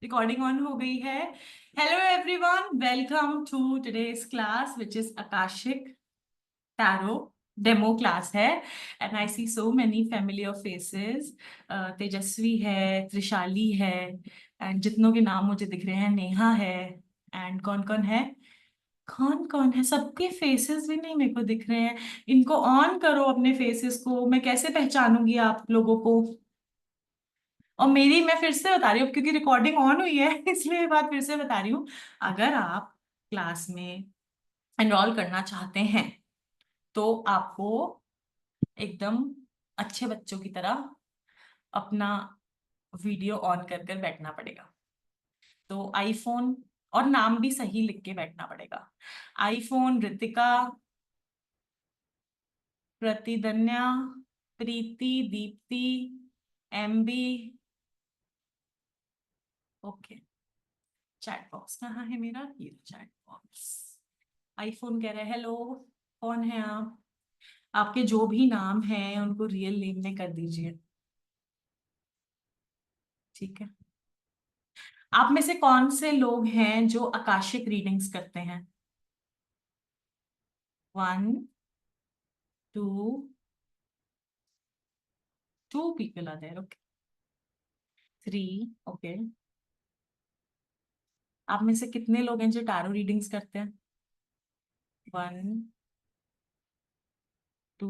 Recording on हो गई है। Hello everyone, welcome to today's class which is Akashic tarot demo class है। And I see so many familiar faces. Tejasvi है, त्रिशाली है, and जितनों के नाम मुझे दिख रहे हैं, नेहा है, एंड कौन कौन है, कौन कौन है, सबके फेसेस भी नहीं मेरे को दिख रहे हैं। इनको ऑन करो अपने फेसेस को, मैं कैसे पहचानूंगी आप लोगों को। और मेरी, मैं फिर से बता रही हूँ क्योंकि रिकॉर्डिंग ऑन हुई है इसलिए ये बात फिर से बता रही हूँ। अगर आप क्लास में एनरोल करना चाहते हैं तो आपको एकदम अच्छे बच्चों की तरह अपना वीडियो ऑन कर कर बैठना पड़ेगा। तो आईफोन, और नाम भी सही लिख के बैठना पड़ेगा। IPhone Ritika, Pratidnya, Preeti, Deepti, MB. Okay, chat box कहाँ है मेरा? ये चैट बॉक्स। आईफोन कह रहा है हेलो, कौन है आप? आपके जो भी नाम हैं उनको रियल नेम में कर दीजिए, ठीक है। आप में से कौन से लोग हैं जो आकाशिक रीडिंग्स करते हैं? 1, 2, 2 people are there, okay. 3, okay. आप में से कितने लोग हैं जो टैरो रीडिंग्स करते हैं? 1, 2,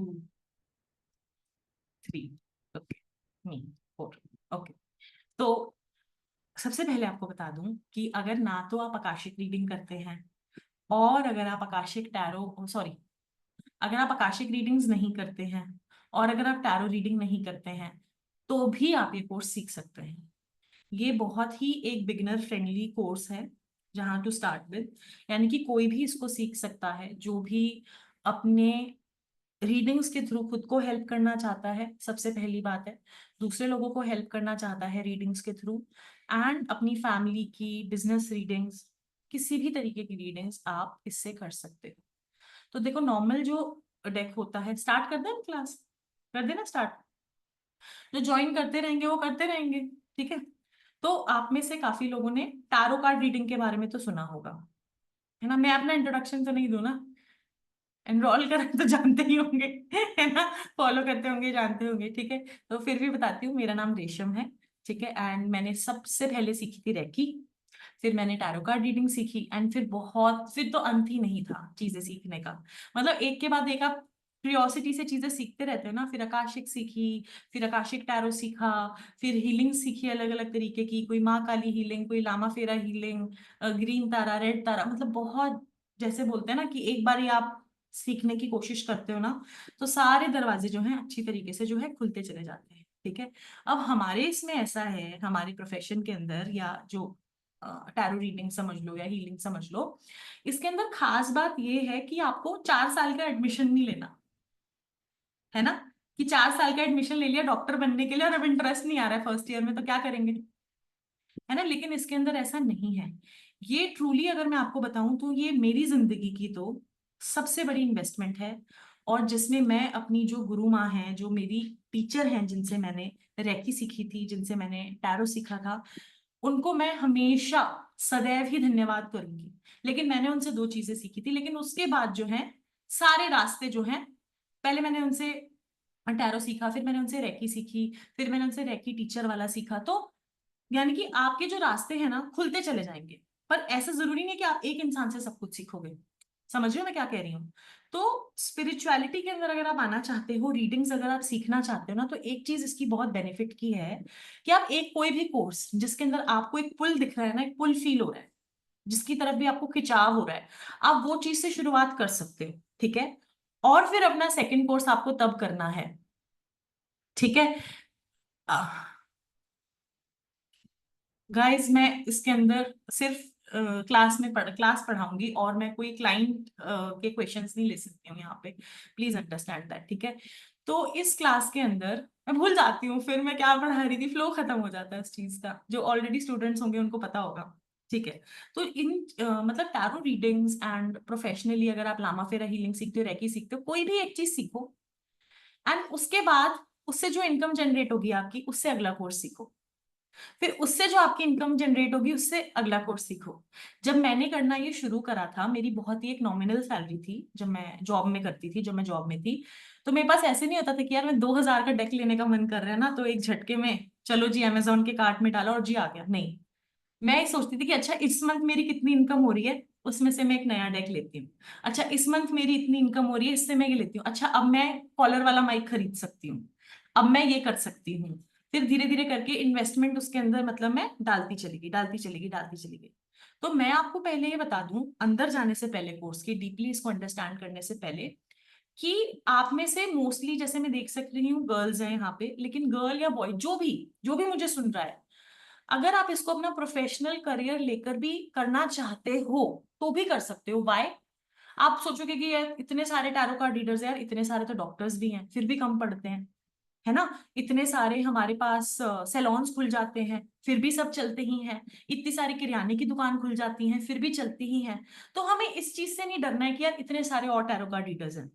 3, ओके। मी, 4, ओके। तो सबसे पहले आपको बता दूं कि अगर ना तो आप आकाशिक रीडिंग करते हैं, और अगर आप आकाशिक टैरो, सॉरी, अगर आप आकाशिक रीडिंग्स नहीं करते हैं और अगर आप टैरो रीडिंग नहीं करते हैं, तो भी आप ये कोर्स सीख सकते हैं। ये बहुत ही एक बिगिनर फ्रेंडली कोर्स है जहां टू स्टार्ट विद। यानी कि कोई भी इसको सीख सकता है जो भी अपने रीडिंग्स के थ्रू खुद को हेल्प करना चाहता है, सबसे पहली बात है। दूसरे लोगों को हेल्प करना चाहता है रीडिंग्स के थ्रू, एंड अपनी फैमिली की बिजनेस रीडिंग्स, किसी भी तरीके की रीडिंग्स आप इससे कर सकते हो। तो देखो, नॉर्मल जो डेक होता है, स्टार्ट कर दें क्लास? कर देना स्टार्ट। जो ज्वाइन करते रहेंगे वो करते रहेंगे, ठीक है। तो आप में से काफी लोगों ने टारो कार्ड रीडिंग के बारे में तो सुना होगा, है ना। मैं अपना इंट्रोडक्शन तो नहीं दूं ना, एनरोल करें तो जानते ही होंगे है ना, फॉलो करते होंगे, जानते होंगे, ठीक है। तो फिर भी बताती हूँ, मेरा नाम रेशम है, ठीक है। एंड मैंने सबसे पहले सीखी थी रेकी, फिर मैंने टैरो कार्ड रीडिंग सीखी, एंड फिर तो अंत ही नहीं था चीजें सीखने का। मतलब एक के बाद एक आप क्यूरियोसिटी से चीजें सीखते रहते हो ना। फिर आकाशिक सीखी, फिर आकाशिक टैरो सीखा, फिर हीलिंग सीखी अलग अलग तरीके की, कोई माँ काली हीलिंग, कोई लामा फेरा हीलिंग, ग्रीन तारा, रेड तारा, मतलब बहुत, जैसे बोलते हैं ना कि एक बार ही आप सीखने की कोशिश करते हो ना, तो सारे दरवाजे जो हैं अच्छी तरीके से जो है खुलते चले जाते हैं, ठीक है। अब हमारे इसमें ऐसा है, हमारे प्रोफेशन के अंदर, या जो टैरो रीडिंग समझ लो या हीलिंग समझ लो, इसके अंदर खास बात ये है कि आपको 4 साल का एडमिशन नहीं लेना, है ना। कि 4 साल का एडमिशन ले लिया डॉक्टर बनने के लिए और अब इंटरेस्ट नहीं आ रहा है फर्स्ट ईयर में, तो क्या करेंगे, है ना। लेकिन इसके अंदर ऐसा नहीं है। ये ट्रूली अगर मैं आपको बताऊं तो ये मेरी जिंदगी की तो सबसे बड़ी इन्वेस्टमेंट है। और जिसमें मैं अपनी जो गुरु माँ हैं, जो मेरी टीचर हैं, जिनसे मैंने रेकी सीखी थी, जिनसे मैंने टैरो सीखा था, उनको मैं हमेशा सदैव ही धन्यवाद करूंगी। लेकिन मैंने उनसे 2 चीजें सीखी थी, लेकिन उसके बाद जो है सारे रास्ते जो हैं, पहले मैंने उनसे टैरो सीखा, फिर मैंने उनसे रेकी सीखी, फिर मैंने उनसे रेकी टीचर वाला सीखा। तो यानी कि आपके जो रास्ते हैं ना खुलते चले जाएंगे। पर ऐसा जरूरी नहीं कि आप एक इंसान से सब कुछ सीखोगे। समझ रहे हो मैं क्या कह रही हूँ? तो स्पिरिचुअलिटी के अंदर अगर आप आना चाहते हो, रीडिंग्स अगर आप सीखना चाहते हो ना, तो एक चीज इसकी बहुत बेनिफिट की है कि आप एक कोई भी कोर्स जिसके अंदर आपको एक पुल दिख रहा है ना, एक पुल फील हो रहा है, जिसकी तरफ भी आपको खिंचाव हो रहा है, आप वो चीज से शुरुआत कर सकते हो, ठीक है। और फिर अपना सेकंड कोर्स आपको तब करना है, ठीक है। गाइस, मैं इसके अंदर सिर्फ क्लास पढ़ाऊंगी, और मैं कोई क्लाइंट के क्वेश्चंस नहीं ले सकती हूँ यहाँ पे। प्लीज अंडरस्टैंड दैट, ठीक है। तो इस क्लास के अंदर मैं भूल जाती हूँ फिर मैं क्या पढ़ा रही थी, फ्लो खत्म हो जाता है उस चीज का, जो ऑलरेडी स्टूडेंट्स होंगे उनको पता होगा, ठीक है। तो मतलब टैरो रीडिंग्स एंड प्रोफेशनली अगर आप लामा फेरा हीलिंग सीखते हो, रेकी सीखते हो, कोई भी एक चीज सीखो, एंड उसके बाद उससे जो इनकम जनरेट होगी आपकी, उससे अगला कोर्स सीखो। फिर उससे जो आपकी इनकम जनरेट होगी उससे अगला कोर्स सीखो। जब मैंने करना ये शुरू करा था, मेरी बहुत ही एक नॉमिनल सैलरी थी जब मैं जॉब में करती थी, जब मैं जॉब में थी। तो मेरे पास ऐसे नहीं होता था कि यार मैं 2,000 का डेक लेने का मन कर रहा है ना, तो एक झटके में चलो जी अमेजोन के कार्ट में डाला और जी आ गया, नहीं। मैं ये सोचती थी कि अच्छा इस मंथ मेरी कितनी इनकम हो रही है, उसमें से मैं एक नया डेक लेती हूँ। अच्छा इस मंथ मेरी इतनी इनकम हो रही है, इससे मैं ये लेती हूँ। अच्छा अब मैं कॉलर वाला माइक खरीद सकती हूँ, अब मैं ये कर सकती हूँ। फिर धीरे धीरे करके इन्वेस्टमेंट उसके अंदर मतलब मैं डालती चली गई, डालती चली गई, डालती चली गई। तो मैं आपको पहले ये बता दूं, अंदर जाने से पहले, कोर्स के डीपली इसको अंडरस्टैंड करने से पहले, कि आप में से मोस्टली, जैसे मैं देख सक रही हूँ गर्ल्स हैं यहाँ पे, लेकिन गर्ल या बॉय जो भी मुझे सुन रहा है, अगर आप इसको अपना प्रोफेशनल करियर लेकर भी करना चाहते हो तो भी कर सकते हो। वाई? आप सोचोगे कि यार इतने सारे टैरो कार्ड रीडर्स हैं, यार इतने सारे तो डॉक्टर्स भी हैं फिर भी कम पढ़ते हैं, है ना। इतने सारे हमारे पास सैलॉन्स खुल जाते हैं फिर भी सब चलते ही हैं। इतनी सारी किराने की दुकान खुल जाती हैं फिर भी चलती ही हैं। तो हमें इस चीज से नहीं डरना है कि यार इतने सारे और टैरो कार्ड रीडर्स हैं,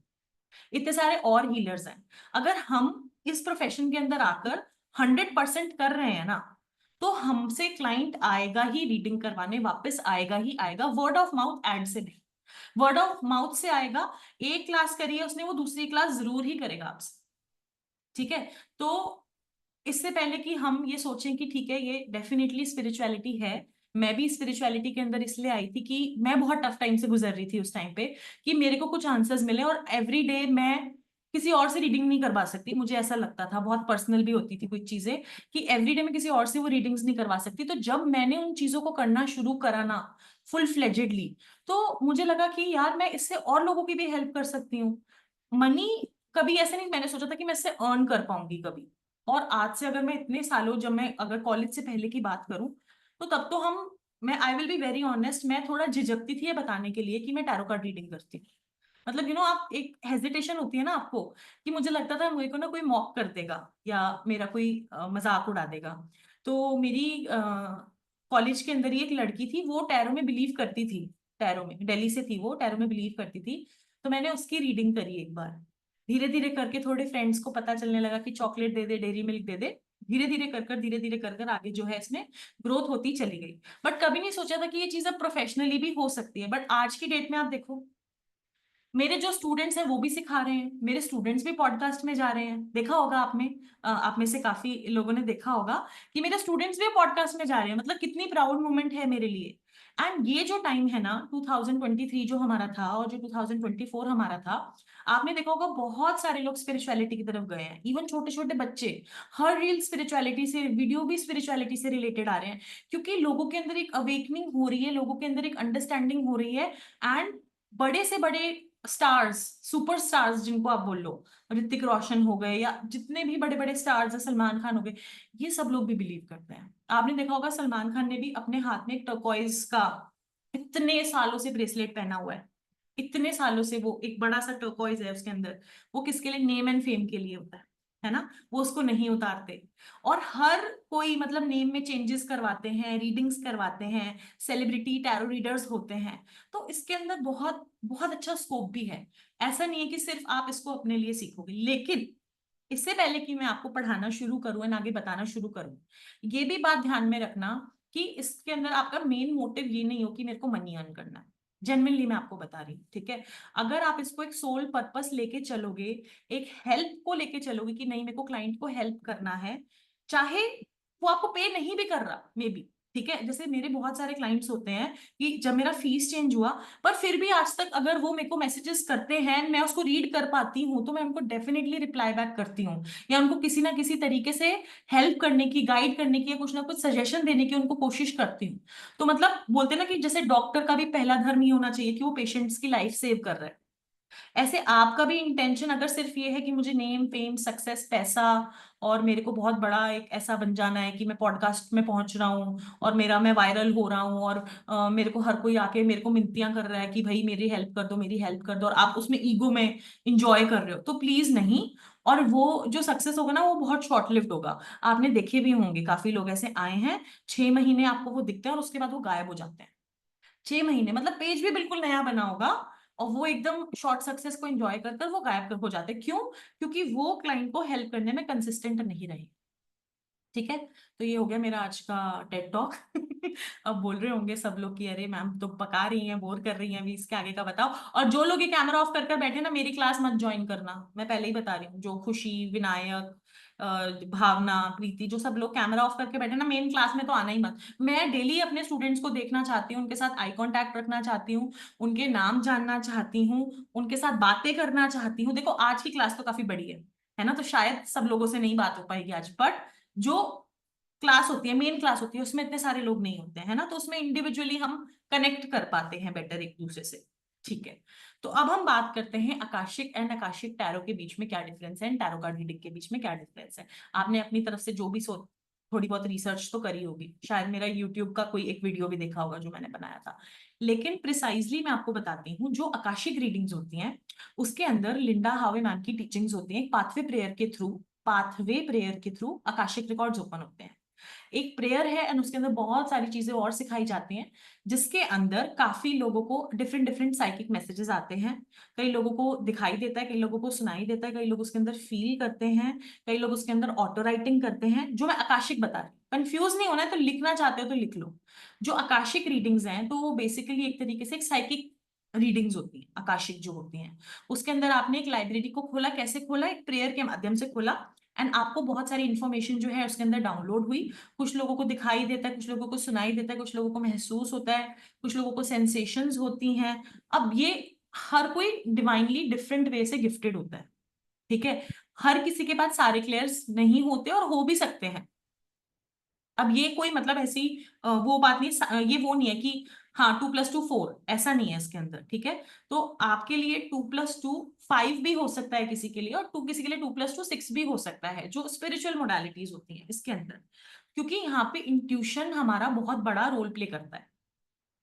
इतने सारे और हीलर्स हैं। अगर हम इस प्रोफेशन के अंदर आकर 100% कर रहे हैं ना, तो हमसे क्लाइंट आएगा ही रीडिंग करवाने, वापस आएगा ही आएगा। वर्ड ऑफ माउथ एड से नहीं, वर्ड ऑफ माउथ से आएगा। एक क्लास करिए उसने, वो दूसरी क्लास जरूर ही करेगा आपसे, ठीक है। तो इससे पहले कि हम ये सोचें कि ठीक है ये डेफिनेटली स्पिरिचुअलिटी है, मैं भी स्पिरिचुअलिटी के अंदर इसलिए आई थी कि मैं बहुत टफ टाइम से गुजर रही थी उस टाइम पे, कि मेरे को कुछ आंसर्स मिले। और एवरी डे मैं किसी और से रीडिंग नहीं करवा सकती, मुझे ऐसा लगता था, बहुत पर्सनल भी होती थी कुछ चीजें, कि एवरी डे मैं किसी और से वो रीडिंग्स नहीं करवा सकती। तो जब मैंने उन चीजों को करना शुरू करा ना फुल फ्लेजेडली, तो मुझे लगा कि यार मैं इससे और लोगों की भी हेल्प कर सकती हूँ। मनी कभी ऐसे नहीं मैंने सोचा था कि मैं इससे अर्न कर पाऊंगी कभी। और आज से अगर मैं इतने सालों, जब मैं अगर कॉलेज से पहले की बात करूं, तो तब तो हम, मैं I will be very honest, मैं थोड़ा झिझकती थी ये बताने के लिए कि मैं टैरो कार्ड रीडिंग करती हूँ। मतलब आप एक हेजिटेशन होती है ना आपको, कि मुझे लगता था मुझे को ना कोई मॉक कर देगा या मेरा कोई मजाक उड़ा देगा। तो मेरी कॉलेज के अंदर ही एक लड़की थी, वो टैरो में बिलीव करती थी, टैरो में, दिल्ली से थी वो, टैरो में बिलीव करती थी। तो मैंने उसकी रीडिंग करी एक बार। धीरे धीरे करके थोड़े फ्रेंड्स को पता चलने लगा कि चॉकलेट दे दे, डेयरी मिल्क दे दे। धीरे धीरे कर कर आगे जो है इसमें ग्रोथ होती चली गई। बट कभी नहीं सोचा था कि ये चीज अब प्रोफेशनली भी हो सकती है। बट आज की डेट में आप देखो, मेरे जो स्टूडेंट्स हैं वो भी सिखा रहे हैं, मेरे स्टूडेंट्स भी पॉडकास्ट में जा रहे हैं। देखा होगा आपने, आप में से काफी लोगों ने देखा होगा कि मेरे स्टूडेंट्स भी पॉडकास्ट में जा रहे हैं। मतलब कितनी प्राउड मोमेंट है मेरे लिए। एंड ये जो टाइम है ना 2023 जो हमारा था और जो 2024 हमारा था, आपने देखा होगा बहुत सारे लोग स्पिरिचुअलिटी की तरफ गए हैं। इवन छोटे छोटे बच्चे, हर रील स्पिरिचुअलिटी से, वीडियो भी स्पिरिचुअलिटी से रिलेटेड आ रहे हैं, क्योंकि लोगों के अंदर एक अवेकनिंग हो रही है, लोगों के अंदर एक अंडरस्टैंडिंग हो रही है। एंड बड़े से बड़े स्टार्स, सुपर स्टार्स जिनको आप बोल लो, ऋतिक रोशन हो गए या जितने भी बड़े बड़े स्टार्स हैं, सलमान खान हो गए, ये सब लोग भी बिलीव करते हैं। आपने देखा होगा सलमान खान ने भी अपने हाथ में एक टर्कोइज का इतने सालों से ब्रेसलेट पहना हुआ है। इतने सालों से वो एक बड़ा सा टर्कोइज है उसके अंदर, वो किसके लिए? नेम एंड फेम के लिए होता है ना। वो उसको नहीं उतारते। और हर कोई मतलब नेम में चेंजेस करवाते हैं, रीडिंग्स करवाते हैं, सेलिब्रिटी टैरो रीडर्स होते हैं। तो इसके अंदर बहुत बहुत अच्छा स्कोप भी है। ऐसा नहीं है कि सिर्फ आप इसको अपने लिए सीखोगे। लेकिन इससे पहले कि मैं आपको पढ़ाना शुरू करूं एंड आगे बताना शुरू करूं, ये भी बात ध्यान में रखना कि इसके अंदर आपका मेन मोटिव ये नहीं हो कि मेरे को मनी अर्न करना है। जेन्युइनली मैं आपको बता रही हूँ, ठीक है। अगर आप इसको एक सोल पर्पस लेके चलोगे, एक हेल्प को लेके चलोगे कि नहीं मेरे को क्लाइंट को हेल्प करना है, चाहे वो आपको पे नहीं भी कर रहा मे बी, ठीक है। जैसे मेरे बहुत सारे क्लाइंट्स होते हैं कि जब मेरा फीस चेंज हुआ, पर फिर भी आज तक अगर वो मेरे को मैसेजेस करते हैं, मैं उसको रीड कर पाती हूँ, तो मैं उनको डेफिनेटली रिप्लाई बैक करती हूँ, या उनको किसी ना किसी तरीके से हेल्प करने की, गाइड करने की, या कुछ ना कुछ सजेशन देने की उनको कोशिश करती हूँ। तो मतलब बोलते हैं ना कि जैसे डॉक्टर का भी पहला धर्म ये होना चाहिए कि वो पेशेंट्स की लाइफ सेव कर रहा है, ऐसे आपका भी इंटेंशन अगर सिर्फ ये है कि मुझे नेम फेम सक्सेस पैसा और मेरे को बहुत बड़ा एक ऐसा बन जाना है कि मैं पॉडकास्ट में पहुंच रहा हूँ और मैं वायरल हो रहा हूँ, और मेरे को हर कोई आके मेरे को मिनतियां कर रहा है कि भाई मेरी हेल्प कर दो, मेरी हेल्प कर दो, और आप उसमें ईगो में इंजॉय कर रहे हो, तो प्लीज नहीं। और वो जो सक्सेस होगा ना वो बहुत शॉर्ट लिव्ड होगा। आपने देखे भी होंगे काफी लोग ऐसे आए हैं, 6 महीने आपको वो दिखते हैं और उसके बाद वो गायब हो जाते हैं। 6 महीने मतलब पेज भी बिल्कुल नया बना होगा, और वो एकदम शॉर्ट सक्सेस को एंजॉय कर कर वो गायब हो जाते हैं। क्यों? क्योंकि वो क्लाइंट को हेल्प करने में कंसिस्टेंट नहीं रहे। ठीक है, तो ये हो गया मेरा आज का टेड टॉक। अब बोल रहे होंगे सब लोग कि अरे मैम तो पका रही हैं, बोर कर रही हैं, अभी इसके आगे का बताओ। और जो लोग ये कैमरा ऑफ कर बैठे ना, मेरी क्लास मत ज्वाइन करना, मैं पहले ही बता रही हूँ। जो खुशी, विनायक, भावना, प्रीति, जो सब लोग कैमरा ऑफ करके बैठे ना, मेन क्लास में तो आना ही मत। मैं डेली अपने स्टूडेंट्स को देखना चाहती हूँ, उनके साथ आई कांटेक्ट रखना चाहती हूँ, उनके नाम जानना चाहती हूँ, उनके साथ बातें करना चाहती हूँ। देखो आज की क्लास तो काफी बड़ी है ना, तो शायद सब लोगों से नहीं बात हो पाएगी आज, बट जो क्लास होती है, मेन क्लास होती है, उसमें इतने सारे लोग नहीं होते हैं ना, तो उसमें इंडिविजुअली हम कनेक्ट कर पाते हैं बेटर एक दूसरे से। ठीक है, तो अब हम बात करते हैं आकाशिक एंड आकाशिक टैरो के बीच में क्या डिफरेंस है, एंड टैरो कार्ड रीडिंग के बीच में क्या डिफरेंस है। आपने अपनी तरफ से जो भी थोड़ी बहुत रिसर्च तो करी होगी, शायद मेरा यूट्यूब का कोई एक वीडियो भी देखा होगा जो मैंने बनाया था, लेकिन प्रिसाइजली मैं आपको बताती हूँ, जो आकाशिक रीडिंग्स होती हैं उसके अंदर लिंडा हावे मैम की टीचिंग्स होती हैं। पाथवे प्रेयर के थ्रू आकाशिक रिकॉर्ड्स ओपन होते हैं। एक प्रेयर है एंड उसके अंदर बहुत सारी चीजें और सिखाई जाती हैं, जिसके अंदर काफी लोगों को डिफरेंट डिफरेंट साइकिक मैसेजेस आते हैं। कई लोगों को दिखाई देता है, कई लोगों को सुनाई देता है, कई लोग उसके अंदर फील करते हैं, कई लोग उसके अंदर ऑटो राइटिंग करते हैं, जो मैं आकाशिक बता रही हूँ। कंफ्यूज नहीं होना है तो लिखना चाहते हो तो लिख लो। जो आकाशिक रीडिंग्स हैं तो वो बेसिकली एक तरीके से एक साइकिक रीडिंग्स होती हैं, आकाशिक जो होती हैं। उसके अंदर आपने एक लाइब्रेरी को खोला, कैसे खोला, एक प्रेयर के माध्यम से खोला, एंड आपको बहुत सारी इंफॉर्मेशन जो है उसके अंदर डाउनलोड हुई। कुछ लोगों को दिखाई देता है, कुछ लोगों को सुनाई देता है, कुछ लोगों को महसूस होता है, कुछ लोगों को सेंसेशंस होती हैं। अब ये हर कोई डिवाइनली डिफरेंट वे से गिफ्टेड होता है। ठीक है, हर किसी के पास सारे क्लेयर्स नहीं होते और हो भी सकते हैं। अब ये कोई मतलब ऐसी वो बात नहीं, ये वो नहीं है कि हाँ 2+2 4, ऐसा नहीं है इसके अंदर। ठीक है, तो आपके लिए 2+2 5 भी हो सकता है किसी के लिए, और किसी के लिए 2+2 6 भी हो सकता है, जो स्पिरिचुअल मोडालिटीज होती हैं इसके अंदर, क्योंकि यहाँ पे इंट्यूशन हमारा बहुत बड़ा रोल प्ले करता है।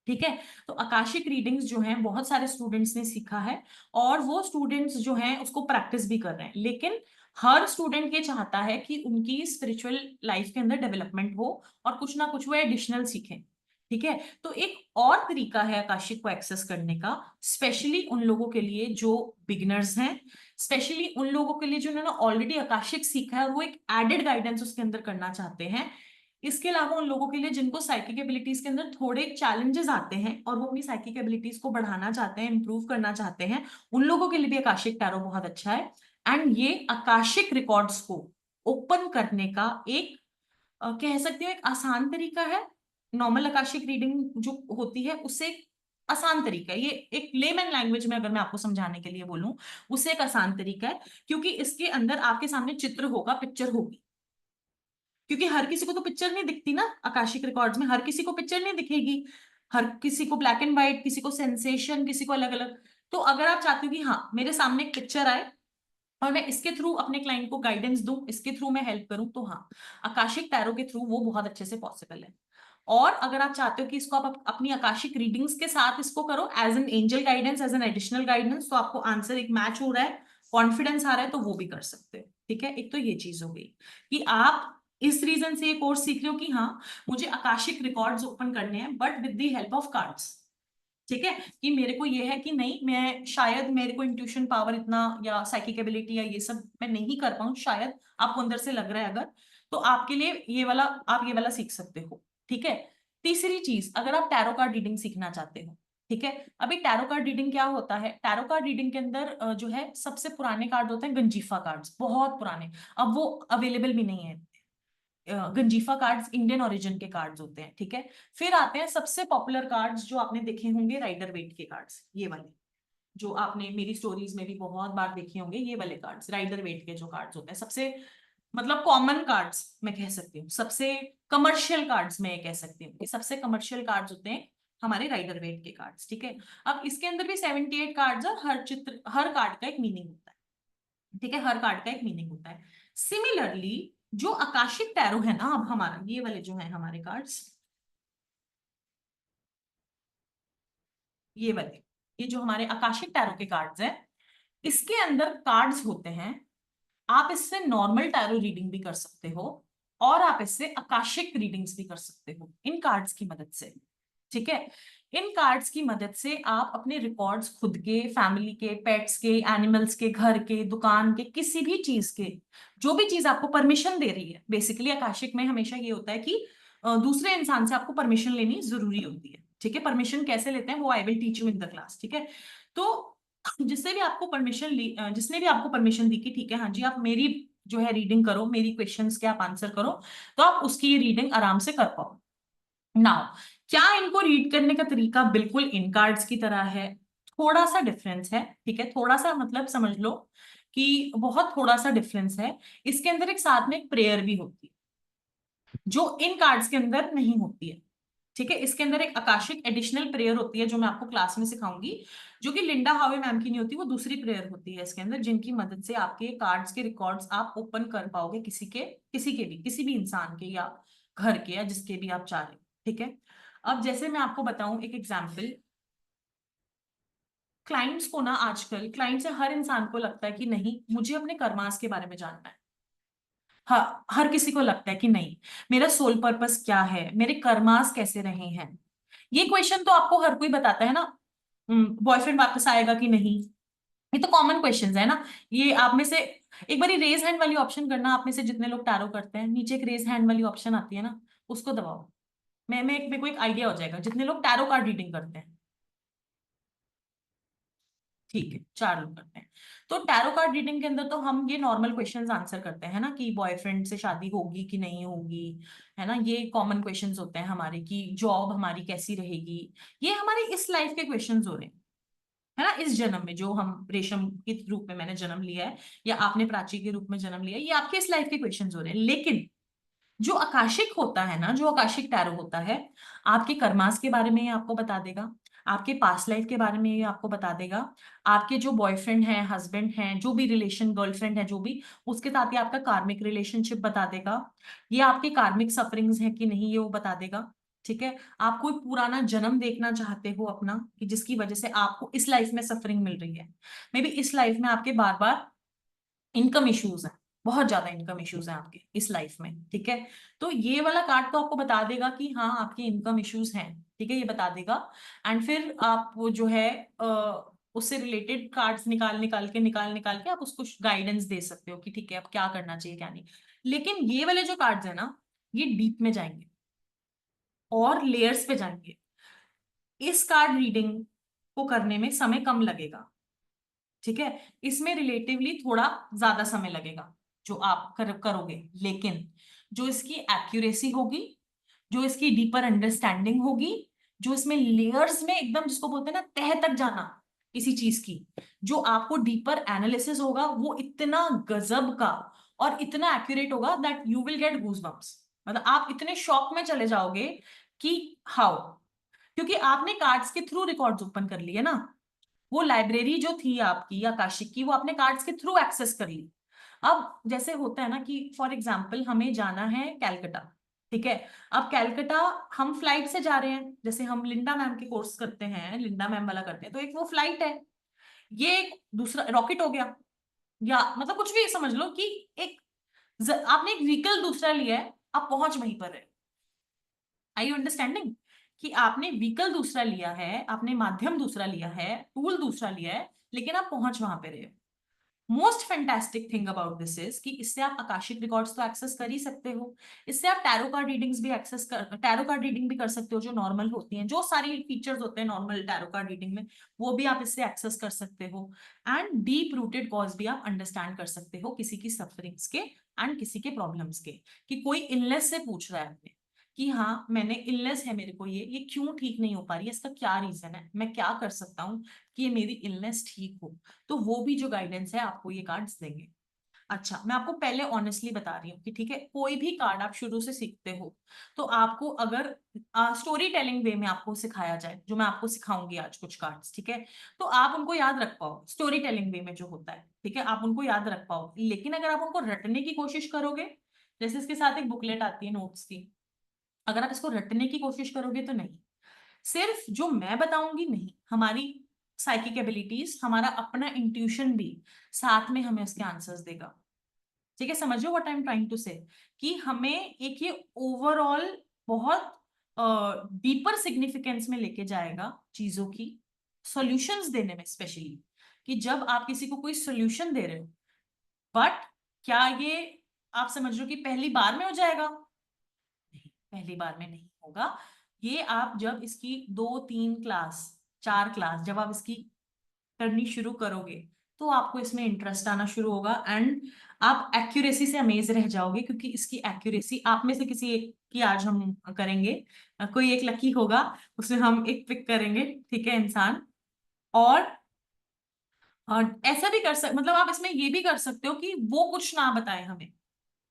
ठीक है, तो आकाशिक रीडिंग्स जो हैं बहुत सारे स्टूडेंट्स ने सीखा है, और वो स्टूडेंट्स जो हैं उसको प्रैक्टिस भी कर रहे हैं, लेकिन हर स्टूडेंट ये चाहता है कि उनकी स्पिरिचुअल लाइफ के अंदर डेवलपमेंट हो और कुछ ना कुछ वो एडिशनल सीखें। ठीक है, तो एक और तरीका है आकाशिक को एक्सेस करने का, स्पेशली उन लोगों के लिए जो बिगिनर्स हैं, स्पेशली उन लोगों के लिए जो उन्होंने ऑलरेडी आकाशिक सीखा है और वो एक एडेड गाइडेंस उसके अंदर करना चाहते हैं। इसके अलावा उन लोगों के लिए जिनको साइकिक एबिलिटीज के अंदर थोड़े चैलेंजेस आते हैं और वो अपनी साइकिक एबिलिटीज को बढ़ाना चाहते हैं, इंप्रूव करना चाहते हैं, उन लोगों के लिए भी आकाशिक टैरो बहुत अच्छा है। एंड ये आकाशिक रिकॉर्ड्स को ओपन करने का एक कह सकते हो एक आसान तरीका है। नॉर्मल आकाशिक रीडिंग जो होती है उससे एक आसान तरीका है, ये एक लेमन लैंग्वेज में अगर मैं आपको समझाने के लिए बोलूं, उससे एक आसान तरीका है, क्योंकि इसके अंदर आपके सामने चित्र होगा, पिक्चर होगी। क्योंकि हर किसी को तो पिक्चर नहीं दिखती ना, आकाशिक रिकॉर्ड्स में हर किसी को पिक्चर नहीं दिखेगी, हर किसी को ब्लैक एंड व्हाइट, किसी को सेंसेशन, किसी को अलग अलग। तो अगर आप चाहते हो कि हाँ मेरे सामने एक पिक्चर आए और मैं इसके थ्रू अपने क्लाइंट को गाइडेंस दूं, इसके थ्रू मैं हेल्प करूं, तो हाँ आकाशिक टैरो के थ्रू वो बहुत अच्छे से पॉसिबल है। और अगर आप चाहते हो कि इसको आप अपनी आकाशिक रीडिंग्स के साथ इसको करो as an angel guidance, as an additional guidance, तो आपको आंसर एक मैच हो रहा है, कॉन्फिडेंस आ रहा है, तो वो भी कर सकते हो। ठीक है, एक तो ये चीज हो गई कि आप इस रीजन से ये कोर्स सीख रहे हो कि हाँ मुझे आकाशिक रिकॉर्ड्स ओपन करने हैं, but with the help of cards. ठीक है, कि मेरे को ये है कि नहीं, मैं शायद मेरे को इंट्यूशन पावर इतना या साइकिक एबिलिटी या ये सब मैं नहीं कर पाऊं, शायद आपको अंदर से लग रहा है अगर, तो आपके लिए ये वाला, आप ये वाला सीख सकते हो। ठीक है, तीसरी चीज, अगर आप टैरो कार्ड रीडिंग सीखना चाहते हो। ठीक है, अभी टैरो कार्ड रीडिंग क्या होता है, टैरो कार्ड रीडिंग के अंदर जो है सबसे पुराने कार्ड होते हैं गंजीफा कार्ड्स, बहुत पुराने, अब वो अवेलेबल भी नहीं है। गंजीफा कार्ड्स इंडियन ओरिजिन के कार्ड्स होते हैं। ठीक है, फिर आते हैं सबसे पॉपुलर कार्ड्स जो आपने देखे होंगे, राइडर वेट के कार्ड्स, ये वाले जो आपने मेरी स्टोरीज में भी बहुत बार देखे होंगे, ये वाले कार्ड्स राइडर वेट के जो कार्ड्स होते हैं, सबसे मतलब कॉमन कार्ड्स मैं कह सकती हूँ, सबसे कमर्शियल कार्ड्स मैं कह सकती हूँ कि सबसे कमर्शियल कार्ड्स होते हैं हमारे राइडर वेट के कार्ड्स। ठीक है, अब इसके अंदर भी 78 कार्ड्स और हर चित्र, हर कार्ड का एक मीनिंग होता है। ठीक है, हर कार्ड का एक मीनिंग होता है। सिमिलरली जो आकाशिक टैरो है ना, अब हमारा ये वाले जो है हमारे कार्ड्स, ये वाले, ये जो हमारे आकाशिक टैरो के कार्ड्स हैं, इसके अंदर कार्ड्स होते हैं। आप इससे नॉर्मल टैरो रीडिंग भी कर सकते हो और आप इससे आकाशिक रीडिंग्स भी कर सकते हो इन कार्ड्स की मदद से। ठीक है। इन कार्ड्स की मदद से आप अपने रिकॉर्ड्स खुद के, फैमिली के, पेट्स के, एनिमल्स के, घर के, दुकान के, किसी भी चीज के, जो भी चीज आपको परमिशन दे रही है, बेसिकली आकाशिक में हमेशा ये होता है कि दूसरे इंसान से आपको परमिशन लेनी जरूरी होती है। ठीक है, परमिशन कैसे लेते हैं वो I will teach you in the class. ठीक है, तो जिससे भी आपको परमिशन ली, जिसने भी आपको परमिशन दी कि ठीक है हाँ जी आप मेरी जो है रीडिंग करो, मेरी क्वेश्चंस के आप आंसर करो, तो आप उसकी रीडिंग आराम से कर पाओ। नाउ, क्या इनको रीड करने का तरीका बिल्कुल इन कार्ड्स की तरह है? थोड़ा सा डिफरेंस है। ठीक है, थोड़ा सा मतलब समझ लो कि बहुत थोड़ा सा डिफरेंस है। इसके अंदर एक साथ में एक प्रेयर भी होती है जो इन कार्ड्स के अंदर नहीं होती है। ठीक है, इसके अंदर एक आकाशिक एडिशनल प्रेयर होती है जो मैं आपको क्लास में सिखाऊंगी, जो कि लिंडा हावे मैम की नहीं होती, वो दूसरी प्रेयर होती है इसके अंदर, जिनकी मदद से आपके कार्ड्स के रिकॉर्ड्स आप ओपन कर पाओगे, किसी भी इंसान के या घर के या जिसके भी आप चाह रहे हो। ठीक है, अब जैसे मैं आपको बताऊं एक एग्जाम्पल, क्लाइंट्स को ना, आजकल क्लाइंट से हर इंसान को लगता है कि नहीं मुझे अपने कर्मास के बारे में जानना है। हाँ, हर किसी को लगता है कि नहीं मेरा सोल पर्पस क्या है, मेरे कर्मास कैसे रहे हैं। ये क्वेश्चन तो आपको हर कोई बताता है ना, बॉयफ्रेंड वापस आएगा कि नहीं, ये तो कॉमन क्वेश्चंस है ना। ये आप में से एक बारी रेज हैंड वाली ऑप्शन करना, आप में से जितने लोग टैरो करते हैं, नीचे एक रेज हैंड वाली ऑप्शन आती है ना, उसको दबाओ। मेरे को एक आइडिया हो जाएगा जितने लोग टैरो कार्ड रीडिंग करते हैं। ठीक है, 4 लोग करते हैं। तो टैरो कार्ड रीडिंग के अंदर तो हम ये नॉर्मल क्वेश्चंस आंसर करते हैं ना, कि बॉयफ्रेंड से शादी होगी कि नहीं होगी, है ना, ये कॉमन क्वेश्चंस होते हैं हमारे, कि जॉब हमारी कैसी रहेगी। ये हमारे इस लाइफ के क्वेश्चंस हो रहे हैं, है ना, इस जन्म में जो हम रेशम के रूप में मैंने जन्म लिया है या आपने प्राची के रूप में जन्म लिया है, ये आपके इस लाइफ के क्वेश्चंस हो रहे हैं। लेकिन जो आकाशिक होता है ना, जो आकाशिक टैरो होता है, आपके कर्मास के बारे में ये आपको बता देगा, आपके पास्ट लाइफ के बारे में ये आपको बता देगा, आपके जो बॉयफ्रेंड हैं, हस्बैंड हैं, जो भी रिलेशन, गर्लफ्रेंड है जो भी, उसके साथ ही आपका कार्मिक रिलेशनशिप बता देगा, ये आपके कार्मिक सफरिंग्स है कि नहीं ये वो बता देगा। ठीक है, आप कोई पुराना जन्म देखना चाहते हो अपना, कि जिसकी वजह से आपको इस लाइफ में सफरिंग मिल रही है, मे बी इस लाइफ में आपके बार बार इनकम इश्यूज हैं, बहुत ज्यादा इनकम इश्यूज हैं आपके इस लाइफ में। ठीक है, तो ये वाला कार्ड तो आपको बता देगा कि हाँ आपके इनकम इश्यूज हैं। ठीक है, ये बता देगा। एंड फिर आप वो जो है उससे रिलेटेड कार्ड्स निकाल निकाल के आप उसको गाइडेंस दे सकते हो कि ठीक है अब क्या करना चाहिए क्या नहीं। लेकिन ये वाले जो कार्ड्स है ना, ये डीप में जाएंगे और लेयर्स पे जाएंगे। इस कार्ड रीडिंग को करने में समय कम लगेगा। ठीक है, इसमें रिलेटिवली थोड़ा ज्यादा समय लगेगा जो आप करोगे, लेकिन जो इसकी एक्यूरेसी होगी, जो इसकी डीपर अंडरस्टैंडिंग होगी, जो इसमें लेयर्स में एकदम जिसको बोलते हैं ना तह तक जाना किसी चीज की, जो आपको डीपर एनालिसिस होगा वो इतना गजब का और इतना एक्यूरेट होगा that you will gate goose bumps. मतलब आप इतने शॉक में चले जाओगे कि हाउ, क्योंकि आपने कार्ड्स के थ्रू रिकॉर्ड्स ओपन कर लिए ना, वो लाइब्रेरी जो थी आपकी आकाशिक की, वो आपने कार्ड्स के थ्रू एक्सेस कर ली। अब जैसे होता है ना कि फॉर एग्जाम्पल हमें जाना है कैलकटा। ठीक है, अब कैलकटा हम फ्लाइट से जा रहे हैं, जैसे हम लिंडा मैम के कोर्स करते हैं, लिंडा मैम वाला करते हैं, तो एक वो फ्लाइट है, ये एक दूसरा रॉकेट हो गया, या मतलब कुछ भी समझ लो कि एक आपने एक व्हीकल दूसरा लिया है, आप पहुंच वहीं पर है। आई यू अंडरस्टैंडिंग, कि आपने व्हीकल दूसरा लिया है, आपने माध्यम दूसरा लिया है, टूल दूसरा लिया है, लेकिन आप पहुंच वहां पे रहे हो। Most fantastic thing about this is कि इससे आप आकाशिक रिकॉर्ड्स तो एक्सेस कर ही सकते हो, इससे आप टैरो कार्ड रीडिंग्स भी टैरो कार्ड रीडिंग भी कर सकते हो जो नॉर्मल होती हैं, जो सारी फीचर्स होते हैं नॉर्मल टैरो कार्ड रीडिंग में, वो भी आप इससे एक्सेस कर सकते हो। एंड डीप रूटेड कॉज भी आप अंडरस्टैंड कर सकते हो किसी की सफरिंग्स के एंड किसी के प्रॉब्लम्स के, कि कोई इलनेस से पूछ रहा है हमें कि हाँ मैंने इलनेस है, मेरे को ये क्यों ठीक नहीं हो पा रही है, इसका क्या रीजन है, मैं क्या कर सकता हूँ कि ये मेरी इलनेस ठीक हो, तो वो भी जो गाइडेंस है आपको ये कार्ड्स देंगे। अच्छा, मैं आपको पहले ऑनेस्टली बता रही हूँ कि ठीक है कोई भी कार्ड आप शुरू से सीखते हो, तो आपको अगर स्टोरी टेलिंग वे में आपको सिखाया जाए, जो मैं आपको सिखाऊंगी आज कुछ कार्ड्स, ठीक है, तो आप उनको याद रख पाओ स्टोरी टेलिंग वे में जो होता है। ठीक है, आप उनको याद रख पाओ, लेकिन अगर आप उनको रटने की कोशिश करोगे, जैसे इसके साथ एक बुकलेट आती है नोट्स की, अगर आप इसको रटने की कोशिश करोगे तो नहीं, सिर्फ जो मैं बताऊंगी नहीं, हमारी साइकिक एबिलिटीज, हमारा अपना इंट्यूशन भी साथ में हमें उसके आंसर्स देगा। ठीक है, समझो what I am trying to say, कि हमें एक ये ओवरऑल बहुत डीपर सिग्निफिकेंस में लेके जाएगा चीजों की, सॉल्यूशंस देने में स्पेशली, कि जब आप किसी को कोई सॉल्यूशन दे रहे हो, बट क्या ये आप समझ रहे हो कि पहली बार में हो जाएगा? नहीं, पहली बार में नहीं होगा। ये आप जब इसकी 2 3 क्लास 4 क्लास जब आप इसकी करनी शुरू करोगे, तो आपको इसमें इंटरेस्ट आना शुरू होगा, एंड आप एक्यूरेसी से अमेज रह जाओगे, क्योंकि इसकी एक्यूरेसी आप में से किसी एक की आज हम करेंगे, कोई एक लकी होगा, उसमें हम एक पिक करेंगे, ठीक है, इंसान। और ऐसा भी कर सकते, मतलब आप इसमें ये भी कर सकते हो कि वो कुछ ना बताए हमें,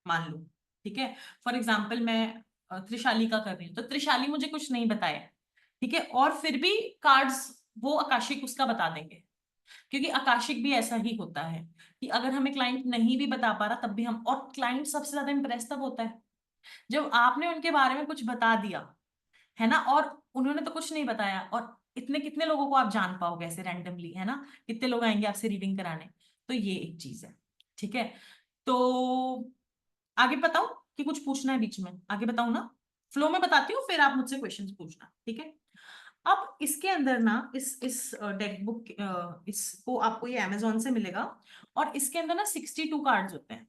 मान लो, ठीक है, फॉर एग्जाम्पल मैं त्रिशाली का कर रही हूँ, तो त्रिशाली मुझे कुछ नहीं बताया, ठीक है, और फिर भी कार्ड्स वो आकाशिक उसका बता देंगे, क्योंकि आकाशिक भी ऐसा ही होता है कि अगर हमें क्लाइंट नहीं भी बता पा रहा तब भी हम, और क्लाइंट सबसे ज्यादा इंप्रेस तब होता है जब आपने उनके बारे में कुछ बता दिया, है ना, और उन्होंने तो कुछ नहीं बताया, और इतने कितने लोगों को आप जान पाओगे ऐसे रैंडमली, है ना, कितने लोग आएंगे आपसे रीडिंग कराने, तो ये एक चीज है, ठीक है। तो आगे बताओ कि कुछ पूछना है बीच में, आगे बताऊं ना, फ्लो में बताती हूँ, फिर आप मुझसे क्वेश्चंस पूछना, ठीक है। अब इसके अंदर ना इस डेक बुक, इसको आपको ये अमेजोन से मिलेगा, और इसके अंदर ना 62 कार्ड्स होते हैं,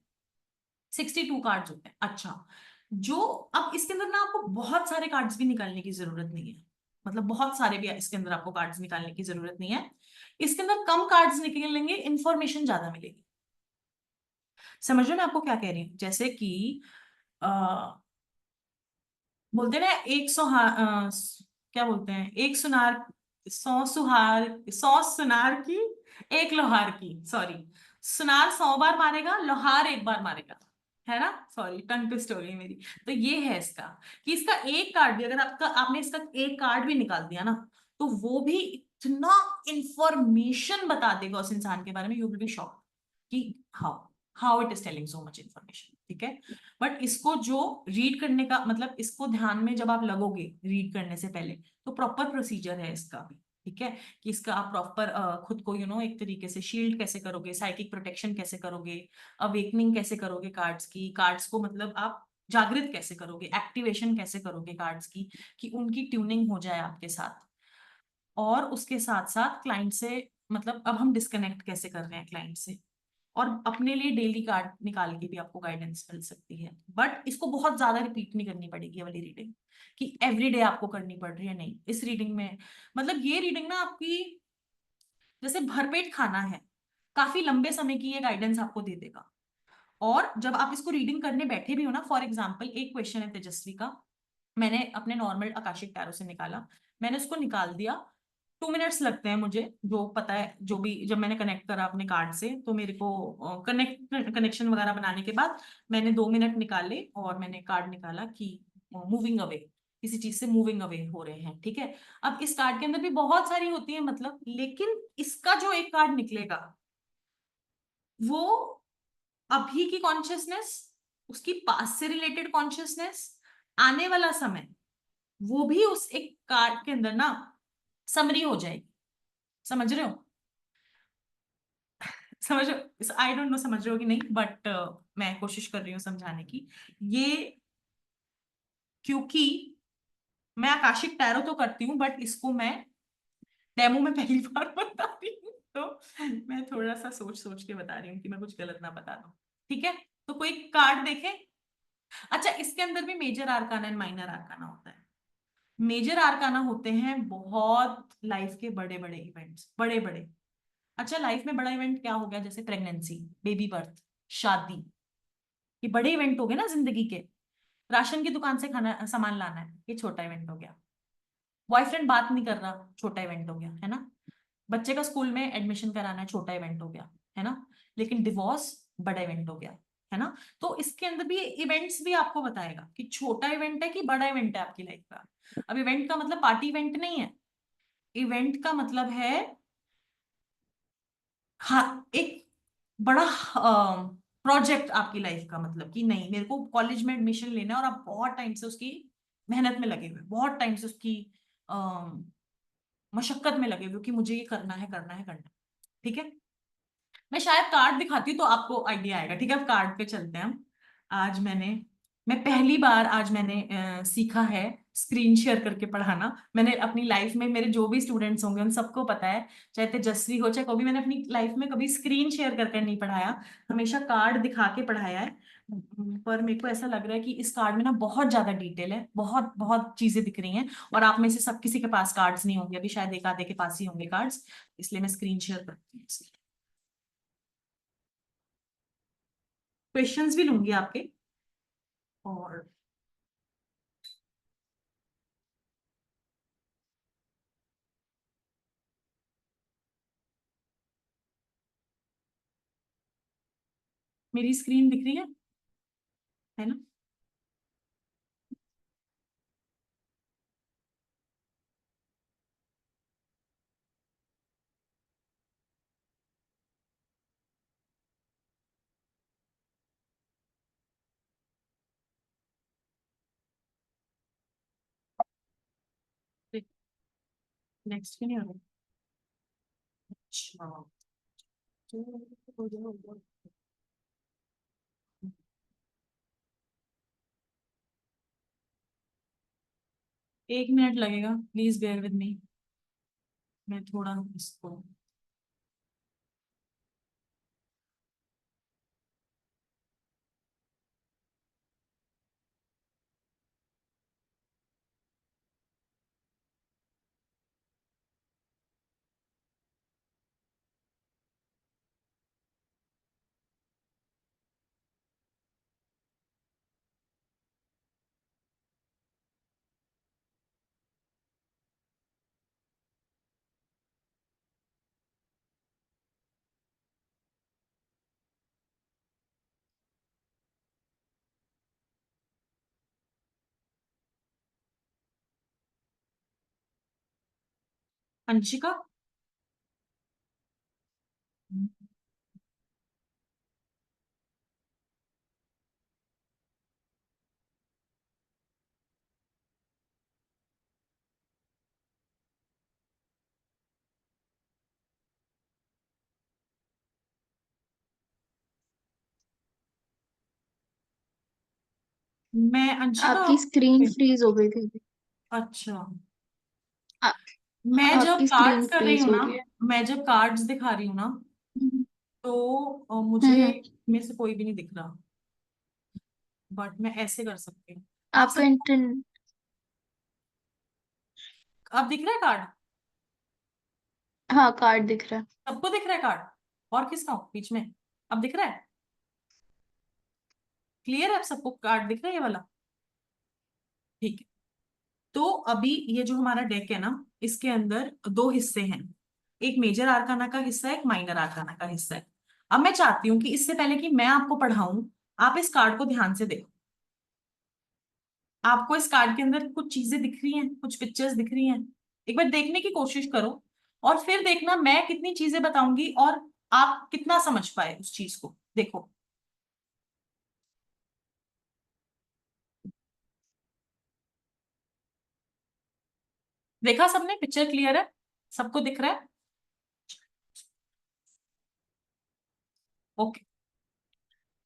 62 कार्ड्स होते हैं। अच्छा, जो अब इसके अंदर ना आपको बहुत सारे कार्ड्स भी निकालने की जरूरत नहीं है, मतलब बहुत सारे भी इसके अंदर आपको कार्ड्स निकालने की जरूरत नहीं है, इसके अंदर कम कार्ड्स निकलेंगे, इंफॉर्मेशन ज्यादा मिलेगी। समझ रहे हो मैं आपको क्या कह रही हूँ? जैसे कि बोलते हैं ना, क्या बोलते हैं, एक सुनार, 100 सुहार, 100 सुनार की एक लोहार की, सॉरी, सुनार 100 बार मारेगा, लोहार एक बार मारेगा, है ना, सॉरी टंग ट्विस्ट हो गई मेरी। तो ये है इसका, कि इसका एक कार्ड भी अगर आपने इसका एक कार्ड भी निकाल दिया ना, तो वो भी इतना इंफॉर्मेशन बता देगा उस इंसान के बारे में, यू विल बी शॉक्ड कि how how it is telling so much information, ठीक है। बट इसको जो रीड करने का मतलब, इसको ध्यान में जब आप लगोगे रीड करने से पहले, तो प्रॉपर प्रोसीजर है इसका भी, ठीक है, कि इसका आप प्रॉपर खुद को एक तरीके से शील्ड कैसे करोगे, साइकिक प्रोटेक्शन कैसे करोगे, अवेकनिंग कैसे करोगे कार्ड्स की, कार्ड्स को मतलब आप जागृत कैसे करोगे, एक्टिवेशन कैसे करोगे कार्ड्स की, कि उनकी ट्यूनिंग हो जाए आपके साथ, और उसके साथ साथ क्लाइंट से, मतलब अब हम डिस्कनेक्ट कैसे कर रहे हैं क्लाइंट से, और अपने लिए डेली कार्ड निकाल के भी आपको गाइडेंस मिल सकती है। बट इसको बहुत ज्यादा रिपीट नहीं करनी पड़ेगी ये वाली रीडिंग, कि एवरीडे आपको करनी पड़ रही है, नहीं, इस रीडिंग में, मतलब ये रीडिंग ना आपकी जैसे भरपेट खाना है, काफी लंबे समय की ये गाइडेंस आपको दे देगा। और जब आप इसको रीडिंग करने बैठे भी हो ना, फॉर एग्जाम्पल एक क्वेश्चन है तेजस्वी का, मैंने अपने नॉर्मल आकाशिक टैरो से निकाला, मैंने उसको निकाल दिया, 2 मिनट्स लगते हैं मुझे, जो पता है, जो भी जब मैंने कनेक्ट करा अपने कार्ड से, तो मेरे को कनेक्शन वगैरह बनाने के बाद मैंने 2 मिनट निकाले, और मैंने कार्ड निकाला कि मूविंग अवे, किसी चीज से मूविंग अवे हो रहे हैं, ठीक है। अब इस कार्ड के अंदर भी बहुत सारी होती है, मतलब, लेकिन इसका जो एक कार्ड निकलेगा, वो अभी की कॉन्शियसनेस, उसकी पास से रिलेटेड कॉन्शियसनेस, आने वाला समय, वो भी उस एक कार्ड के अंदर ना समरी हो जाएगी। समझ रहे हो? समझ, आई डोंट नो समझ रहे हो कि नहीं, बट मैं कोशिश कर रही हूँ समझाने की। ये, क्योंकि मैं आकाशिक टैरो तो करती हूँ, बट इसको मैं डेमो में पहली बार बता रही हूँ, तो मैं थोड़ा सा सोच सोच के बता रही हूँ कि मैं कुछ गलत ना बता दूं, ठीक है। तो कोई कार्ड देखे? अच्छा, इसके अंदर भी major arcana and minor arcana होता है। मेजर आर्काना होते हैं बहुत लाइफ के बड़े बड़े इवेंट्स, बड़े बड़े। अच्छा, लाइफ में बड़ा इवेंट क्या हो गया, जैसे प्रेगनेंसी, बेबी बर्थ, शादी, ये बड़े इवेंट हो गए ना जिंदगी के। राशन की दुकान से खाना सामान लाना है, ये छोटा इवेंट हो गया। बॉयफ्रेंड बात नहीं कर रहा, छोटा इवेंट हो गया, है ना। बच्चे का स्कूल में एडमिशन कराना है, छोटा इवेंट हो गया, है ना। लेकिन डिवोर्स बड़ा इवेंट हो गया, है ना। तो इसके अंदर भी इवेंट्स भी आपको बताएगा कि छोटा इवेंट है कि बड़ा इवेंट है आपकी लाइफ का। अब इवेंट का मतलब पार्टी इवेंट नहीं है, इवेंट का मतलब है, हाँ, एक बड़ा प्रोजेक्ट आपकी लाइफ का, मतलब कि नहीं, मेरे को कॉलेज में एडमिशन लेना है, और आप बहुत टाइम से उसकी मेहनत में लगे हुए, बहुत टाइम से उसकी मशक्कत में लगे हुए कि मुझे ये करना है, करना है, करना है, ठीक है। मैं शायद कार्ड दिखाती हूँ तो आपको आइडिया आएगा, ठीक है। अब कार्ड पे चलते हैं हम। आज मैंने मैं पहली बार आज मैंने सीखा है स्क्रीन शेयर करके पढ़ाना। मैंने अपनी लाइफ में, मेरे जो भी स्टूडेंट्स होंगे उन सबको पता है, चाहे तेजस्वी हो चाहे कोई भी, मैंने अपनी लाइफ में कभी स्क्रीन शेयर करके नहीं पढ़ाया, हमेशा कार्ड दिखा के पढ़ाया है। पर मेरे को ऐसा लग रहा है कि इस कार्ड में ना बहुत ज्यादा डिटेल है, बहुत बहुत चीजें दिख रही हैं, और आप में से सब किसी के पास कार्ड्स नहीं होंगे अभी, शायद एक आधे के पास ही होंगे कार्ड्स, इसलिए मैं स्क्रीन शेयर करती हूँ। क्वेश्चंस भी लूंगी आपके। और मेरी स्क्रीन दिख रही है ना? नेक्स्ट क्यों नहीं आ रहा? अच्छा, तो 1 मिनट लगेगा, प्लीज बेयर विद मी। मैं थोड़ा इसको, अंशिका। मैं अंशिका। आपकी स्क्रीन फ्रीज हो गई थी अभी। अच्छा, आ, मैं जब आपकी कार्ड्स स्क्रीन कर रही फ्रीज हूँ हो ना, गई है। मैं जब कार्ड्स दिखा रही हूँ ना, हम्म तो हम्म, मुझे हम्म। में से कोई भी नहीं दिख रहा, बट मैं ऐसे कर सकती हूँ। आप आपका सब, इंटरनेट। अब दिख रहा है कार्ड? हाँ, कार्ड दिख रहा है। सबको दिख रहा है कार्ड? और किसका हूँ बीच में? अब दिख रहा है? क्लियर है? अब सबको कार्ड दिख रहा है ये वाला? ठीक है। तो अभी ये जो हमारा डेक है ना, इसके अंदर दो हिस्से हैं, एक मेजर आर्काना का हिस्सा है, एक माइनर आर्काना का हिस्सा है। अब मैं चाहती हूँ कि इससे पहले कि मैं आपको पढ़ाऊं, आप इस कार्ड को ध्यान से देखो। आपको इस कार्ड के अंदर कुछ चीजें दिख रही हैं, कुछ पिक्चर्स दिख रही हैं, एक बार देखने की कोशिश करो, और फिर देखना मैं कितनी चीजें बताऊंगी और आप कितना समझ पाए उस चीज को। देखो, देखा सबने? पिक्चर क्लियर है? सबको दिख रहा है? ओके।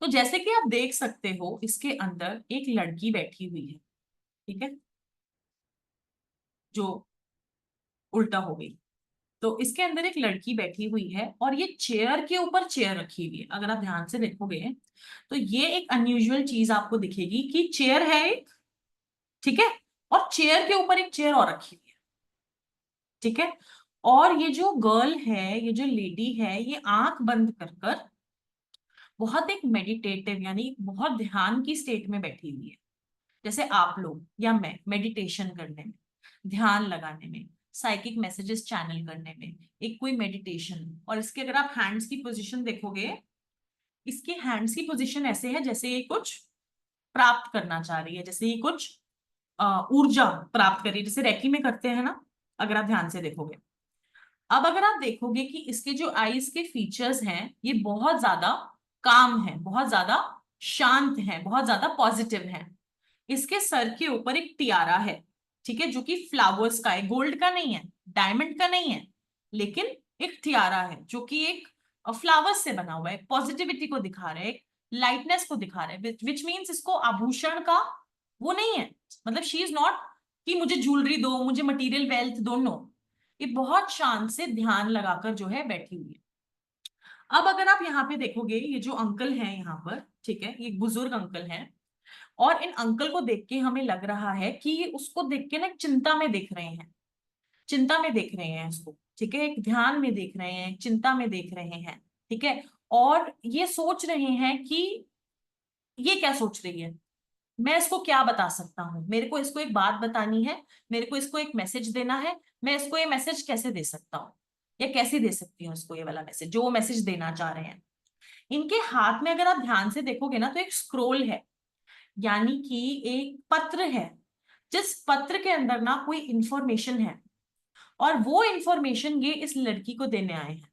तो जैसे कि आप देख सकते हो, इसके अंदर एक लड़की बैठी हुई है, ठीक है, जो उल्टा हो गई। तो इसके अंदर एक लड़की बैठी हुई है, और ये चेयर के ऊपर चेयर रखी हुई है। अगर आप ध्यान से देखोगे तो ये एक अनयूजुअल चीज आपको दिखेगी कि चेयर है एक, ठीक है, और चेयर के ऊपर एक चेयर और रखी हुई है, ठीक है। और ये जो गर्ल है, ये जो लेडी है, ये आंख बंद कर कर बहुत एक मेडिटेटिव, यानी बहुत ध्यान की स्टेट में बैठी हुई है, जैसे आप लोग या मैं मेडिटेशन करने में, ध्यान लगाने में, साइकिक मैसेजेस चैनल करने में, एक कोई मेडिटेशन। और इसके अगर आप हैंड्स की पोजीशन देखोगे, इसके हैंड्स की पोजीशन ऐसे है जैसे ये कुछ प्राप्त करना चाह रही है, जैसे ये कुछ ऊर्जा प्राप्त कर रही है, जैसे रेकी में करते हैं ना, अगर आप ध्यान से देखोगे। अब अगर आप देखोगे कि इसके जो आईज के फीचर्स हैं, ये बहुत ज्यादा काम है, बहुत ज्यादा शांत है, बहुत ज्यादा पॉजिटिव है। इसके सर के ऊपर एक टियारा है, ठीक है, जो कि फ्लावर्स का है, गोल्ड का नहीं है, डायमंड का नहीं है, लेकिन एक टियारा है जो कि एक फ्लावर्स से बना हुआ है, पॉजिटिविटी को दिखा रहा है, एक लाइटनेस को दिखा रहा है, विच मीन्स इसको आभूषण का वो नहीं है, मतलब शी इज नॉट कि मुझे ज्वेलरी दो, मुझे मटेरियल वेल्थ दो, नो, ये बहुत शांत से ध्यान लगाकर जो है बैठी हुई है। अब अगर आप यहाँ पे देखोगे, ये जो अंकल हैं यहाँ पर, ठीक है, ये एक बुजुर्ग अंकल हैं, और इन अंकल को देख के हमें लग रहा है कि ये उसको देख के ना चिंता में देख रहे हैं, चिंता में देख रहे हैं इसको, ठीक है, एक ध्यान में देख रहे हैं, चिंता में देख रहे हैं, ठीक है, और ये सोच रहे हैं कि ये क्या सोच रही है, मैं इसको क्या बता सकता हूँ, मेरे को इसको एक बात बतानी है, मेरे को इसको एक मैसेज देना है, मैं इसको ये मैसेज कैसे दे सकता हूँ, या कैसे दे सकती हूँ इसको ये वाला मैसेज जो वो मैसेज देना चाह रहे हैं। इनके हाथ में अगर आप ध्यान से देखोगे ना, तो एक स्क्रोल है, यानी कि एक पत्र है, जिस पत्र के अंदर ना कोई इंफॉर्मेशन है, और वो इंफॉर्मेशन ये इस लड़की को देने आए हैं,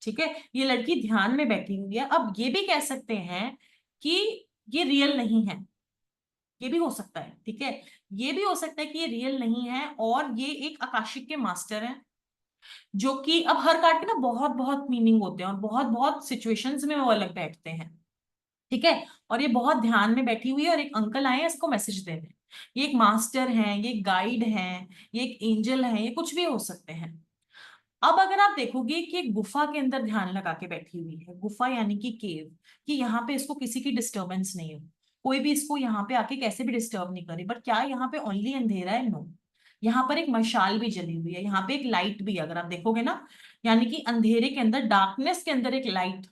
ठीक है, ये लड़की ध्यान में बैठी हुई है। अब ये भी कह सकते हैं कि ये रियल नहीं है, ये भी हो सकता है, ठीक है, ये भी हो सकता है कि ये रियल नहीं है, और ये एक आकाशिक के मास्टर हैं, जो कि अब हर कार्ड के ना बहुत बहुत मीनिंग होते हैं, और बहुत बहुत सिचुएशंस में वो अलग बैठते हैं, ठीक है, और ये बहुत ध्यान में बैठी हुई है, और एक अंकल आए हैं इसको मैसेज देने, ये एक मास्टर हैं, ये एक गाइड हैं, ये एक एंजल है, ये कुछ भी हो सकते हैं। अब अगर आप देखोगे कि एक गुफा के अंदर ध्यान लगा के बैठी हुई है, गुफा यानी कि केव, कि यहाँ पे इसको किसी की डिस्टरबेंस नहीं हो, कोई भी इसको यहाँ पे आके कैसे भी डिस्टर्ब नहीं करे, बट क्या यहाँ पे ओनली अंधेरा है, नो, यहाँ पर एक मशाल भी जली हुई है, यहाँ पे एक लाइट भी, अगर आप देखोगे ना, यानी कि अंधेरे के अंदर, डार्कनेस के अंदर एक लाइट,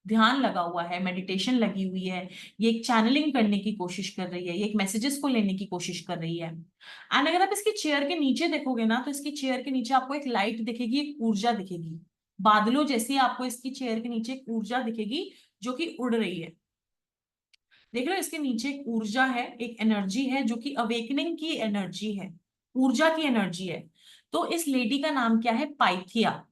ध्यान लगा हुआ है, मेडिटेशन लगी हुई है, ये एक चैनलिंग करने की कोशिश कर रही है, ये एक मैसेजेस को लेने की कोशिश कर रही है। एंड अगर आप इसकी चेयर के नीचे देखोगे ना, तो इसकी चेयर के नीचे आपको एक लाइट दिखेगी, एक ऊर्जा दिखेगी, बादलों जैसी आपको इसकी चेयर के नीचे एक ऊर्जा दिखेगी, जो कि उड़ रही है। देख रहे हो, इसके नीचे एक ऊर्जा है, एक एनर्जी है, जो कि अवेकनिंग की एनर्जी है, ऊर्जा की एनर्जी है। तो इस लेडी का नाम क्या है, पाइथिया,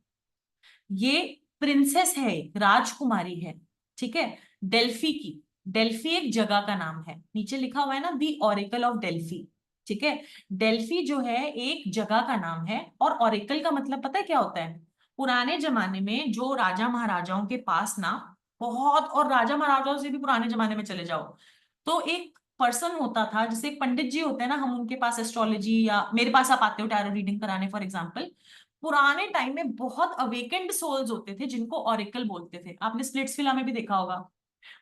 ये प्रिंसेस है, एक राजकुमारी है, ठीक है, डेल्फी की, डेल्फी एक जगह का नाम है, नीचे लिखा हुआ है ना, दी ऑरेकल ऑफ डेल्फी, ठीक है, डेल्फी जो है एक जगह का नाम है, और ऑरेकल का मतलब पता है क्या होता है, पुराने जमाने में जो राजा महाराजाओं के पास ना, बहुत, और राजा महाराजाओं से भी पुराने जमाने में चले जाओ, तो एक पर्सन होता था, जैसे एक पंडित जी होते हैं ना, हम उनके पास एस्ट्रोलॉजी, या मेरे पास आप आते हो टैरो रीडिंग कराने फॉर एग्जाम्पल, पुराने टाइम में बहुत अवेकेंड सोल्स होते थे जिनको ऑरिकल बोलते थे, आपने स्प्लिट्सविला में भी देखा होगा,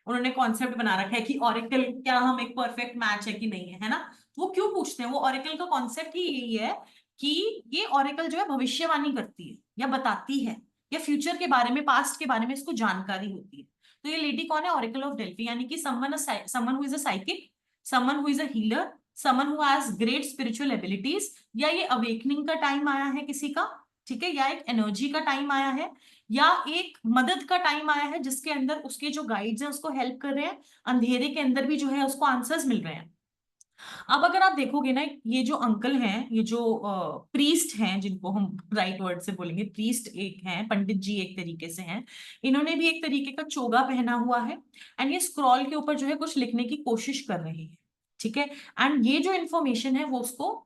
उन्होंने कॉन्सेप्ट बना रखा है कि ऑरिकल क्या हम एक परफेक्ट मैच है कि नहीं है, है ना, तो वो क्यों पूछते हैं, वो ऑरिकल का कॉन्सेप्ट ही यही है कि ये ऑरिकल जो है भविष्यवाणी करती है, या बताती है, या फ्यूचर के बारे में, पास्ट के बारे में इसको जानकारी होती है। तो ये लेडी कौन है, ऑरिकल ऑफ डेल्फी, यानी कि someone who is a psychic, someone who is a healer, someone who has great spiritual abilities, या ये अवेकनिंग का टाइम आया है किसी का, ठीक है, या एक एनर्जी का टाइम आया है, या एक मदद का टाइम आया है, जिसके अंदर उसके जो गाइड्स हैं उसको हेल्प कर रहे हैं, अंधेरे के अंदर भी जो है उसको आंसर्स मिल रहे हैं। अब अगर आप देखोगे ना, ये जो अंकल हैं, ये जो प्रीस्ट हैं, जिनको हम राइट वर्ड से बोलेंगे प्रीस्ट, एक हैं पंडित जी, एक तरीके से हैं, इन्होंने भी एक तरीके का चोगा पहना हुआ है, एंड ये स्क्रॉल के ऊपर जो है कुछ लिखने की कोशिश कर रहे हैं, ठीक है, एंड ये जो इन्फॉर्मेशन है वो उसको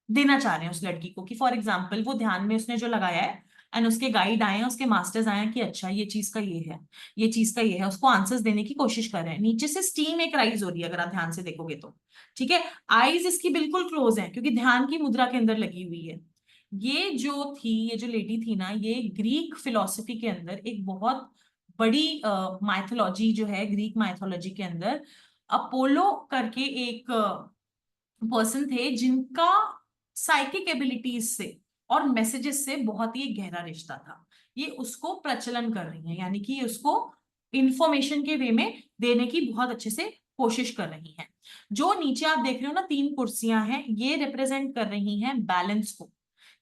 देना चाह रहे हैं उस लड़की को, कि फॉर एग्जाम्पल वो ध्यान में उसने जो लगाया है, एंड उसके गाइड आए हैं, उसके मास्टर्स आए हैं, कि अच्छा ये चीज का ये है, ये चीज का ये है, उसको आंसर्स देने की कोशिश कर रहे हैं। नीचे से स्टीम एक राइज हो रही है, अगर आप ध्यान से देखोगे तो, ठीक है, आईज इसकी बिल्कुल क्लोज है, क्योंकि ध्यान की मुद्रा के अंदर लगी हुई है। ये जो लेडी थी ना, ये ग्रीक फिलोसफी के अंदर एक बहुत बड़ी माइथोलॉजी जो है, ग्रीक माइथोलॉजी के अंदर अपोलो करके एक पर्सन थे, जिनका साइकिक एबिलिटीज से और मैसेजेस से बहुत ही गहरा रिश्ता था। ये उसको प्रचलन कर रही है, यानी कि ये उसको इंफॉर्मेशन के वे में देने की बहुत अच्छे से कोशिश कर रही हैं। जो नीचे आप देख रहे हो ना, 3 कुर्सियां हैं, ये रिप्रेजेंट कर रही हैं बैलेंस को,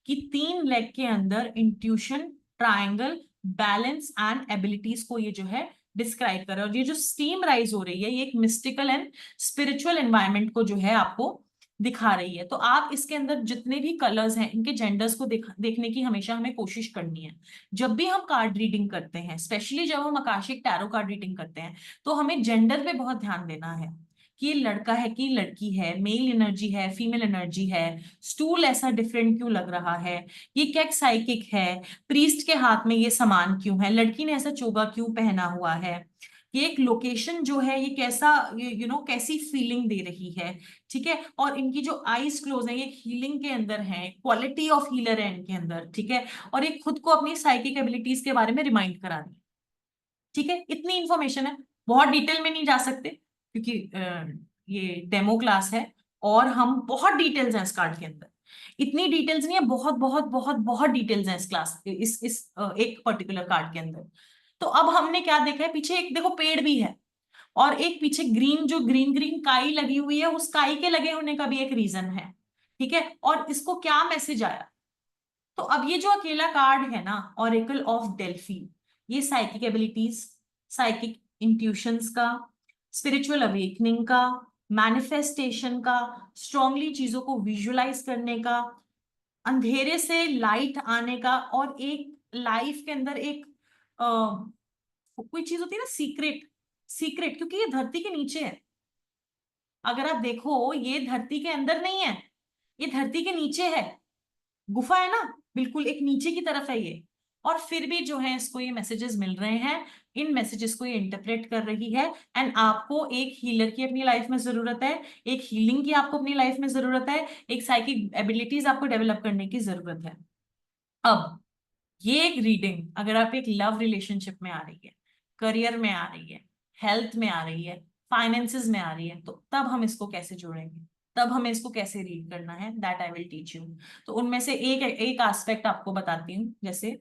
कि 3 लेग के अंदर intuition, triangle, balance and abilities को ये जो है डिस्क्राइब कर रहा है। और ये जो स्टीम राइज हो रही है, ये एक मिस्टिकल एंड स्पिरिचुअल एनवायरनमेंट को जो है आपको दिखा रही है। तो आप इसके अंदर जितने भी कलर्स हैं, इनके जेंडर्स को देखने की हमेशा हमें कोशिश करनी है। जब भी हम कार्ड रीडिंग करते हैं, स्पेशली जब हम आकाशिक टैरो कार्ड रीडिंग करते हैं, तो हमें जेंडर पे बहुत ध्यान देना है, कि ये लड़का है कि लड़की है, मेल एनर्जी है, फीमेल एनर्जी है, स्टूल ऐसा डिफरेंट क्यों लग रहा है, ये क्या साइकिक है, प्रीस्ट के हाथ में ये सामान क्यों है, लड़की ने ऐसा चोगा क्यों पहना हुआ है, कि एक लोकेशन जो है ये कैसा, कैसी फीलिंग दे रही है, ठीक है। और इनकी जो आईज क्लोज है, ये हीलिंग के अंदर है, क्वालिटी ऑफ हीलर है इनके अंदर, ठीक है। और एक खुद को अपनी साइकिक एबिलिटीज के बारे में रिमाइंड करा दी, ठीक है। इतनी इंफॉर्मेशन है, बहुत डिटेल में नहीं जा सकते क्योंकि ये डेमो क्लास है, और हम बहुत डिटेल्स हैं इस कार्ड के अंदर। इतनी डिटेल्स नहीं है, बहुत बहुत बहुत बहुत डिटेल्स हैं इस क्लास, एक पर्टिकुलर कार्ड के अंदर। तो अब हमने क्या देखा है, पीछे एक देखो पेड़ भी है, और एक पीछे ग्रीन, जो ग्रीन ग्रीन काई लगी हुई है, उस काई के लगे होने का भी एक रीजन है, ठीक है। और इसको क्या मैसेज आया, तो अब ये जो अकेला कार्ड है ना, ऑरेकल ऑफ डेल्फी, ये साइकिक एबिलिटीज, साइकिक इंट्यूशंस का, स्पिरिचुअल अवेकनिंग का, मैनिफेस्टेशन का, स्ट्रांगली चीजों को विजुअलाइज करने का, अंधेरे से लाइट आने का, और एक लाइफ के अंदर एक कोई चीज होती है ना, सीक्रेट, सीक्रेट, क्योंकि ये धरती के नीचे है। अगर आप देखो, ये धरती के अंदर नहीं है, ये धरती के नीचे है, गुफा है ना, बिल्कुल एक नीचे की तरफ है ये। और फिर भी जो है इसको ये मैसेजेस मिल रहे हैं, इन मैसेजेस को ये इंटरप्रेट कर रही है। एंड आपको एक हीलर की अपनी लाइफ में जरूरत है, एक हीलिंग की आपको अपनी लाइफ में जरूरत है, एक साइकिक एबिलिटीज आपको डेवलप करने की जरूरत है। अब ये एक रीडिंग अगर आप एक लव रिलेशनशिप में आ रही है, करियर में आ रही है, हेल्थ में आ रही है, फाइनेंसेस में आ रही है, तो तब हम इसको कैसे जोड़ेंगे, तब हमें इसको कैसे रीड करना है, that I will teach you. तो उनमें से एक एक एस्पेक्ट आपको बताती हूँ, जैसे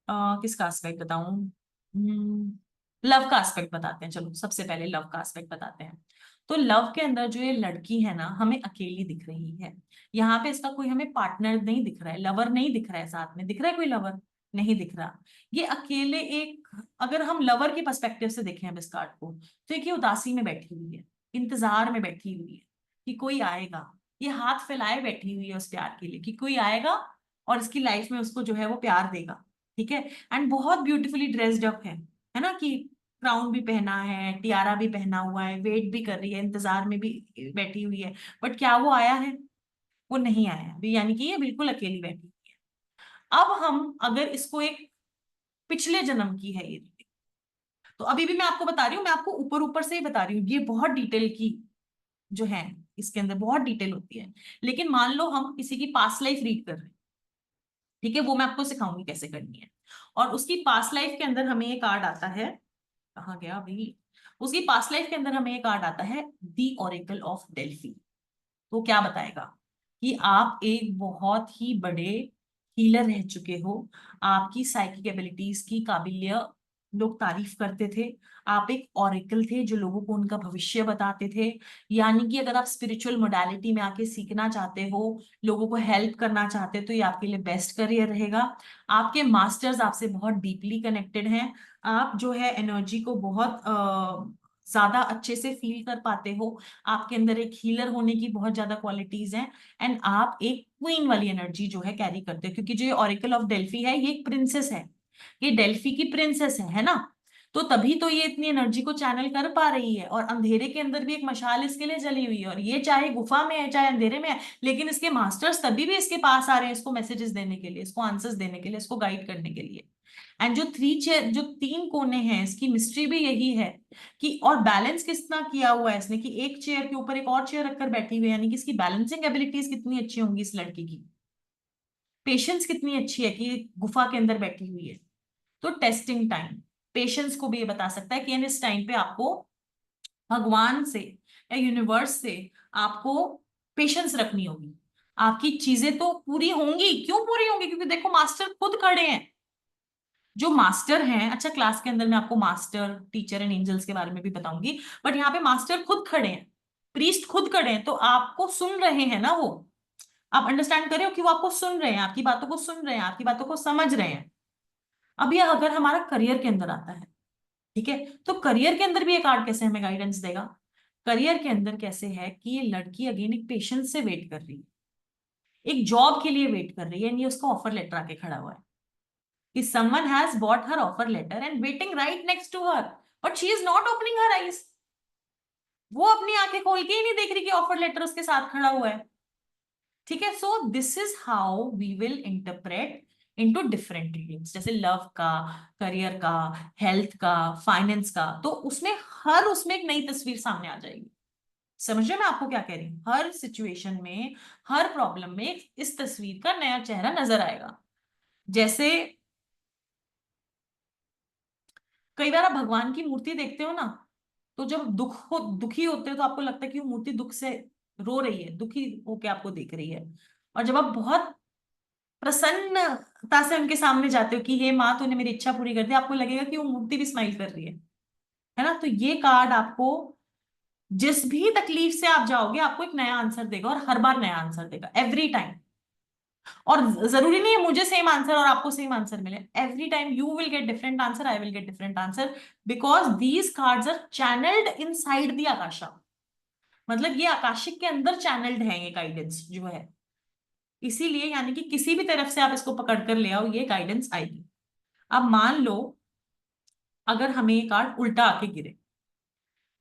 किसका एस्पेक्ट बताऊं, लव का एस्पेक्ट बताते हैं, चलो सबसे पहले लव का एस्पेक्ट बताते हैं। तो लव के अंदर जो ये लड़की है ना, हमें अकेली दिख रही है। यहाँ पे इसका कोई हमें पार्टनर नहीं दिख रहा है, लवर नहीं दिख रहा है, साथ में दिख रहा है कोई लवर, नहीं दिख रहा। ये अकेले एक, अगर हम लवर के पर्सपेक्टिव से देखें अब इस कार्ड को, तो एक ये उदासी में बैठी हुई है, इंतजार में बैठी हुई है कि कोई आएगा। ये हाथ फैलाए बैठी हुई है उस प्यार के लिए कि कोई आएगा और इसकी लाइफ में उसको जो है वो प्यार देगा, ठीक है। एंड बहुत ब्यूटीफुली ड्रेस्ड अप है ना, कि क्राउन भी पहना है, टियारा भी पहना हुआ है, वेट भी कर रही है, इंतजार में भी बैठी हुई है। बट क्या वो आया है, वो नहीं आया अभी, यानी कि ये बिल्कुल अकेली बैठी हुई है। अब हम अगर इसको एक पिछले जन्म की है ये, तो अभी भी मैं आपको बता रही हूँ, मैं आपको ऊपर ऊपर से ही बता रही हूँ, ये बहुत डिटेल की जो है, इसके अंदर बहुत डिटेल होती है। लेकिन मान लो हम किसी की पास्ट लाइफ रीड कर रहे हैं, ठीक है, वो मैं आपको सिखाऊंगी कैसे करनी है। और उसकी पास्ट लाइफ के अंदर हमें ये कार्ड आता है, कहाँ गया अभी, उसकी पास्ट लाइफ के अंदर हमें ये कार्ड आता है, दी ओरेकल ऑफ डेल्फी। तो क्या बताएगा कि आप एक बहुत ही बड़े हीलर रह चुके हो, आपकी साइकिक एबिलिटीज की काबिलियत लोग तारीफ करते थे, आप एक ओरेकल थे जो लोगों को उनका भविष्य बताते थे। यानी कि अगर आप स्पिरिचुअल मोडालिटी में आके सीखना चाहते हो, लोगों को हेल्प करना चाहते हो, तो ये आपके लिए बेस्ट करियर रहेगा। आपके मास्टर्स आपसे बहुत डीपली कनेक्टेड हैं, आप जो है एनर्जी को बहुत ज्यादा अच्छे से फील कर पाते हो, आपके अंदर एक हीलर होने की बहुत ज्यादा क्वालिटीज हैं। एंड आप एक क्वीन वाली एनर्जी जो है कैरी करते हो, क्योंकि जो ये ऑरिकल ऑफ डेल्फी है, ये एक प्रिंसेस है, ये डेल्फी की प्रिंसेस है ना। तो तभी तो ये इतनी एनर्जी को चैनल कर पा रही है, और अंधेरे के अंदर भी एक मशाल इसके लिए जली हुई है, और ये चाहे गुफा में है चाहे अंधेरे में है, लेकिन इसके मास्टर्स तभी भी इसके पास आ रहे हैं इसको मैसेजेस देने के लिए, इसको आंसर्स देने के लिए, इसको गाइड करने के लिए। एंड जो थ्री चेयर, जो तीन कोने हैं, इसकी मिस्ट्री भी यही है कि, और बैलेंस कितना किया हुआ है इसने, कि एक चेयर के ऊपर एक और चेयर रखकर बैठी हुई है, यानी कि इसकी बैलेंसिंग एबिलिटीज कितनी अच्छी होंगी इस लड़की की, पेशेंस कितनी अच्छी है कि गुफा के अंदर बैठी हुई है। तो टेस्टिंग टाइम, पेशेंस को भी ये बता सकता है कि इस टाइम पे आपको भगवान से या यूनिवर्स से आपको पेशेंस रखनी होगी। आपकी चीजें तो पूरी होंगी, क्यों पूरी होंगी, क्योंकि देखो मास्टर खुद खड़े हैं, जो मास्टर हैं। अच्छा, क्लास के अंदर मैं आपको मास्टर, टीचर एंड एंजल्स के बारे में भी बताऊंगी, बट यहाँ पे मास्टर खुद खड़े हैं, प्रीस्ट खुद खड़े हैं, तो आपको सुन रहे हैं ना वो, आप अंडरस्टैंड कर रहे हो कि वो आपको सुन रहे हैं, आपकी बातों को सुन रहे हैं, आपकी बातों को समझ रहे हैं। अब ये अगर हमारा करियर के अंदर आता है, ठीक है, तो करियर के अंदर भी ये कार्ड कैसे हमें गाइडेंस देगा। करियर के अंदर कैसे है कि ये लड़की अगेन एक पेशेंस से वेट कर रही है, एक जॉब के लिए वेट कर रही है, ये उसका ऑफर लेटर आके खड़ा हुआ है कि someone has bought her offer letter and waiting right next to her, but she is not opening her eyes। वो अपनी आंखें खोल के ही नहीं देख रही कि ऑफर लेटर उसके साथ खड़ा हुआ है, ठीक है। So this is how we will interpret into different readings, जैसे लव का, करियर का, हेल्थ का, फाइनेंस का, तो उसमें हर उसमें एक नई तस्वीर सामने आ जाएगी। समझ रहे मैं आपको क्या कह रही हूँ? हर सिचुएशन में, हर प्रॉब्लम में इस तस्वीर का नया चेहरा नजर आएगा। जैसे कई बार आप भगवान की मूर्ति देखते हो ना, तो जब दुखी होते हो तो आपको लगता है कि वो मूर्ति दुख से रो रही है, दुखी होके आपको देख रही है। और जब आप बहुत प्रसन्नता से उनके सामने जाते हो कि हे माँ तूने मेरी इच्छा पूरी कर दी, आपको लगेगा कि वो मूर्ति भी स्माइल कर रही है ना? तो ये कार्ड आपको जिस भी तकलीफ से आप जाओगे आपको एक नया आंसर देगा, और हर बार नया आंसर देगा, एवरी टाइम। और जरूरी नहीं है मुझे सेम आंसर और आपको सेम आंसर मिले, every time you will get different answer, I will get different answer, because these cards are channelled inside the Akasha. मतलब ये आकाशिक के अंदर चैनल्ड है ये गाइडेंस जो है, इसीलिए यानी कि किसी भी तरफ से आप इसको पकड़ कर ले आओ ये गाइडेंस आएगी। अब मान लो अगर हमें ये कार्ड उल्टा आके गिरे,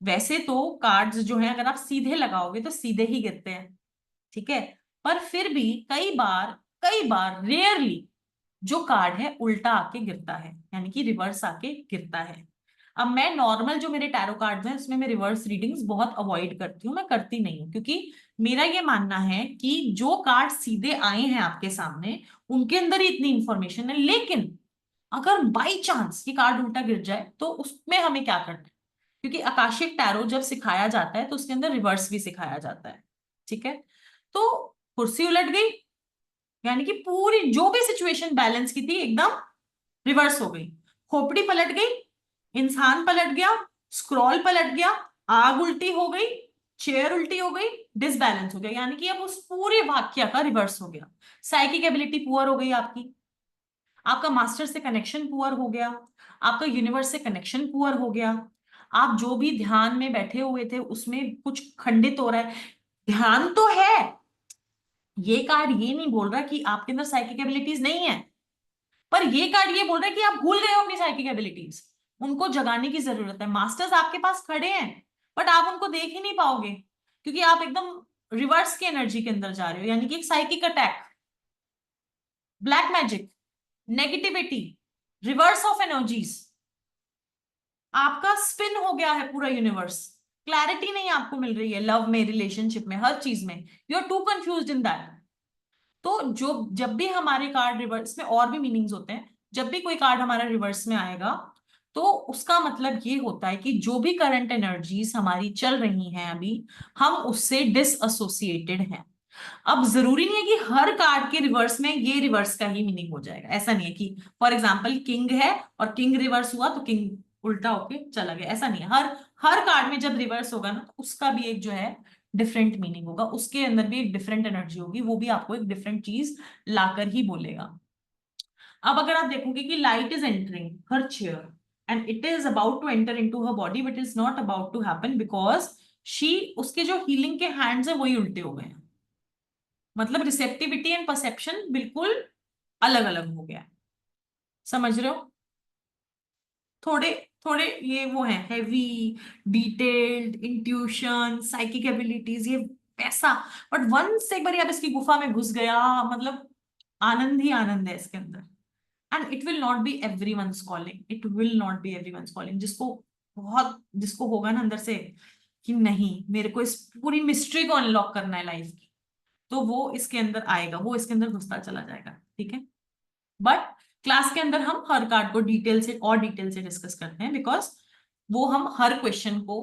वैसे तो कार्ड्स जो है अगर आप सीधे लगाओगे तो सीधे ही गिरते हैं, ठीक है, पर फिर भी कई बार रेयरली जो कार्ड है उल्टा आके गिरता है, यानी कि रिवर्स आके गिरता है। अब मैं नॉर्मल जो मेरे टैरो कार्ड्स हैं उसमें मैं रिवर्स रीडिंग्स बहुत अवॉइड करती हूँ, मैं करती नहीं हूँ, क्योंकि मेरा ये मानना है कि जो कार्ड सीधे आए हैं आपके सामने उनके अंदर ही इतनी इंफॉर्मेशन है, लेकिन अगर बाई चांस ये कार्ड उल्टा गिर जाए तो उसमें हमें क्या करना है, क्योंकि आकाशिक टैरो जब सिखाया जाता है तो उसके अंदर रिवर्स भी सिखाया जाता है, ठीक है। तो कुर्सी उलट गई, यानी कि पूरी जो भी सिचुएशन बैलेंस की थी एकदम रिवर्स हो गई। खोपड़ी पलट गई, इंसान पलट गया, स्क्रॉल पलट गया, आग उल्टी हो गई, चेयर उल्टी हो गई, डिसबैलेंस हो गया, यानी कि अब उस पूरे वाक्य का रिवर्स हो गया। साइकिक एबिलिटी पुअर हो गई आपकी, आपका मास्टर से कनेक्शन पुअर हो गया, आपका यूनिवर्स से कनेक्शन पुअर हो गया, आप जो भी ध्यान में बैठे हुए थे उसमें कुछ खंडित हो रहा है। ध्यान तो है, ये कार्ड ये नहीं बोल रहा कि आपके अंदर साइकिक एबिलिटीज नहीं है, पर ये कार्ड ये बोल रहा है कि आप भूल गए हो अपनी साइकिक एबिलिटीज, उनको जगाने की जरूरत है। मास्टर्स आपके पास खड़े हैं बट आप उनको देख ही नहीं पाओगे, क्योंकि आप एकदम रिवर्स की एनर्जी के अंदर जा रहे हो, यानी कि एक psychic attack, black magic, negativity, reverse of energies, आपका स्पिन हो गया है पूरा यूनिवर्स। क्लैरिटी नहीं आपको मिल रही है लव में, रिलेशनशिप में, हर चीज में, you are too confuse in that. तो जो जब भी हमारे कार्ड रिवर्स में, और भी मीनिंग्स होते हैं, जब भी कोई कार्ड हमारा रिवर्स में आएगा तो उसका मतलब ये होता है कि जो भी करंट एनर्जीज हमारी चल रही हैं अभी, हम उससे डिसएसोसिएटेड हैं। अब जरूरी नहीं है कि हर कार्ड के रिवर्स में ये रिवर्स का ही मीनिंग हो जाएगा, ऐसा नहीं है कि फॉर एग्जाम्पल किंग है और किंग रिवर्स हुआ तो किंग उल्टा होके चला गया, ऐसा नहीं है। हर हर कार्ड में जब रिवर्स होगा ना तो उसका भी एक जो है डिफरेंट मीनिंग होगा, उसके अंदर भी एक डिफरेंट एनर्जी होगी, वो भी आपको एक डिफरेंट चीज लाकर ही बोलेगा। अब अगर आप देखोगे कि light is entering her chair and it is about to enter into her body, but is not about to happen because she, उसके जो हीलिंग के हैंड्स है वही उल्टे हो गए हैं। मतलब रिसेप्टिविटी एंड परसेप्शन बिल्कुल अलग अलग हो गया है। समझ रहे हो? थोड़े थोड़े ये वो है heavy, detailed, intuition, psychic abilities, ये पैसा, बट वंस एक बार आप इसकी गुफा में घुस गया, मतलब आनंद ही आनंद है इसके अंदर। And it will not be everyone's calling, it will not be everyone's calling, जिसको होगा ना अंदर से कि नहीं मेरे को इस पूरी मिस्ट्री को अनलॉक करना है लाइफ की, तो वो इसके अंदर आएगा, वो इसके अंदर घुसता चला जाएगा, ठीक है। बट क्लास के अंदर हम हर कार्ड को डिटेल से डिस्कस करते हैं, बिकॉज वो हम हर क्वेश्चन को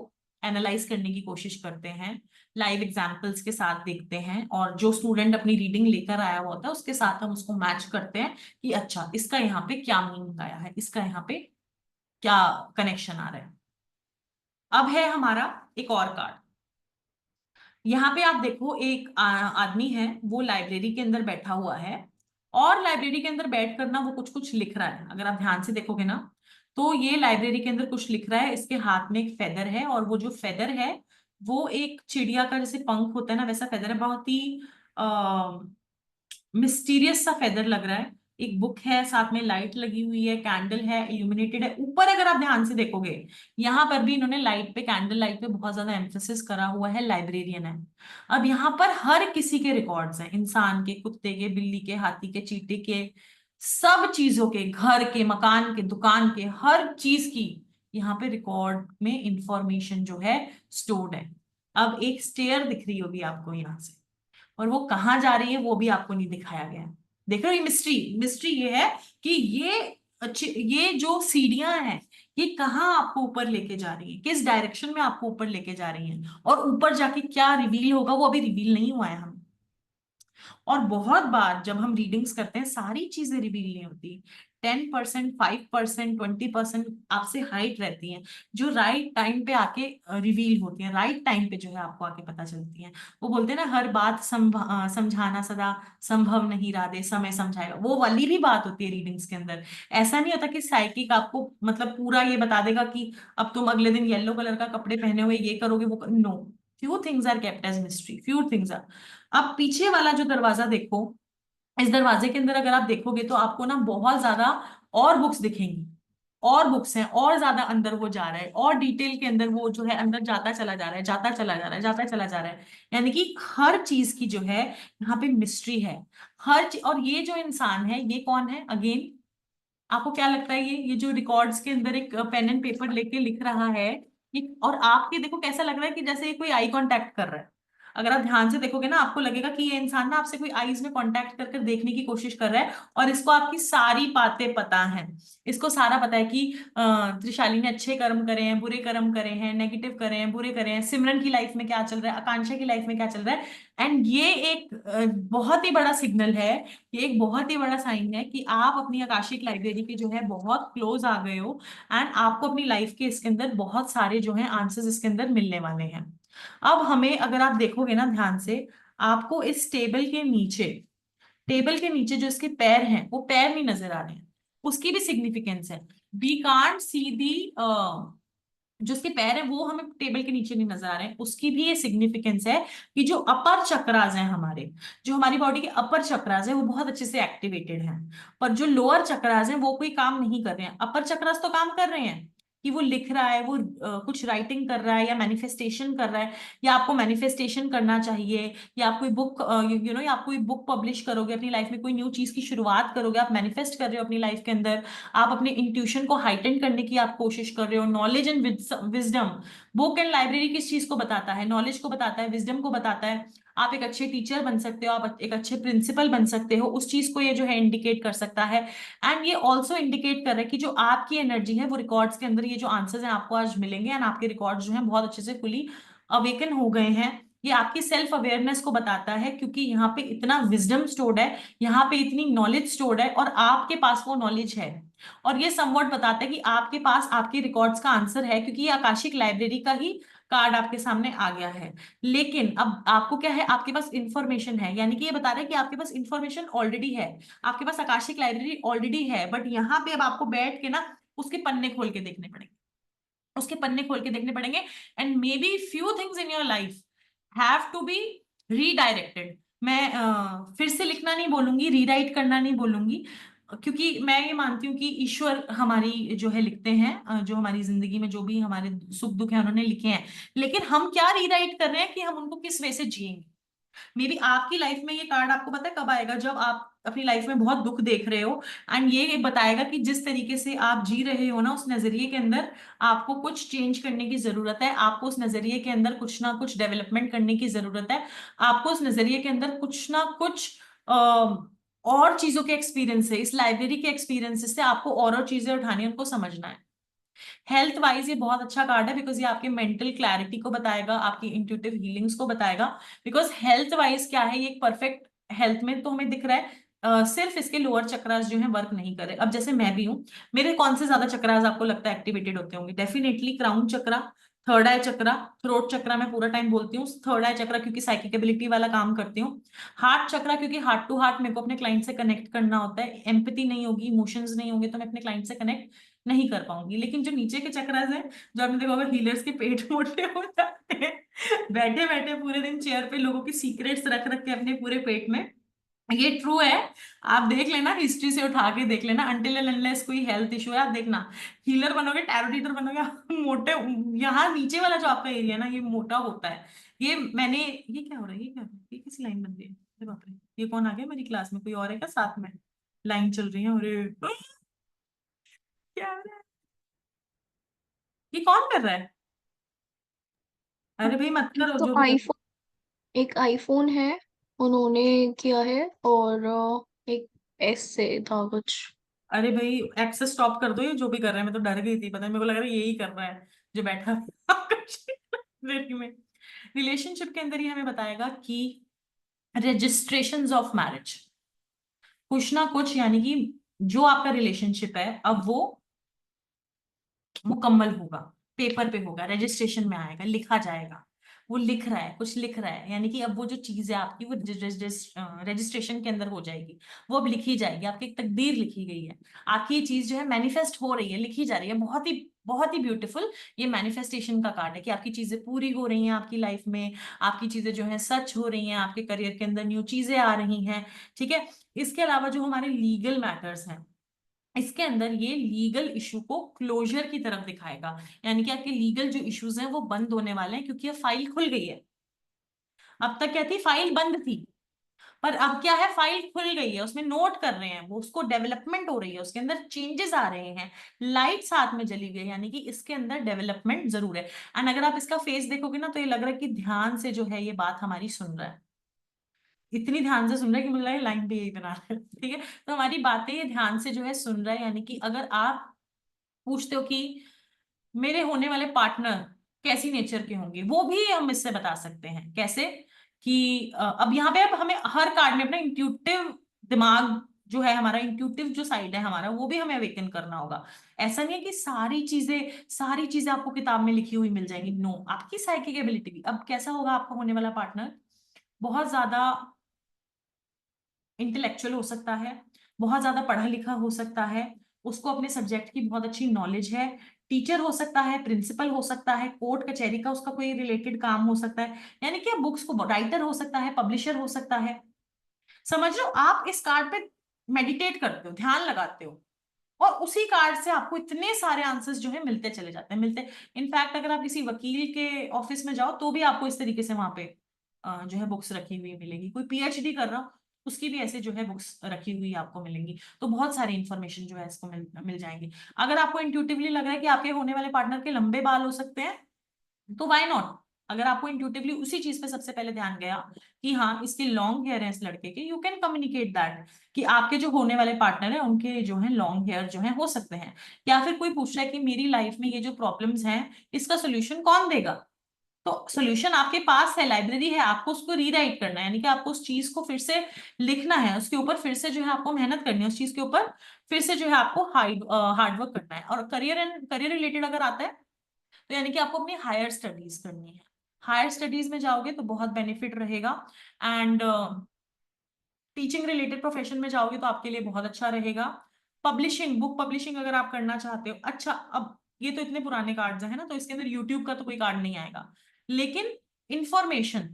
एनालाइज करने की कोशिश करते हैं, लाइव एग्जाम्पल्स के साथ देखते हैं, और जो स्टूडेंट अपनी रीडिंग लेकर आया हुआ होता है उसके साथ हम उसको मैच करते हैं कि अच्छा इसका यहाँ पे क्या मीनिंग आया है, इसका यहाँ पे क्या कनेक्शन आ रहा है। अब है हमारा एक और कार्ड। यहाँ पे आप देखो एक आदमी है, वो लाइब्रेरी के अंदर बैठा हुआ है, और लाइब्रेरी के अंदर बैठ कर ना वो कुछ कुछ लिख रहा है। अगर आप ध्यान से देखोगे ना तो ये लाइब्रेरी के अंदर कुछ लिख रहा है, इसके हाथ में एक फेदर है, और वो जो फेदर है वो एक चिड़िया का जैसे पंख होता है ना वैसा फेदर है, बहुत ही मिस्टीरियस सा फेदर लग रहा है। एक बुक है, साथ में लाइट लगी हुई है, कैंडल है, इल्यूमिनेटेड है। ऊपर अगर आप ध्यान से देखोगे यहाँ पर भी इन्होंने लाइट पे, कैंडल लाइट पे बहुत ज्यादा एम्फेसिस करा हुआ है, लाइब्रेरियन है। अब यहाँ पर हर किसी के रिकॉर्ड्स हैं, इंसान के, कुत्ते के, बिल्ली के, हाथी के, चींटी के, सब चीजों के, घर के, मकान के, दुकान के, हर चीज की यहाँ पे रिकॉर्ड में इंफॉर्मेशन जो है स्टोर्ड है। अब एक स्टेयर दिख रही होगी आपको यहाँ से, और वो कहाँ जा रही है वो भी आपको नहीं दिखाया गया है। देख रहे हो, ये मिस्ट्री, मिस्ट्री ये है कि ये अच्छी, ये जो सीढ़ियां हैं ये कहाँ आपको ऊपर लेके जा रही है, किस डायरेक्शन में आपको ऊपर लेके जा रही हैं, और ऊपर जाके क्या रिवील होगा वो अभी रिवील नहीं हुआ है हम। और बहुत बार जब हम रीडिंग्स करते हैं सारी चीजें रिवील नहीं होती। 10%, 5%, 20% आपसे हाइट रहती हैं, जो राइट टाइम पे आके रिवील होती हैं, राइट टाइम पे जो है आपको आके पता चलती हैं। वो बोलते हैं ना, हर बात समझाना सदा संभव नहीं, राधे समय समझाएगा, वो वाली भी बात होती है रीडिंग्स के अंदर। ऐसा नहीं होता कि साइकिक आपको मतलब पूरा ये बता देगा कि अब तुम अगले दिन येलो कलर का कपड़े पहने हुए ये करोगे वो no. Few things are kept as mystery, few things are. आप पीछे वाला जो दरवाजा देखो, इस दरवाजे के अंदर अगर आप देखोगे तो आपको ना बहुत ज्यादा और बुक्स दिखेंगी, और बुक्स हैं, और ज्यादा अंदर वो जा रहा है, और डिटेल के अंदर वो जो है अंदर जाता चला जा रहा है, जाता चला जा रहा है, जाता चला जा रहा है। यानी कि हर चीज की जो है यहाँ पे मिस्ट्री है। और ये जो इंसान है ये कौन है अगेन, आपको क्या लगता है? ये जो रिकॉर्ड्स के अंदर एक पेन एंड पेपर लेके लिख रहा है ये, और आपके देखो कैसा लग रहा है कि जैसे ये कोई आई कांटेक्ट कर रहा है। अगर आप ध्यान से देखोगे ना आपको लगेगा कि ये इंसान ना आपसे कोई आईज में कांटेक्ट कर कर देखने की कोशिश कर रहा है, और इसको आपकी सारी बातें पता है। इसको सारा पता है कि त्रिशाली ने अच्छे कर्म करे हैं, बुरे कर्म करे हैं, नेगेटिव करे हैं, बुरे करे हैं, सिमरन की लाइफ में क्या चल रहा है, आकांक्षा की लाइफ में क्या चल रहा है। एंड ये एक बहुत ही बड़ा सिग्नल है, ये एक बहुत ही बड़ा साइन है कि आप अपनी आकाशिक लाइब्रेरी के जो है बहुत क्लोज आ गए हो, एंड आपको अपनी लाइफ के इसके अंदर बहुत सारे जो है आंसर्स इसके अंदर मिलने वाले हैं। अब हमें अगर आप देखोगे ना ध्यान से, आपको इस टेबल के नीचे जो इसके पैर हैं वो पैर नहीं नजर आ रहे हैं, उसकी भी सिग्निफिकेंस है। वी कांट सी दी, जो उसके पैर है वो हमें टेबल के नीचे नहीं नजर आ रहे हैं, उसकी भी ये सिग्निफिकेंस है कि जो अपर चक्रास हैं हमारे, जो हमारी बॉडी के अपर चक्रास हैं वो बहुत अच्छे से एक्टिवेटेड हैं। पर जो लोअर चक्रास हैं वो कोई काम नहीं कर रहे हैं। अपर चक्रास तो काम कर रहे हैं कि वो लिख रहा है, वो कुछ राइटिंग कर रहा है या मैनिफेस्टेशन कर रहा है, या आपको मैनिफेस्टेशन करना चाहिए, या आप कोई बुक या आप कोई बुक पब्लिश करोगे अपनी लाइफ में, कोई न्यू चीज की शुरुआत करोगे, आप मैनिफेस्ट कर रहे हो अपनी लाइफ के अंदर, आप अपने इंट्यूशन को हाइटेन करने की आप कोशिश कर रहे हो। Knowledge and wisdom, book and library किस चीज को बताता है? नॉलेज को बताता है, विजडम को बताता है। आप एक अच्छे टीचर बन सकते हो, आप एक अच्छे प्रिंसिपल बन सकते हो, उस चीज को ये जो है इंडिकेट कर सकता है। एंड ये ऑल्सो इंडिकेट कर रहा है कि जो आपकी एनर्जी है वो रिकॉर्ड्स के अंदर, ये जो आंसर्स हैं आपको आज मिलेंगे, एंड आपके रिकॉर्ड्स जो हैं बहुत अच्छे से फुली अवेकन हो गए हैं। ये आपकी सेल्फ अवेयरनेस को बताता है, क्योंकि यहाँ पे इतना विजडम स्टोर्ड है, यहाँ पे इतनी नॉलेज स्टोर्ड है, और आपके पास वो नॉलेज है। और ये समवॉट बताता है कि आपके पास आपके रिकॉर्ड्स का आंसर है, क्योंकि ये आकाशिक लाइब्रेरी का ही कार्ड आपके सामने आ गया है। लेकिन अब आपको क्या है, आपके पास इंफॉर्मेशन है, यानी कि ये बता रहा है कि आपके पास इंफॉर्मेशन ऑलरेडी है, आपके पास आकाशिक लाइब्रेरी ऑलरेडी है। बट यहाँ पे अब आपको बैठ के ना उसके पन्ने खोल के देखने पड़ेंगे, उसके पन्ने खोल के देखने पड़ेंगे। And may be few things in your life have to be redirected. मैं फिर से लिखना नहीं बोलूंगी, रीराइट करना नहीं बोलूंगी, क्योंकि मैं ये मानती हूँ कि ईश्वर हमारी जो है लिखते हैं, जो हमारी जिंदगी में जो भी हमारे सुख दुख है उन्होंने लिखे हैं। लेकिन हम क्या रीराइट कर रहे हैं कि हम उनको किस वे से जिएंगे। मे बी आपकी लाइफ में ये कार्ड आपको पता है कब आएगा, जब आप अपनी लाइफ में बहुत दुख देख रहे हो, एंड ये बताएगा कि जिस तरीके से आप जी रहे हो ना उस नजरिए के अंदर आपको कुछ चेंज करने की जरूरत है, आपको उस नजरिए के अंदर कुछ ना कुछ डेवलपमेंट करने की जरूरत है, आपको उस नजरिए के अंदर कुछ ना कुछ और चीजों के एक्सपीरियंस है, इस लाइब्रेरी के एक्सपीरियंसेस से आपको और चीजें उठानी है, उनको समझना है। हेल्थ वाइज ये बहुत अच्छा कार्ड है, बिकॉज ये आपके मेंटल क्लैरिटी को बताएगा, आपकी इंट्यूटिव हीलिंग्स को बताएगा। बिकॉज हेल्थ वाइज क्या है, ये एक परफेक्ट हेल्थ में तो हमें दिख रहा है। सिर्फ इसके लोअर चक्रास जो है वर्क नहीं कर रहे। अब जैसे मैं भी हूँ, मेरे कौन से ज्यादा चक्रास आपको लगता है एक्टिवेटेड होते होंगे? डेफिनेटली क्राउन चक्रा, थर्ड आई चक्रा, थ्रोट चक्रा मैं पूरा टाइम बोलती हूँ, थर्ड आई चक्रा क्योंकि साइकिक एबिलिटी वाला काम करती हूँ, हार्ट चक्रा क्योंकि हार्ट टू हार्ट मेरे को अपने क्लाइंट से कनेक्ट करना होता है, एम्पैथी नहीं होगी, इमोशंस नहीं होंगे तो मैं अपने क्लाइंट से कनेक्ट नहीं कर पाऊंगी। लेकिन जो नीचे के चक्रास हैं, जो आपने देखा होगा हीलर्स के पेट मोटे हो जाते हैं, बैठे बैठे पूरे दिन चेयर पे लोगों की सीक्रेट्स रख रख के अपने पूरे पेट में, ये ट्रू है। आप देख लेना, हिस्ट्री से उठा के देख लेना, अनटिल एंड अनलेस कोई हेल्थ इशू है आप देखना, हीलर बनोगे, टैरो रीडर बनोगे, आप मोटे, यहाँ नीचे वाला जो आपका एरिया ना ये मोटा होता है। ये मैंने, ये क्या हो रहा है, ये क्या हो रहा है, ये किसी लाइन बन रही है, अरे बाप रे, ये कौन आ गया मेरी क्लास में, कोई और है क्या साथ में? लाइन चल रही है, अरे क्या हो रहा है? ये कौन कर रहा है? अरे भाई मत ये करो तो जो भी कर। आईफोन, एक आईफोन है, उन्होंने किया है, और एक एस से था कुछ। अरे भाई एक्सेस स्टॉप कर दो, ये जो भी कर रहा है, मैं तो डर गई थी, पता नहीं, मेरे को लग रहा है यही कर रहा है जो बैठा लाइब्रेरी में। रिलेशनशिप के अंदर ही हमें बताएगा कि रजिस्ट्रेशंस ऑफ मैरिज, कुछ ना कुछ, यानी कि जो आपका रिलेशनशिप है अब वो मुकम्मल होगा, पेपर पे होगा, रजिस्ट्रेशन में आएगा, लिखा जाएगा। वो लिख रहा है, कुछ लिख रहा है, यानी कि अब वो जो चीज है आपकी वो रजिस्ट्रेशन के अंदर हो जाएगी, वो अब लिखी जाएगी, आपकी एक तकदीर लिखी गई है, आपकी ये चीज जो है मैनिफेस्ट हो रही है, लिखी जा रही है, बहुत ही ब्यूटीफुल। ये मैनिफेस्टेशन का कार्ड है कि आपकी चीजें पूरी हो रही हैं आपकी लाइफ में, आपकी चीजें जो है सच हो रही हैं, आपके करियर के अंदर न्यू चीजें आ रही हैं। ठीक है। इसके अलावा जो हमारे लीगल मैटर्स हैं, इसके अंदर ये लीगल इशू को क्लोजर की तरफ दिखाएगा, यानी कि आपके लीगल जो इश्यूज हैं वो बंद होने वाले हैं, क्योंकि ये फाइल खुल गई है। अब तक क्या थी, फाइल बंद थी, पर अब क्या है, फाइल खुल गई है, उसमें नोट कर रहे हैं वो, उसको डेवलपमेंट हो रही है, उसके अंदर चेंजेस आ रहे हैं, लाइट साथ में जली हुई है, यानी कि इसके अंदर डेवलपमेंट जरूर है। एंड अगर आप इसका फेस देखोगे ना, तो ये लग रहा है कि ध्यान से जो है ये बात हमारी सुन रहा है, इतनी ध्यान से सुन रहा है कि मुझे लग रहा है लाइन भी यही बना रहा है। ठीक है। तो हमारी बातें ये ध्यान से जो है सुन रहा है, यानी कि अगर आप पूछते हो कि मेरे होने वाले पार्टनर कैसी नेचर के होंगे, वो भी हम इससे बता सकते हैं। कैसे कि अब यहाँ पे अब हमें हर कार्ड में अपना इंट्यूटिव दिमाग जो है, हमारा इंट्यूटिव जो साइड है हमारा, वो भी हमें अवेकन करना होगा। ऐसा नहीं है कि सारी चीजें आपको किताब में लिखी हुई मिल जाएंगी, नो, आपकी साइकिक एबिलिटी भी। अब कैसा होगा आपका होने वाला पार्टनर, बहुत ज्यादा इंटेलेक्चुअल हो सकता है, बहुत ज्यादा पढ़ा लिखा हो सकता है, उसको अपने सब्जेक्ट की बहुत अच्छी नॉलेज है, टीचर हो सकता है, प्रिंसिपल हो सकता है, कोर्ट कचहरी का उसका कोई रिलेटेड काम हो सकता है, यानी कि बुक्स को राइटर हो सकता है, पब्लिशर हो सकता है। समझ लो आप इस कार्ड पे मेडिटेट करते हो, ध्यान लगाते हो, और उसी कार्ड से आपको इतने सारे आंसर्स जो है मिलते चले जाते हैं, मिलते। इनफैक्ट अगर आप किसी वकील के ऑफिस में जाओ तो भी आपको इस तरीके से वहां पे जो है बुक्स रखी हुई मिलेगी, कोई पीएचडी कर रहा हो उसकी भी ऐसे जो है बुक्स रखी हुई आपको मिलेंगी। तो बहुत सारी इंफॉर्मेशन जो है इसको मिल जाएंगी। अगर आपको इंट्यूटिवली लग रहा है कि आपके होने वाले पार्टनर के लंबे बाल हो सकते हैं, तो वाई नॉट। अगर आपको इंट्यूटिवली उसी चीज पे सबसे पहले ध्यान गया कि हाँ इसके लॉन्ग हेयर है इस लड़के के, यू कैन कम्युनिकेट दैट कि आपके जो होने वाले पार्टनर है उनके जो है लॉन्ग हेयर जो है हो सकते हैं। या फिर कोई पूछ रहा है कि मेरी लाइफ में ये जो प्रॉब्लम्स हैं इसका सोल्यूशन कौन देगा, तो सोल्यूशन आपके पास है, लाइब्रेरी है, आपको उसको रीराइट करना है, यानी कि आपको उस चीज को फिर से लिखना है, उसके ऊपर फिर से जो है आपको मेहनत करनी है, उस चीज के ऊपर फिर से जो है आपको हार्ड वर्क करना है। और करियर रिलेटेड अगर आता है, तो यानी कि आपको अपनी हायर स्टडीज करनी है, हायर स्टडीज में जाओगे तो बहुत बेनिफिट रहेगा। एंड टीचिंग रिलेटेड प्रोफेशन में जाओगे तो आपके लिए बहुत अच्छा रहेगा। पब्लिशिंग, बुक पब्लिशिंग अगर आप करना चाहते हो, अच्छा अब ये तो इतने पुराने कार्ड्स हैं ना, तो इसके अंदर यूट्यूब का तो कोई कार्ड नहीं आएगा, लेकिन information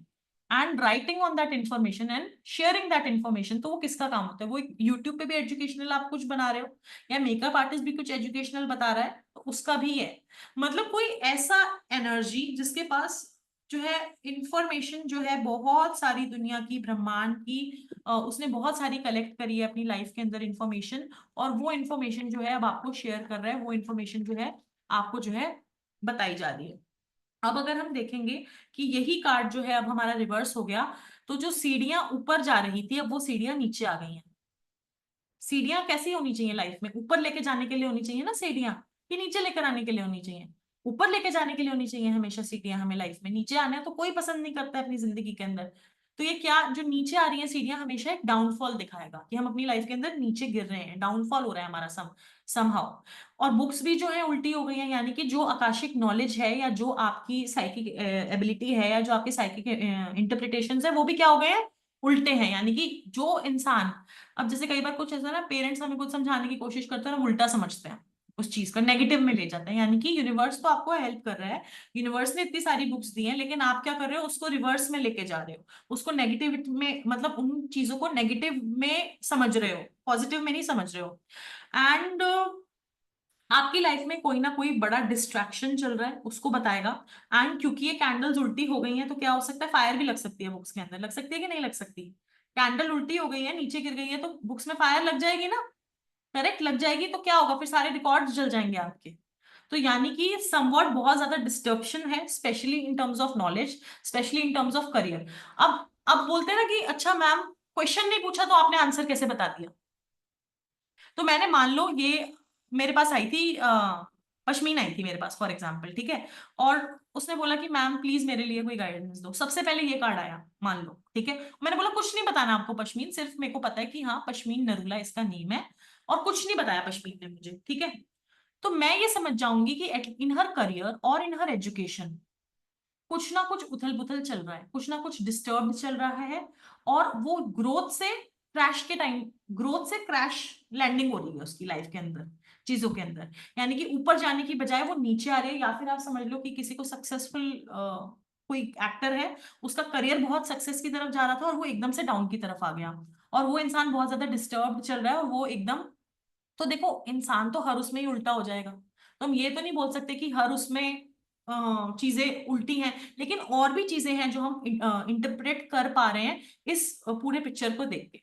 and writing on that information and sharing that information, तो वो किसका काम होता है, वो यूट्यूब पे भी एजुकेशनल आप कुछ बना रहे हो, या मेकअप आर्टिस्ट भी कुछ एजुकेशनल बता रहा है, तो उसका भी है। मतलब कोई ऐसा एनर्जी जिसके पास जो है इंफॉर्मेशन जो है बहुत सारी दुनिया की, ब्रह्मांड की, उसने बहुत सारी कलेक्ट करी है अपनी लाइफ के अंदर इंफॉर्मेशन, और वो इंफॉर्मेशन जो है अब आपको शेयर कर रहा है, वो इंफॉर्मेशन जो है आपको जो है बताई जा रही है। अब अगर हम देखेंगे कि यही कार्ड जो है अब हमारा रिवर्स हो गया, तो जो सीढ़ियां ऊपर जा रही थी अब वो सीढ़ियां नीचे आ गई हैं। सीढ़ियां कैसी होनी चाहिए लाइफ में, ऊपर लेके जाने के लिए होनी चाहिए ना सीढ़ियां, कि नीचे लेकर आने के लिए होनी चाहिए, ऊपर लेके जाने के लिए होनी चाहिए हमेशा सीढ़ियां हमें लाइफ में। नीचे आने तो कोई पसंद नहीं करता है अपनी जिंदगी के अंदर। तो ये क्या, जो नीचे आ रही है सीढ़ियां हमेशा एक डाउनफॉल दिखाएगा कि हम अपनी लाइफ के अंदर नीचे गिर रहे हैं, डाउनफॉल हो रहा है हमारा समहाउ। और बुक्स भी जो है उल्टी हो गई हैं, यानी कि जो आकाशिक नॉलेज है या जो आपकी साइकिक एबिलिटी है या जो आपके साइकिक इंटरप्रिटेशन है वो भी क्या हो गए हैं, उल्टे हैं। यानी कि जो इंसान, अब जैसे कई बार कुछ ऐसा ना, पेरेंट्स हमें कुछ समझाने की कोशिश करते हैं और हम उल्टा समझते हैं, उस चीज का नेगेटिव में ले जाते हैं, यानी कि यूनिवर्स तो आपको हेल्प कर रहा है, यूनिवर्स ने इतनी सारी बुक्स दी हैं, लेकिन आप क्या कर रहे हो, उसको रिवर्स में लेके जा रहे हो, उसको नेगेटिव में, मतलब उन चीजों को नेगेटिव में समझ रहे हो, पॉजिटिव में नहीं समझ रहे हो। एंड आपकी लाइफ में कोई ना कोई बड़ा डिस्ट्रैक्शन चल रहा है, उसको बताएगा। एंड क्योंकि ये कैंडल्स उल्टी हो गई हैं, तो क्या हो सकता है, फायर भी लग सकती है बुक्स के अंदर, लग सकती है कि नहीं लग सकती, कैंडल उल्टी हो गई है, नीचे गिर गई है, तो बुक्स में फायर लग जाएगी ना, करेक्ट, लग जाएगी, तो क्या होगा फिर, सारे रिकॉर्ड्स जल जाएंगे आपके। तो यानी कि समवॉट बहुत ज्यादा डिस्टर्बशन है, specially in terms of knowledge, specially in terms of career. अब बोलते हैं ना कि अच्छा मैम क्वेश्चन नहीं पूछा तो आपने आंसर कैसे बता दिया। तो मैंने मान लो ये मेरे पास आई थी, पश्मीन आई थी मेरे पास फॉर एग्जाम्पल, ठीक है, और उसने बोला कि मैम प्लीज मेरे लिए कोई गाइडेंस दो, सबसे पहले ये कार्ड आया मान लो, ठीक है, मैंने बोला कुछ नहीं बताना आपको पश्मीन, सिर्फ मेरे को पता है कि हाँ पश्मीन नरूला इसका नेम है, और कुछ नहीं बताया पश्मीन ने मुझे, ठीक है। तो मैं ये समझ जाऊंगी कि इन हर करियर और इन हर एजुकेशन कुछ ना कुछ उथल पुथल चल रहा है, कुछ ना कुछ डिस्टर्ब चल रहा है, और वो ग्रोथ से क्रैश लैंडिंग हो रही है उसकी लाइफ के अंदर, चीजों के अंदर। यानी कि ऊपर जाने की बजाय वो नीचे आ रहे हैं, या फिर आप समझ लो कि किसी को सक्सेसफुल कोई एक्टर है, उसका करियर बहुत सक्सेस की तरफ जा रहा था और वो एकदम से डाउन की तरफ आ गया, और वो इंसान बहुत ज्यादा डिस्टर्ब चल रहा है, और वो एकदम, तो देखो इंसान तो हर उसमें ही उल्टा हो जाएगा, तो हम ये तो नहीं बोल सकते कि हर उसमें चीजें उल्टी हैं, लेकिन और भी चीजें हैं जो हम इंटरप्रेट कर पा रहे हैं इस पूरे पिक्चर को देख के।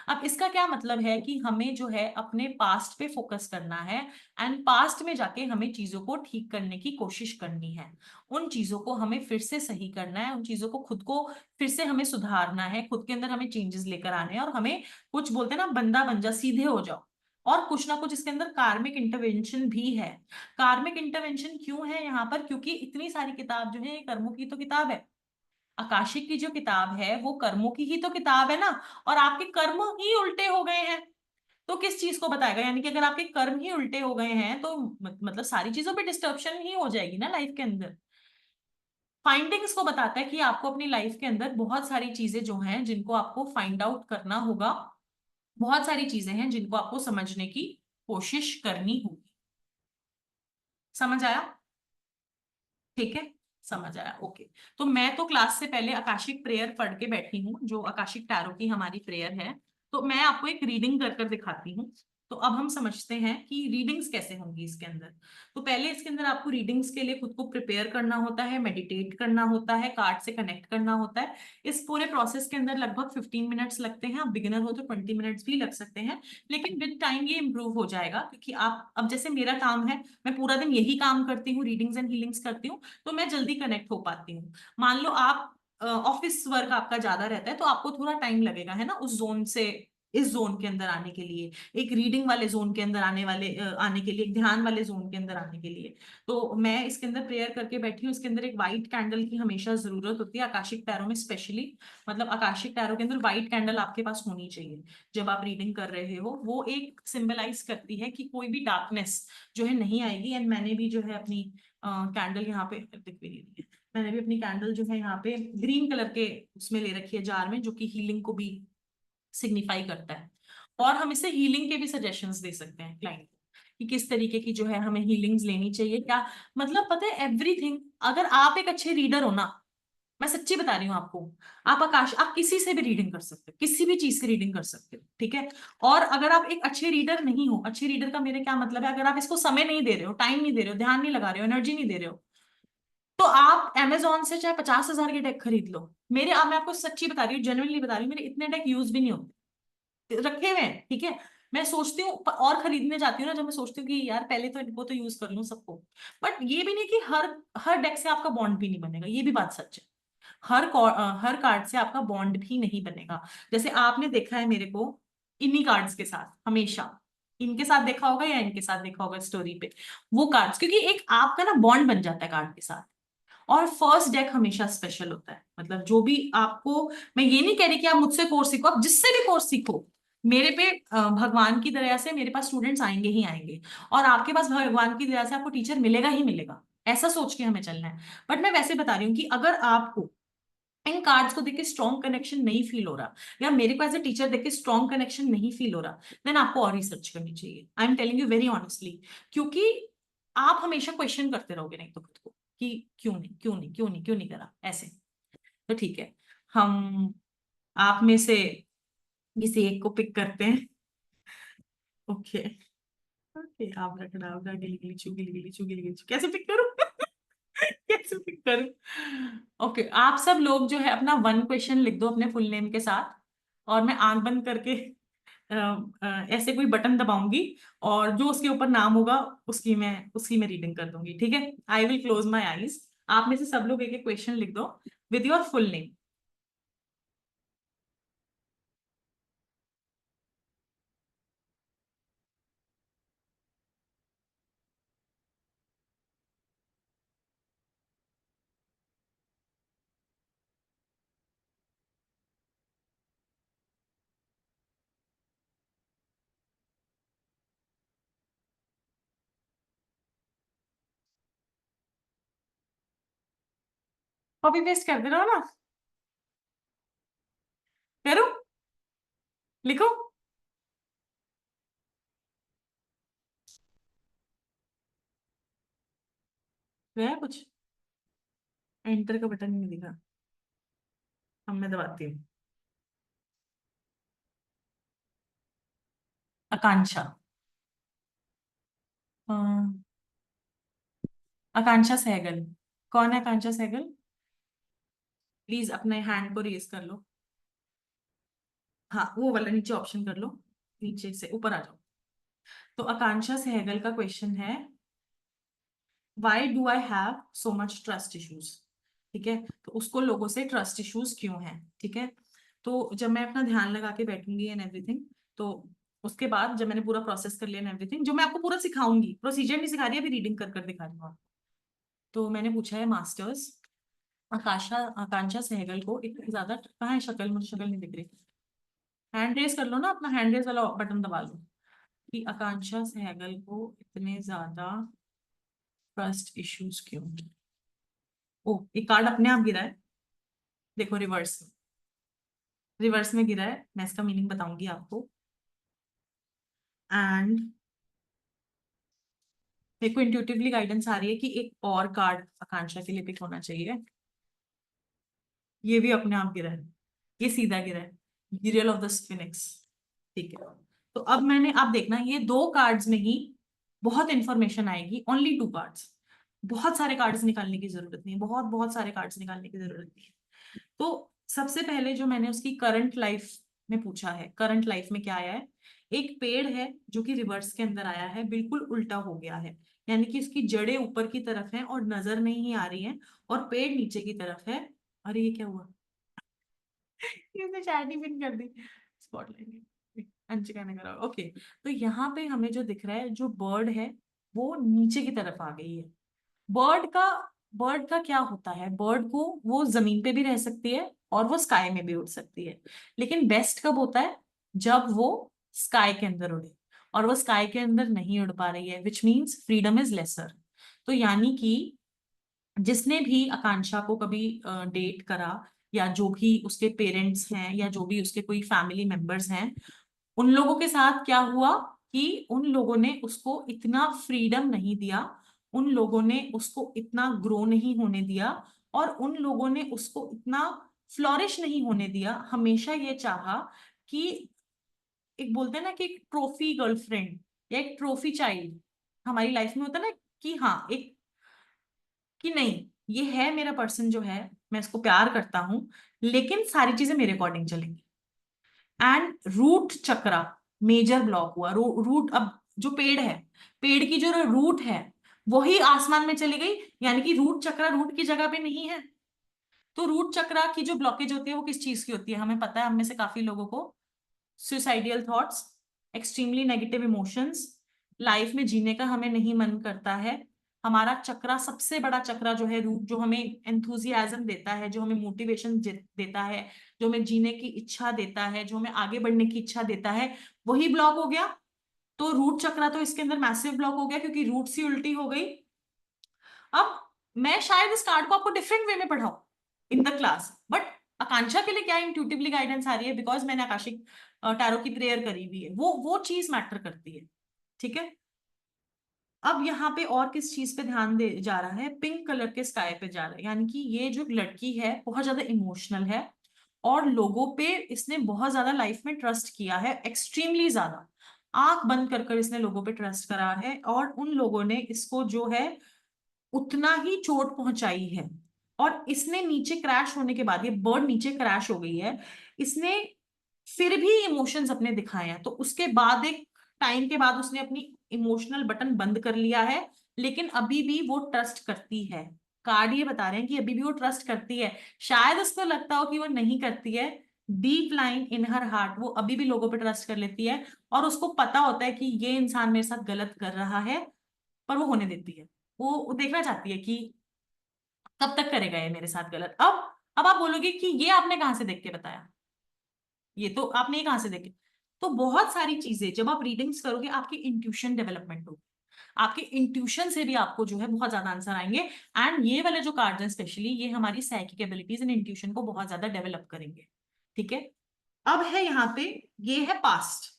अब इसका क्या मतलब है कि हमें जो है अपने पास्ट पे फोकस करना है, एंड पास्ट में जाके हमें चीजों को ठीक करने की कोशिश करनी है, उन चीजों को हमें फिर से सही करना है, उन चीजों को खुद को फिर से हमें सुधारना है, खुद के अंदर हमें चेंजेस लेकर आने हैं, और हमें कुछ बोलते हैं ना, बंदा बन जा, सीधे हो जाओ। और कुछ ना कुछ इसके अंदर कार्मिक इंटरवेंशन भी है। कार्मिक इंटरवेंशन क्यों है यहाँ पर, क्योंकि इतनी सारी किताब जो है ये कर्मों की तो किताब है, आकाशिक की जो किताब है वो कर्मों की ही तो किताब है ना, और आपके कर्म ही उल्टे हो गए हैं, तो किस चीज को बताएगा, यानी कि अगर आपके कर्म ही उल्टे हो गए हैं तो मतलब सारी चीजों पे डिस्टर्बशन ही हो जाएगी ना लाइफ के अंदर। फाइंडिंग्स को बताता है कि आपको अपनी लाइफ के अंदर बहुत सारी चीजें जो हैं जिनको आपको फाइंड आउट करना होगा, बहुत सारी चीजें हैं जिनको आपको समझने की कोशिश करनी होगी। समझ आया? ठीक है, समझ आया, ओके। तो मैं तो क्लास से पहले आकाशिक प्रेयर पढ़ के बैठी हूँ, जो आकाशिक टैरो की हमारी प्रेयर है, तो मैं आपको एक रीडिंग कर कर दिखाती हूँ। तो अब हम समझते हैं कि रीडिंग्स कैसे होंगी इसके अंदर। तो पहले इसके अंदर आपको रीडिंग्स के लिए खुद को प्रिपेयर करना होता है, मेडिटेट करना होता है, कार्ड से कनेक्ट करना होता है। इस पूरे प्रोसेस के अंदर लगभग 15 मिनट्स लगते हैं, आप बिगिनर हो तो 20 मिनट्स भी लग सकते हैं, लेकिन विद टाइम ये इंप्रूव हो जाएगा, क्योंकि आप अब जैसे मेरा काम है, मैं पूरा दिन यही काम करती हूँ, रीडिंग्स एंड हीलिंग्स करती हूँ, तो मैं जल्दी कनेक्ट हो पाती हूँ। मान लो आप ऑफिस वर्क आपका ज्यादा रहता है, तो आपको थोड़ा टाइम लगेगा है ना उस जोन से इस जोन के अंदर आने के लिए, एक रीडिंग वाले जोन के अंदर आने के लिए, एक ध्यान वाले जोन के अंदर आने के लिए। तो मैं इसके अंदर प्रेयर करके बैठी हूँ, इसके अंदर एक व्हाइट कैंडल की हमेशा जरूरत होती है आकाशिक टैरो में स्पेशली, मतलब आकाशिक टैरो के अंदर व्हाइट कैंडल आपके पास होनी चाहिए जब आप रीडिंग कर रहे हो, वो एक सिंबलाइज करती है कि कोई भी डार्कनेस जो है नहीं आएगी। एंड मैंने भी जो है अपनी कैंडल यहाँ पे दिख भी नहीं रही है, मैंने भी अपनी कैंडल जो है यहाँ पे ग्रीन कलर के उसमें ले रखी है जार में, जो कि हीलिंग को भी सिग्निफाई करता है। और हम इसे हीलिंग के भी सजेशंस दे सकते हैं क्लाइंट को कि किस तरीके की जो है हमें हीलिंग्स लेनी चाहिए, क्या मतलब पता है एवरीथिंग। अगर आप एक अच्छे रीडर हो ना, मैं सच्ची बता रही हूँ आपको, आप किसी से भी रीडिंग कर सकते हो, किसी भी चीज से रीडिंग कर सकते हो, ठीक है। और अगर आप एक अच्छे रीडर नहीं हो, अच्छे रीडर का मेरे क्या मतलब है, अगर आप इसको समय नहीं दे रहे हो, टाइम नहीं दे रहे हो, ध्यान नहीं लगा रहे हो, एनर्जी नहीं दे रहे हो, तो आप Amazon से चाहे 50,000 के डेक खरीद लो। मैं आपको सच्ची बता रही हूँ, जेन्युइनली बता रही हूँ, मेरे इतने डेक यूज भी नहीं होते, रखे हुए हैं, ठीक है। मैं सोचती हूँ और खरीदने जाती हूँ ना, जब मैं सोचती हूँ कि यार पहले तो इनको तो यूज कर लूँ सबको, बट ये भी नहीं कि हर हर डेक से आपका बॉन्ड भी नहीं बनेगा, ये भी बात सच है। हर कार्ड से आपका बॉन्ड भी नहीं बनेगा। जैसे आपने देखा है मेरे को इन्हीं कार्ड्स के साथ हमेशा, इनके साथ देखा होगा या इनके साथ देखा होगा स्टोरी पे, वो कार्ड्स, क्योंकि एक आपका ना बॉन्ड बन जाता है कार्ड के साथ। और फर्स्ट डेक हमेशा स्पेशल होता है, मतलब जो भी आपको, मैं ये नहीं कह रही कि आप मुझसे कोर्स सीखो, आप जिससे भी कोर्स सीखो, मेरे पे भगवान की दया से मेरे पास स्टूडेंट्स आएंगे ही आएंगे, और आपके पास भगवान की दया से आपको टीचर मिलेगा ही मिलेगा, ऐसा सोच के हमें चलना है। बट मैं वैसे बता रही हूँ कि अगर आपको इन कार्ड्स को देख के स्ट्रॉन्ग कनेक्शन नहीं फील हो रहा, या मेरे को एज ए टीचर देख के स्ट्रॉन्ग कनेक्शन नहीं फील हो रहा, देन आपको और रिसर्च करनी चाहिए, I am telling you very honestly. क्योंकि आप हमेशा क्वेश्चन करते रहोगे नहीं तो खुद को कि क्यों नहीं, क्यों नहीं, क्यों नहीं, क्यों नहीं करा ऐसे। तो ठीक है, हम आप में से किसी एक को पिक करते हैं। ओके, ओके, आप रखना, आप गिली गिली चू, गिली गिली चू, गिली गिली चू, कैसे पिक करूं? कैसे पिक करूं? ओके, आप सब लोग जो है अपना वन क्वेश्चन लिख दो अपने फुल नेम के साथ। और मैं आंख बंद करके ऐसे कोई बटन दबाऊंगी, और जो उसके ऊपर नाम होगा उसकी मैं रीडिंग कर दूंगी, ठीक है। I will close my eyes. आप में से सब लोग एक एक क्वेश्चन लिख दो with your full name. Copy paste करते रहो ना। करो, लिखो। गया कुछ? एंटर का बटन नहीं दिखा। अब मैं दबाती हूँ। आकांक्षा। अ, आकांक्षा सहगल। कौन है आकांक्षा सहगल? प्लीज अपने हैंड को रेज कर लो। हाँ, वो वाला नीचे ऑप्शन कर लो, नीचे से ऊपर आ जाओ। तो आकांक्षा सहगल का क्वेश्चन है, why do I have so much trust issues. ठीक है, तो उसको लोगों से ट्रस्ट इश्यूज क्यों हैं, ठीक है। तो जब मैं अपना ध्यान लगा के बैठूंगी एंड एवरीथिंग, तो उसके बाद जब मैंने पूरा प्रोसेस कर लिया एंड एवरीथिंग, जो मैं आपको पूरा सिखाऊंगी, प्रोसीजर नहीं सिखा रही, अभी रीडिंग कर कर दिखा रही हूँ आपको। तो मैंने पूछा है मास्टर्स, आकांक्षा सहगल को इतनी ज्यादा, कहाँ है शक्ल, मुझे शक्ल नहीं दिख रही। हैंड रेज कर लो ना, अपना हैंड रेज वाला बटन दबा लो, कि आकांक्षा सहगल को इतने ज्यादा ट्रस्ट इश्यूज क्यों हैं। ओ, एक कार्ड अपने आप गिरा है, देखो रिवर्स, रिवर्स में गिरा है, मैं इसका मीनिंग बताऊंगी आपको। एंड मेरे को इंट्यूटिवली गाइडेंस आ रही है कि एक और कार्ड आकांक्षा के लिए पिक होना चाहिए। ये भी अपने आप गिरा है, ये सीधा गिरा है, गिरियल ऑफ द स्पिनिक्स। ठीक है, तो अब मैंने, आप देखना ये दो कार्ड्स में ही बहुत इंफॉर्मेशन आएगी, ओनली टू कार्ड्स। बहुत सारे कार्ड्स निकालने की जरूरत नहीं है, बहुत बहुत सारे कार्ड्स निकालने की जरूरत नहीं है। तो सबसे पहले जो मैंने उसकी करंट लाइफ में पूछा है, करंट लाइफ में क्या आया है, एक पेड़ है जो कि रिवर्स के अंदर आया है, बिल्कुल उल्टा हो गया है, यानी कि इसकी जड़ें ऊपर की तरफ हैं और नजर नहीं आ रही हैं, और पेड़ नीचे की तरफ है। अरे ये क्या हुआ? इसने चैट ही पिन कर दी, स्पॉटलाइट अंशिका ने करा, ओके। तो यहाँ पे हमें जो दिख रहा है, जो बर्ड है वो नीचे की तरफ आ गई है। बर्ड का बर्ड का क्या होता है, बर्ड को, वो जमीन पे भी रह सकती है और वो स्काई में भी उड़ सकती है, लेकिन बेस्ट कब होता है, जब वो स्काई के अंदर उड़े, और वो स्काई के अंदर नहीं उड़ पा रही है, which means freedom is lesser. तो यानी कि जिसने भी आकांक्षा को कभी डेट करा, या जो भी उसके पेरेंट्स हैं, या जो भी उसके कोई फैमिली मेंबर्स हैं, उन लोगों के साथ क्या हुआ कि उन लोगों ने उसको इतना फ्रीडम नहीं दिया, उन लोगों ने उसको इतना ग्रो नहीं होने दिया, और उन लोगों ने उसको इतना फ्लोरिश नहीं होने दिया। हमेशा ये चाहा कि, एक बोलते हैं ना कि एक ट्रॉफी गर्लफ्रेंड या एक ट्रॉफी चाइल्ड हमारी लाइफ में होता है ना, कि हाँ एक, कि नहीं, ये है मेरा पर्सन जो है, मैं इसको प्यार करता हूं, लेकिन सारी चीजें मेरे अकॉर्डिंग चलेंगी। And root chakra major block हुआ, रूट, अब जो पेड़ है, पेड़ की जो रूट है वही आसमान में चली गई, यानी कि रूट चक्रा रूट की जगह पे नहीं है। तो रूट चक्रा की जो ब्लॉकेज होती है वो किस चीज की होती है, हमें पता है, हम में से काफी लोगों को, suicidal thoughts, extremely negative emotions, life में जीने का हमें नहीं मन करता है। हमारा चक्रा, सबसे बड़ा चक्रा जो है रूट, जो हमें एंथुजियाज्म देता है, जो हमें मोटिवेशन देता है, जो हमें जीने की इच्छा देता है, जो हमें आगे बढ़ने की इच्छा देता है, वही ब्लॉक हो गया। तो रूट चक्रा तो इसके अंदर मैसिव ब्लॉक हो गया, क्योंकि रूट सी उल्टी हो गई। अब मैं शायद इस कार्ड को आपको डिफरेंट वे में पढ़ाऊं इन द क्लास, बट आकांक्षा के लिए क्या इंट्यूटिवली गाइडेंस आ रही है, बिकॉज मैंने आकाशिक टैरो की प्रेयर करी हुई है, वो चीज मैटर करती है, ठीक है। अब यहाँ पे और किस चीज पे ध्यान दे जा रहा है, पिंक कलर के स्काई पे जा रहा है, यानी कि ये जो लड़की है बहुत ज्यादा इमोशनल है, और लोगों पे इसने बहुत ज्यादा लाइफ में ट्रस्ट किया है, एक्सट्रीमली ज्यादा, आंख बंद कर कर इसने लोगों पे ट्रस्ट करा है, और उन लोगों ने इसको जो है उतना ही चोट पहुंचाई है। और इसने नीचे क्रैश होने के बाद, ये बर्ड नीचे क्रैश हो गई है, इसने फिर भी इमोशंस अपने दिखाए हैं, तो उसके बाद एक टाइम के बाद उसने अपनी इमोशनल बटन बंद कर लिया है, लेकिन अभी भी वो ट्रस्ट करती है। कार्ड ये बता रहे हैं कि अभी भी वो ट्रस्ट करती है। शायद उसको लगता हो कि वो नहीं करती है, deep line in her heart वो अभी भी लोगों पे ट्रस्ट कर लेती है, और उसको पता होता है कि ये इंसान मेरे साथ गलत कर रहा है, पर वो होने देती है। वो देखना चाहती है कि कब तक करेगा ये मेरे साथ गलत। अब आप बोलोगे कि ये आपने कहां से देख के बताया, ये तो आपने ये कहां से देखे। तो बहुत सारी चीजें जब आप रीडिंग्स करोगे, आपकी इंट्यूशन डेवलपमेंट होगी, आपके इंट्यूशन से भी आपको जो है बहुत ज्यादा आंसर आएंगे। एंड ये वाले जो कार्ड्स हैं स्पेशली, ये हमारी साइकिक एबिलिटीज एंड इंट्यूशन को बहुत ज्यादा डेवलप करेंगे। ठीक है, अब है यहाँ पे, ये है पास्ट।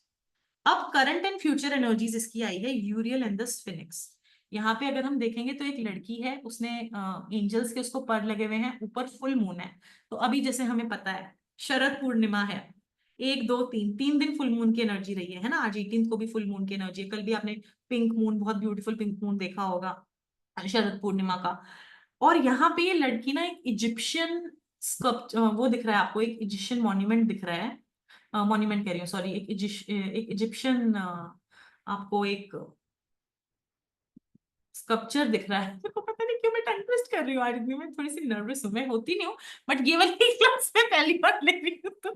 अब करंट एंड फ्यूचर एनर्जीज इसकी आई है, यूरियल एंड द स्फिनिक्स। यहाँ पे अगर हम देखेंगे तो एक लड़की है, उसने एंजल्स के उसको पर लगे हुए हैं, ऊपर फुल मून है। तो अभी जैसे हमें पता है शरद पूर्णिमा है, 1 2 3 3 दिन फुल मून की एनर्जी रही है ना, आज 18 को भी फुल मून की एनर्जी है, कल भी आपने पिंक मून, बहुत ब्यूटीफुल पिंक मून देखा होगा शरद पूर्णिमा का। और यहाँ पे ये लड़की ना एक इजिप्शियन स्कल्प वो दिख रहा है आपको, एक इजिप्शियन मॉन्यूमेंट दिख रहा है, मॉन्यूमेंट कह रही हूँ सॉरी, एक इजिप्शियन आपको एक स्कल्पचर दिख रहा है। मेरे को पता नहीं क्यों मैं टंग ट्विस्ट कर रही हूँ आज भी, मैं थोड़ी सी नर्वस हूँ, मैं होती नहीं हूँ, बट ये वाली क्लास में पहली बार ले रही हूँ, तो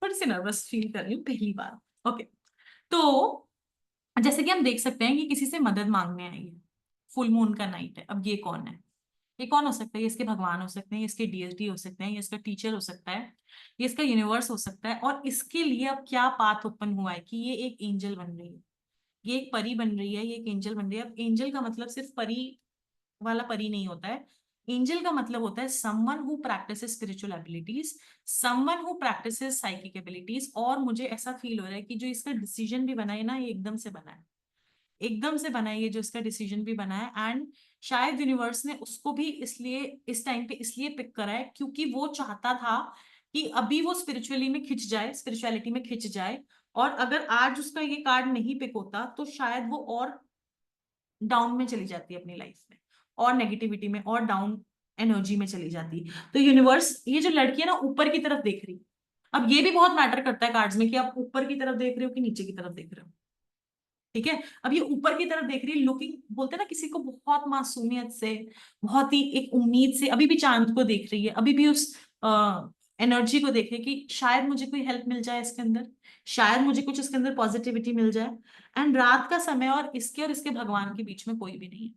थोड़ी सी नर्वस फील कर रही हूँ पहली बार। ओके, तो जैसे कि हम देख सकते हैं कि किसी से मदद मांगने आई है, फुल मून का नाइट है। अब ये कौन है, ये कौन हो सकता है, ये इसके भगवान हो सकते हैं, ये इसके डीएसडी हो सकते हैं, ये इसका टीचर हो सकता है, ये इसका यूनिवर्स हो सकता है। और इसके लिए अब क्या पाथ ओपन हुआ है कि ये एक एंजल बन रही है, ये एक परी बन रही है, ये एक एंजल बन रही है। अब एंजल का मतलब सिर्फ परी वाला परी नहीं होता है, एंजल का मतलब होता है someone who practices spiritual abilities, someone who practices psychic abilities. और मुझे ऐसा फील हो रहा है कि जो इसका डिसीजन भी बना है ना, ये एकदम से बना है, एकदम से बना है ये जो इसका डिसीजन भी बना है। एंड शायद यूनिवर्स ने उसको भी इसलिए इस टाइम पे इसलिए पिक करा है क्योंकि वो चाहता था कि अभी वो स्पिरिचुअली में खिंच जाए, स्पिरिचुअलिटी में खिंच जाए। और अगर आज उसका ये कार्ड नहीं पिक होता तो शायद वो और डाउन में चली जाती है अपनी लाइफ में, और नेगेटिविटी में और डाउन एनर्जी में चली जाती। तो यूनिवर्स, ये जो लड़की है ना ऊपर की तरफ देख रही, अब ये भी बहुत मैटर करता है कार्ड्स में कि आप ऊपर की तरफ देख रहे हो कि नीचे की तरफ देख रहे हो। ठीक है, अब ये ऊपर की तरफ देख रही है, लुकिंग, बोलते हैं ना किसी को बहुत मासूमियत से, बहुत ही एक उम्मीद से, अभी भी चांद को देख रही है, अभी भी उस एनर्जी को देख रही है कि शायद मुझे कोई हेल्प मिल जाए इसके अंदर, शायद मुझे कुछ इसके अंदर पॉजिटिविटी मिल जाए। एंड रात का समय, और इसके भगवान के बीच में कोई भी नहीं है,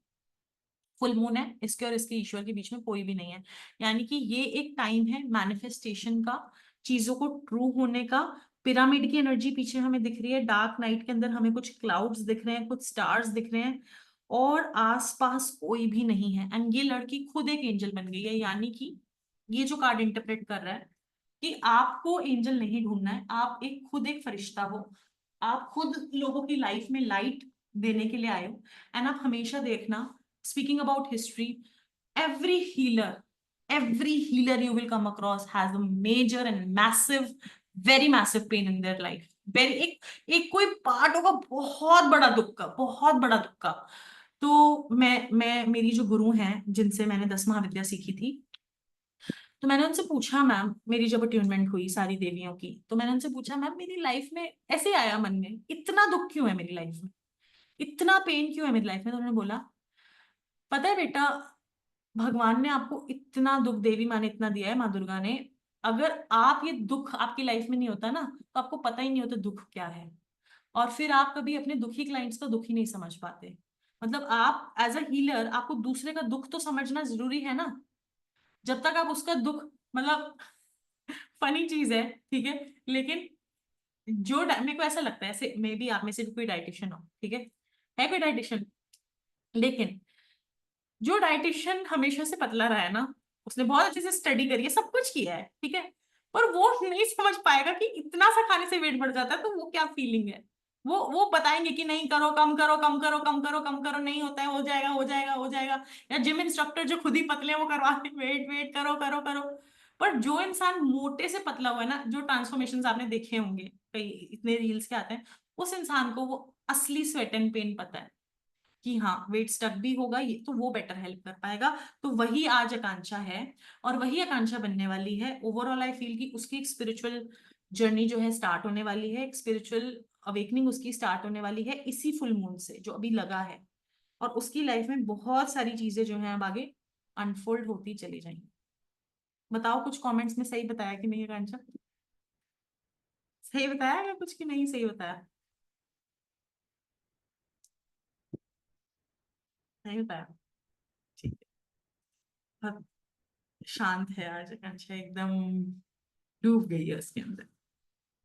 फुल मून है, इसके और इसके ईश्वर के बीच में कोई भी नहीं है। यानी कि ये एक टाइम है मैनिफेस्टेशन का, चीजों को ट्रू होने का। पिरामिड की एनर्जी पीछे हमें दिख रही है, डार्क नाइट के अंदर हमें कुछ क्लाउड्स दिख रहे हैं, कुछ स्टार्स दिख रहे हैं, और आसपास कोई भी नहीं है। एंड ये लड़की खुद एक एंजल बन गई है, यानी कि ये जो कार्ड इंटरप्रेट कर रहा है कि आपको एंजल नहीं ढूंढना है, आप एक खुद एक फरिश्ता हो, आप खुद लोगों की लाइफ में लाइट देने के लिए आए हो। एंड आप हमेशा देखना, speaking about history, every healer every healer you will come across has a major and massive, very massive pain in their life, very एक कोई पार्ट होगा बहुत बड़ा दुख का, बहुत बड़ा दुख का। तो मैं मेरी जो गुरु हैं जिनसे मैंने 10 महाविद्या सीखी थी, तो मैंने उनसे पूछा, मैम मेरी जब अट्यूनमेंट हुई सारी देवियों की, तो मैंने उनसे पूछा मैम मेरी लाइफ में ऐसे आया मन में, इतना दुख क्यों है मेरी लाइफ में, इतना पेन क्यों है मेरी लाइफ में। तो उन्होंने बोला, पता है बेटा, भगवान ने आपको इतना दुख, देवी माँ ने इतना दिया है, माँ दुर्गा ने, अगर आप ये दुख आपकी लाइफ में नहीं होता ना, तो आपको पता ही नहीं होता दुख क्या है, और फिर आप कभी अपने दुखी क्लाइंट्स का दुख ही नहीं समझ पाते। मतलब आप एज अ हीलर, आपको दूसरे का दुख तो समझना जरूरी है ना, जब तक आप उसका दुख, मतलब फनी चीज है, ठीक है, लेकिन मेरे को ऐसा लगता है, ऐसे मे बी आप में से भी कोई डाइटिशियन हो, ठीक है कोई डाइटिशियन, लेकिन जो डाइटिशियन हमेशा से पतला रहा है ना, उसने बहुत अच्छे से स्टडी करी है, सब कुछ किया है, ठीक है, पर वो नहीं समझ पाएगा कि इतना सा खाने से वेट बढ़ जाता है, तो वो क्या फीलिंग है। वो बताएंगे कि नहीं करो, कम करो, कम करो, कम करो, कम करो, नहीं होता है, हो जाएगा, हो जाएगा, हो जाएगा। या जिम इंस्ट्रक्टर जो खुद ही पतले हैं, वो करवाते हैं, वेट वेट करो, करो, करो। पर जो इंसान मोटे से पतला हुआ है ना, जो ट्रांसफॉर्मेशन आपने देखे होंगे, कई इतने रील्स के आते हैं, उस इंसान को वो असली स्वेट एंड पेन पता है कि हाँ वेट स्टक भी होगा, ये तो वो बेटर हेल्प कर पाएगा। तो वही आज आकांक्षा है, और वही आकांक्षा बनने वाली है। ओवरऑल आई फील कि उसकी एक स्पिरिचुअल जर्नी जो है स्टार्ट होने वाली है, एक स्पिरिचुअल अवेकनिंग उसकी स्टार्ट होने वाली है इसी फुल मून से जो अभी लगा है, और उसकी लाइफ में बहुत सारी चीजें जो हैं अब आगे अनफोल्ड होती चली जाएंगी। बताओ कुछ कमेंट्स में सही बताया कि नहीं आकांक्षा? सही बताया या कुछ कि नहीं सही बताया? नहीं बताया? ठीक है। बहुत शांत है आज आकांक्षा, एकदम डूब गई है उसके अंदर।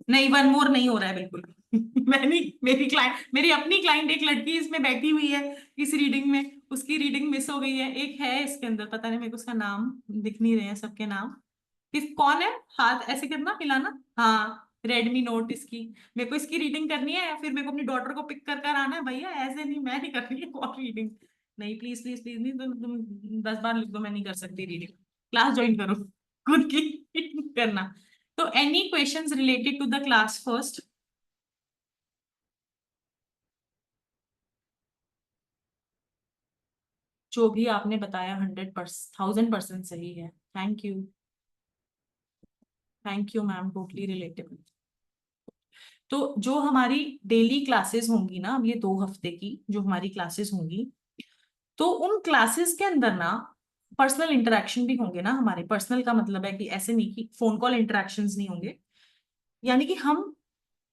नहीं, वन मोर नहीं हो रहा है बिल्कुल भी। मैं नहीं, मेरी अपनी क्लाइंट एक लड़की इसमें बैठी हुई है इस रीडिंग में, उसकी रीडिंग मिस हो गई है। एक है इसके अंदर, पता नहीं मेरे को उसका नाम दिख नहीं रहे हैं सबके नाम। किस कौन है? हाथ ऐसे करना मिलाना, हाँ, रेडमी नोट इसकी। मेरे को इसकी रीडिंग करनी है या फिर मेरे को अपनी डॉटर को पिक कर कर आना है भैया, ऐसे नहीं, मैं नहीं कर रही है और रीडिंग। नहीं, प्लीज प्लीज प्लीज नहीं, तुम 10 बार लिख दो, मैं नहीं कर सकती रीडिंग। क्लास ज्वाइन करो, खुद की करना। तो any questions related to the class first? जो भी आपने बताया 100%, 1000% सही है। Thank you, thank you ma'am, totally relatable. तो जो हमारी डेली क्लासेस होंगी ना, अब ये 2 हफ्ते की जो हमारी क्लासेस होंगी, तो उन क्लासेस के अंदर ना पर्सनल इंटरेक्शन भी होंगे ना हमारे। पर्सनल का मतलब है कि ऐसे नहीं कि फोन कॉल इंटरेक्शंस नहीं होंगे, यानी कि हम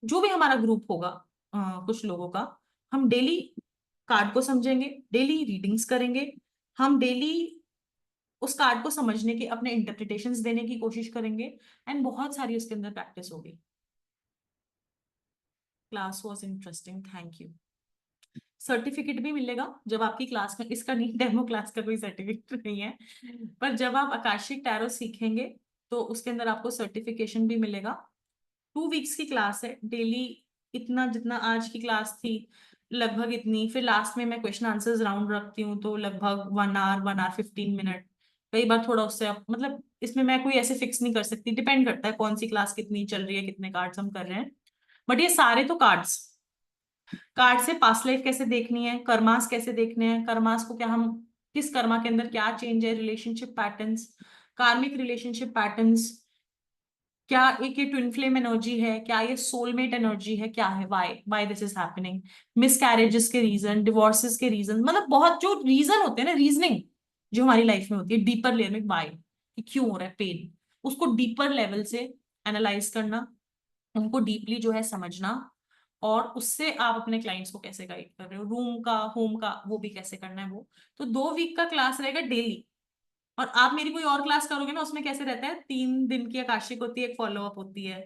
जो भी हमारा ग्रुप होगा, कुछ लोगों का, हम डेली कार्ड को समझेंगे, डेली रीडिंग्स करेंगे, हम डेली उस कार्ड को समझने के अपने इंटरप्रिटेशंस देने की कोशिश करेंगे, एंड बहुत सारी उसके अंदर प्रैक्टिस होगी। Class was interesting, thank you. Certificate भी मिलेगा जब आपकी क्लास में, इसका नहीं, डेमो क्लास का कोई सर्टिफिकेट नहीं है, पर जब आप आकाशिक टैरो सीखेंगे तो उसके अंदर आपको सर्टिफिकेशन भी मिलेगा। 2 वीक्स की क्लास है, डेली इतना जितना आज की क्लास थी लगभग इतनी, फिर लास्ट में मैं क्वेश्चन आंसर्स राउंड रखती हूँ तो लगभग 1 आवर, 1 आवर 15 मिनट, कई बार थोड़ा उससे मतलब इसमें मैं कोई ऐसे फिक्स नहीं कर सकती, डिपेंड करता है कौन सी क्लास कितनी चल रही है, कितने कार्ड्स हम कर रहे हैं। बट ये सारे तो कार्ड्स, कार्ड से पास्ट लाइफ कैसे देखनी है, कर्मास कैसे देखने हैं, कर्मास को क्या हम, किस कर्मा के अंदर क्या चेंज है, रिलेशनशिप पैटर्न्स, कार्मिक रिलेशनशिप पैटर्न्स, क्या एक ये ट्विन फ्लेम एनर्जी है, क्या ये सोलमेट एनर्जी है, क्या है, why why this is happening, miscarriages के रीजन, डिवोर्सेस के रीजन, मतलब बहुत जो रीजन होते हैं ना, रीजनिंग जो हमारी लाइफ में होती है डीपर लेयर में, व्हाई, कि क्यों हो रहा है पेन, उसको डीपर लेवल से एनालाइज करना, उनको डीपली जो है समझना, और उससे आप अपने क्लाइंट्स को कैसे गाइड कर रहे हो, रूम का, होम का, वो भी कैसे करना है वो। तो 2 वीक का क्लास रहेगा डेली। और आप मेरी कोई और क्लास करोगे ना, उसमें कैसे रहता है, 3 दिन की आकाशिक होती है, एक फॉलो अप होती है,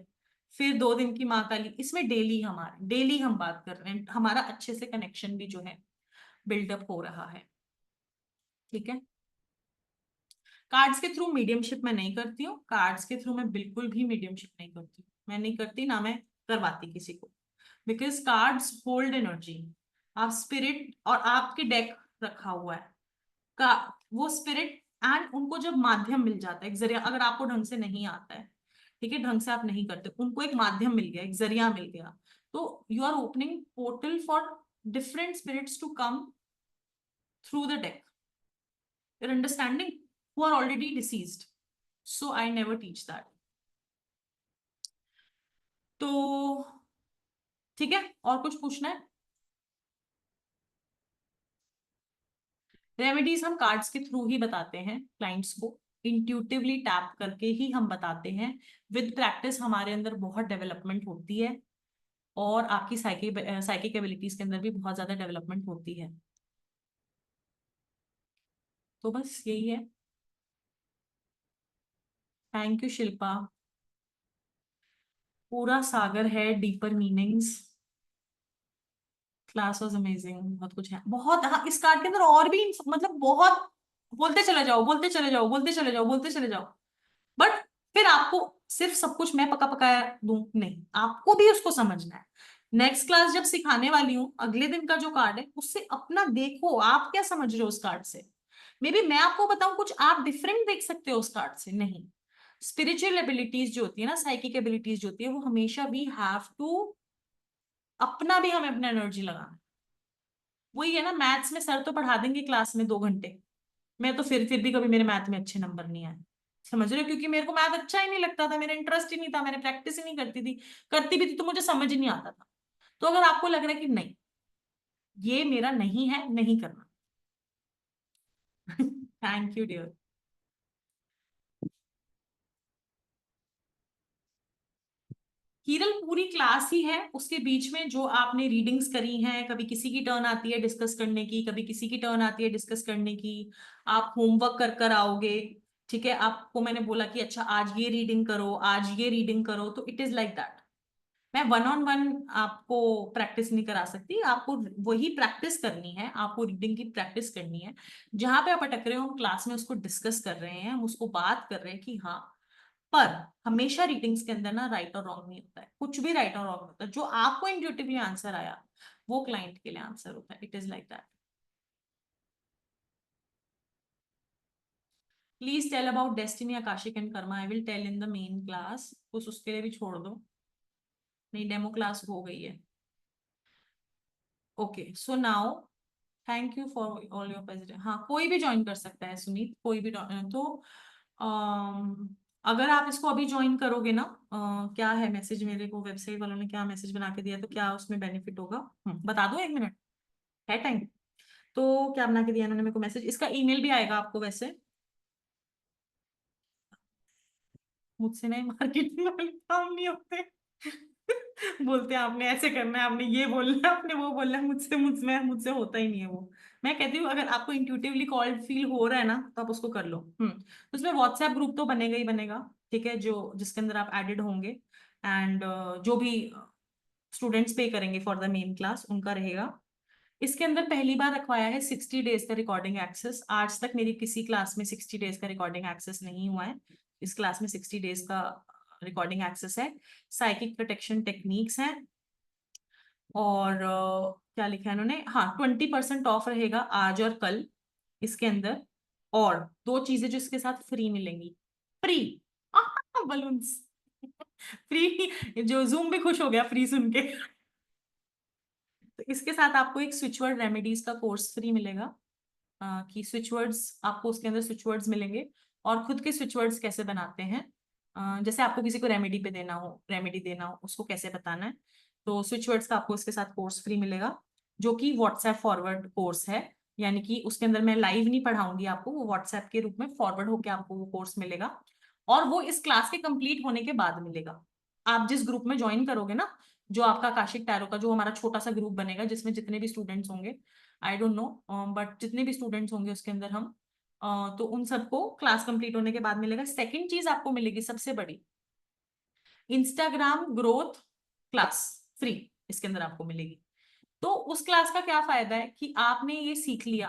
फिर 2 दिन की माँ काली, इसमें डेली हमारे, डेली हम बात कर रहे हैं, हमारा अच्छे से कनेक्शन भी जो है बिल्डअप हो रहा है। ठीक है। कार्ड्स के थ्रू मीडियमशिप मैं नहीं करती हूँ, कार्ड्स के थ्रू मैं बिल्कुल भी मीडियमशिप नहीं करती, मैं नहीं करती ना, मैं करवाती किसी को, बिकॉज कार्ड्स होल्ड एनर्जी। आप स्पिरिट और आपके डेक रखा हुआ है का, वो स्पिरिट, एंड उनको जब माध्यम मिल जाता है, एक जरिया, अगर आपको ढंग से नहीं आता है, ठीक है, ढंग से आप नहीं करते, उनको एक माध्यम मिल गया, एक जरिया मिल गया, तो you are opening portal for different spirits to come through the deck, you're understanding, who are already deceased, so I never teach that। तो ठीक है, और कुछ पूछना है? रेमेडीज हम कार्ड्स के थ्रू ही बताते हैं क्लाइंट्स को, इंट्यूटिवली टैप करके ही हम बताते हैं। विद प्रैक्टिस हमारे अंदर बहुत डेवलपमेंट होती है, और आपकी साइकिक एबिलिटीज के अंदर भी बहुत ज्यादा डेवलपमेंट होती है। तो बस यही है। Thank you Shilpa. पूरा सागर है deeper meanings. Class was amazing, बहुत कुछ है, बहुत, हाँ, इस कार्ड के अंदर और भी मतलब बहुत, बोलते चले जाओ, बोलते चले जाओ, बोलते चले जाओ, बोलते चले जाओ, बट फिर आपको सिर्फ सब कुछ मैं पका पकाया दूं नहीं, आपको भी उसको समझना है। नेक्स्ट क्लास जब सिखाने वाली हूँ, अगले दिन का जो कार्ड है उससे अपना देखो आप क्या समझ रहे हो उस कार्ड से। मे बी मैं आपको बताऊं कुछ, आप डिफरेंट देख सकते हो उस कार्ड से, नहीं। स्पिरिचुअल एबिलिटीज जो होती है ना, साइकिक एबिलिटीज जो होती है, वो हमेशा वी हैव टू, अपना भी हमें अपना एनर्जी लगाना है। वही है ना, मैथ्स में सर तो पढ़ा देंगे क्लास में 2 घंटे, मैं तो फिर भी कभी मेरे मैथ में अच्छे नंबर नहीं आए, समझ रहे हो, क्योंकि मेरे को मैथ अच्छा ही नहीं लगता था, मेरा इंटरेस्ट ही नहीं था, मैंने प्रैक्टिस ही नहीं करती थी, करती भी थी तो मुझे समझ ही नहीं आता था। तो अगर आपको लग रहा है कि नहीं ये मेरा नहीं है, नहीं करना। Thank you dear. हीरल पूरी क्लास ही है, उसके बीच में जो आपने रीडिंग्स करी हैं, कभी किसी की टर्न आती है डिस्कस करने की, कभी किसी की टर्न आती है डिस्कस करने की, आप होमवर्क कर कर आओगे। ठीक है, आपको मैंने बोला कि अच्छा आज ये रीडिंग करो, आज ये रीडिंग करो, तो इट इज लाइक दैट। मैं वन ऑन वन आपको प्रैक्टिस नहीं करा सकती, आपको वही प्रैक्टिस करनी है, आपको रीडिंग की प्रैक्टिस करनी है। जहां पे आप अटक रहे हो हम क्लास में उसको डिस्कस कर रहे हैं, हम उसको बात कर रहे हैं कि हाँ। पर हमेशा रीडिंग्स के अंदर ना राइट और रॉन्ग नहीं होता है, कुछ भी राइट और रॉन्ग होता है, जो आपको इंट्यूटिवली आंसर आया वो क्लाइंट के लिए आंसर होता है, it is like that. Please tell about destiny akashic and karma, I will tell in the main class, कुछ उसके लिए भी छोड़ दो, नहीं डेमो क्लास हो गई है। Okay so now thank you for all your present. हाँ कोई भी ज्वाइन कर सकता है सुनीत, कोई भी तो अगर आप इसको अभी ज्वाइन करोगे ना, क्या है मैसेज मेरे को वेबसाइट वालों ने क्या मैसेज बना के दिया, तो क्या उसमें बेनिफिट होगा, बता दो, 1 मिनट है टाइम। तो क्या बना के दिया इन्होंने मेरे को मैसेज, इसका ईमेल भी आएगा आपको वैसे। मुझसे नहीं मार्केटिंग वाले काम नहीं होते। बोलते हैं आपने ऐसे करना है, आपने ये बोलना है, आपने वो बोलना है, मुझसे होता ही नहीं है वो। मैं कहती हूँ अगर आपको इंट्यूटिवली कॉल्ड फील हो रहा है ना तो आप उसको कर लो। तो उसमें व्हाट्सएप ग्रुप तो बनेगा ही बनेगा, ठीक है, जो जिसके अंदर आप एडेड होंगे, एंड जो भी स्टूडेंट्स पे करेंगे फॉर द मेन क्लास उनका रहेगा। इसके अंदर पहली बार रखवाया है 60 डेज का रिकॉर्डिंग एक्सेस, आज तक मेरी किसी क्लास में 60 डेज का रिकॉर्डिंग एक्सेस नहीं हुआ है, इस क्लास में 60 डेज का रिकॉर्डिंग एक्सेस है। साइकिक प्रोटेक्शन टेक्निक्स हैं, और क्या लिखा है इन्होंने, हाँ 20% ऑफ रहेगा आज और कल इसके अंदर। और दो चीजें जो इसके साथ फ्री मिलेंगी, फ्री बलून्स। फ्री, जो जूम भी खुश हो गया फ्री सुन के। तो इसके साथ आपको एक स्विच वर्ड रेमेडीज का कोर्स फ्री मिलेगा, कि स्विच वर्ड्स आपको उसके अंदर स्विच वर्ड्स मिलेंगे, और खुद के स्विच वर्ड्स कैसे बनाते हैं, जैसे आपको किसी को रेमेडी पे देना हो, रेमेडी देना हो उसको कैसे बताना है, तो स्विच वर्ड्स का आपको इसके साथ कोर्स फ्री मिलेगा, जो कि व्हाट्सएप फॉरवर्ड कोर्स है। यानी कि उसके अंदर मैं लाइव नहीं पढ़ाऊंगी आपको, वो व्हाट्सएप के रूप में फॉरवर्ड होकर आपको वो कोर्स मिलेगा, और वो इस क्लास के कंप्लीट होने के बाद मिलेगा। आप जिस ग्रुप में ज्वाइन करोगे ना, जो आपका आकाशिक टैरो का जो हमारा छोटा सा ग्रुप बनेगा जिसमें जितने भी स्टूडेंट्स होंगे, आई डोंट नो, बट जितने भी स्टूडेंट्स होंगे उसके अंदर हम, तो उन सबको क्लास कंप्लीट होने के बाद मिलेगा। सेकंड चीज आपको मिलेगी सबसे बड़ी, इंस्टाग्राम ग्रोथ क्लास फ्री इसके अंदर आपको मिलेगी। तो उस क्लास का क्या फायदा है कि आपने ये सीख लिया,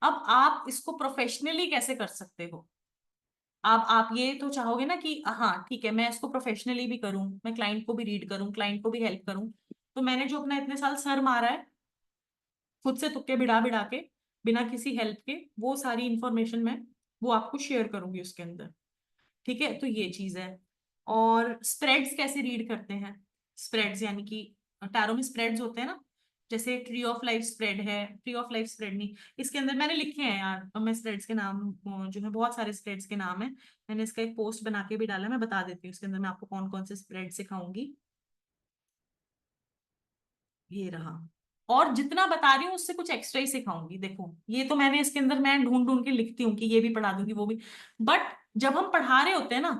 अब आप इसको प्रोफेशनली कैसे कर सकते हो। आप ये तो चाहोगे ना कि हाँ ठीक है मैं इसको प्रोफेशनली भी करूं, मैं क्लाइंट को भी रीड करूं, क्लाइंट को भी हेल्प करूं। तो मैंने जो अपना इतने साल सर मारा है खुद से तुक्के बिड़ा बिड़ा के, बिना किसी हेल्प के, वो सारी इंफॉर्मेशन मैं वो आपको शेयर करूंगी उसके अंदर। ठीक है, तो ये चीज है। और स्प्रेड्स कैसे रीड करते हैं, स्प्रेड्स यानी कि टैरो में स्प्रेड्स होते हैं ना, जैसे ट्री ऑफ लाइफ स्प्रेड है, ट्री ऑफ लाइफ स्प्रेड नहीं, इसके अंदर मैंने लिखे हैं यार, मैं स्प्रेड्स के नाम जो है बहुत सारे स्प्रेड्स के नाम है, मैंने इसका एक पोस्ट बना के भी डाला है, मैं बता देती हूँ इसके अंदर मैं आपको कौन कौन से स्प्रेड सिखाऊंगी। ये रहा, और जितना बता रही हूँ उससे कुछ एक्स्ट्रा ही सिखाऊंगी, देखो ये तो मैंने इसके अंदर मैं ढूंढ ढूंढ के लिखती हूँ कि ये भी पढ़ा दूंगी वो भी, बट जब हम पढ़ा रहे होते हैं ना,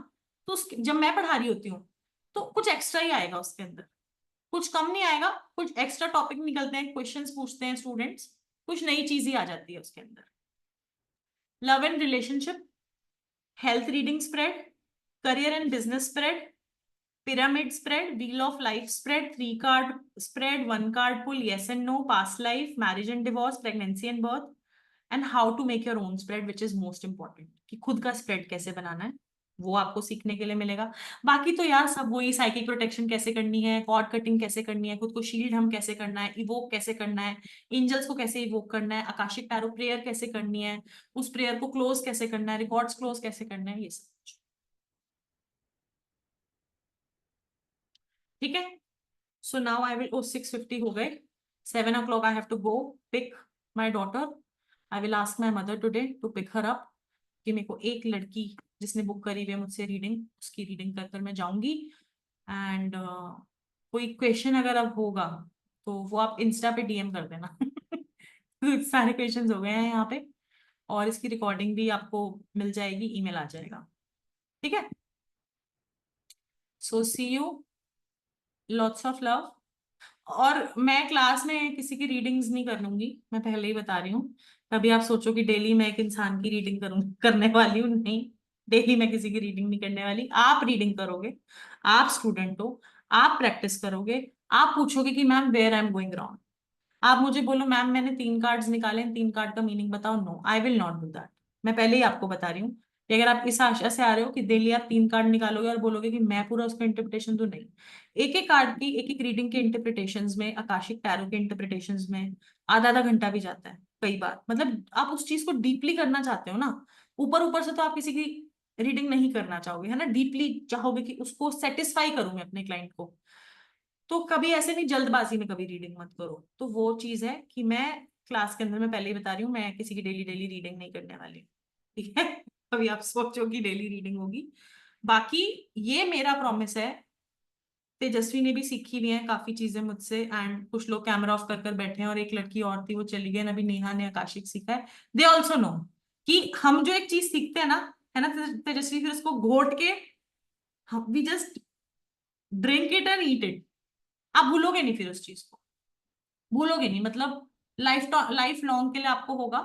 तो जब मैं पढ़ा रही होती हूँ तो कुछ एक्स्ट्रा ही आएगा उसके अंदर, कुछ कम नहीं आएगा, कुछ एक्स्ट्रा टॉपिक निकलते हैं, क्वेश्चंस पूछते हैं स्टूडेंट्स, कुछ नई चीज ही आ जाती है उसके अंदर। Love and relationship, health reading spread, career and business spread, pyramid spread, wheel of life spread, 3 card spread, 1 card pull, yes and no, past life, marriage and divorce, pregnancy and birth, and how to make your own spread, which is most important, कि खुद का spread कैसे बनाना है वो आपको सीखने के लिए मिलेगा। बाकी तो यार सब वही, साइकिक प्रोटेक्शन कैसे करनी है, कॉर्ड कटिंग कैसे करनी है, खुद को शील्ड हम कैसे करना है, इवोक कैसे करना है, एंजल्स को कैसे इवोक करना है, आकाशिक टैरो प्रेयर कैसे करनी है, उस प्रेयर को क्लोज कैसे करना है, रिकॉर्ड्स क्लोज कैसे करना है, ये सब कुछ। ठीक है, so now I will, oh 6:50 हो गए, 7 o'clock I have to go pick my daughter, I will ask my mother today to pick her up, कि मेरे को एक लड़की जिसने बुक करी हुई है मुझसे रीडिंग, उसकी रीडिंग कर कर मैं जाऊंगी। एंड कोई क्वेश्चन अगर अब होगा तो वो आप इंस्टा पे डीएम कर देना। तो सारे क्वेश्चंस हो गए हैं यहाँ पे, और इसकी रिकॉर्डिंग भी आपको मिल जाएगी, ईमेल आ जाएगा। ठीक है, सो सी यू, लॉट्स ऑफ लव। और मैं क्लास में किसी की रीडिंग्स नहीं कर लूंगी, मैं पहले ही बता रही हूँ। कभी आप सोचो कि डेली मैं एक इंसान की रीडिंग करूँ, करने वाली हूँ, नहीं। डेली मैं किसी की रीडिंग नहीं करने वाली। आप रीडिंग करोगे, आप स्टूडेंट हो, आप प्रैक्टिस करोगे, आप पूछोगे कि ma'am where I am going wrong. आप मुझे बोलो मैम मैंने 3 कार्ड्स निकाले, 3 कार्ड का मीनिंग बताओ, no I will not do that. मैं पहले ही आपको बता रही हूँ कि अगर आप इस आशा से आ रहे हो कि डेली आप 3 कार्ड निकालोगे और बोलोगे कि मैं पूरा उसका इंटरप्रिटेशन दूं, नहीं। एक एक कार्ड की, एक एक रीडिंग के इंटरप्रिटेशन में, आकाशिक टैरो के इंटरप्रिटेशन में आधा आधा घंटा भी जाता है कई बार। मतलब आप उस चीज को डीपली करना चाहते हो ना, ऊपर ऊपर से तो आप किसी की रीडिंग नहीं करना चाहोगे, है ना। डीपली चाहोगे कि उसको सेटिस्फाई करूं मैं अपने क्लाइंट को, तो कभी ऐसे नहीं जल्दबाजी में कभी रीडिंग मत करो। तो वो चीज है कि मैं क्लास के अंदर, मैं पहले ही बता रही हूँ, मैं किसी की डेली डेली रीडिंग नहीं करने वाली। ठीक है, अभी आप सोचो कि डेली रीडिंग होगी। बाकी ये मेरा प्रॉमिस है। तेजस्वी ने भी सीखी हुई है काफी चीजें मुझसे, एंड कुछ लोग कैमरा ऑफ कर कर बैठे हैं, और एक लड़की और थी वो चली गई, अभी नेहा ने आकाशिक सीखा है। दे ऑल्सो नो कि हम जो एक चीज सीखते हैं ना, है ना तेजस्वी, फिर उसको घोट के हम we just drink it and eat it. आप भूलोगे नहीं फिर उस चीज को, भूलोगे नहीं, मतलब लाइफ लाइफ लॉन्ग के लिए आपको होगा।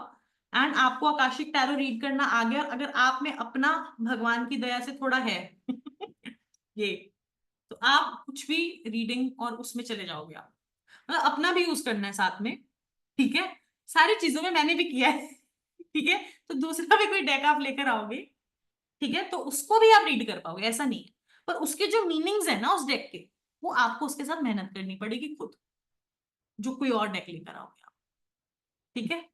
एंड आपको आकाशिक टैरो रीड करना आ गया, अगर आप में अपना भगवान की दया से थोड़ा है ये, तो आप कुछ भी रीडिंग और उसमें चले जाओगे आप। मतलब अपना भी यूज करना है साथ में, ठीक है। सारी चीजों में मैंने भी किया है। ठीक है, तो दूसरा भी कोई डेक आप लेकर आओगे, ठीक है, तो उसको भी आप रीड कर पाओगे, ऐसा नहीं है। पर उसके जो मीनिंग्स है ना उस डेक के, वो आपको उसके साथ मेहनत करनी पड़ेगी खुद, जो कोई और डेक लेकर आओगे आप। ठीक है,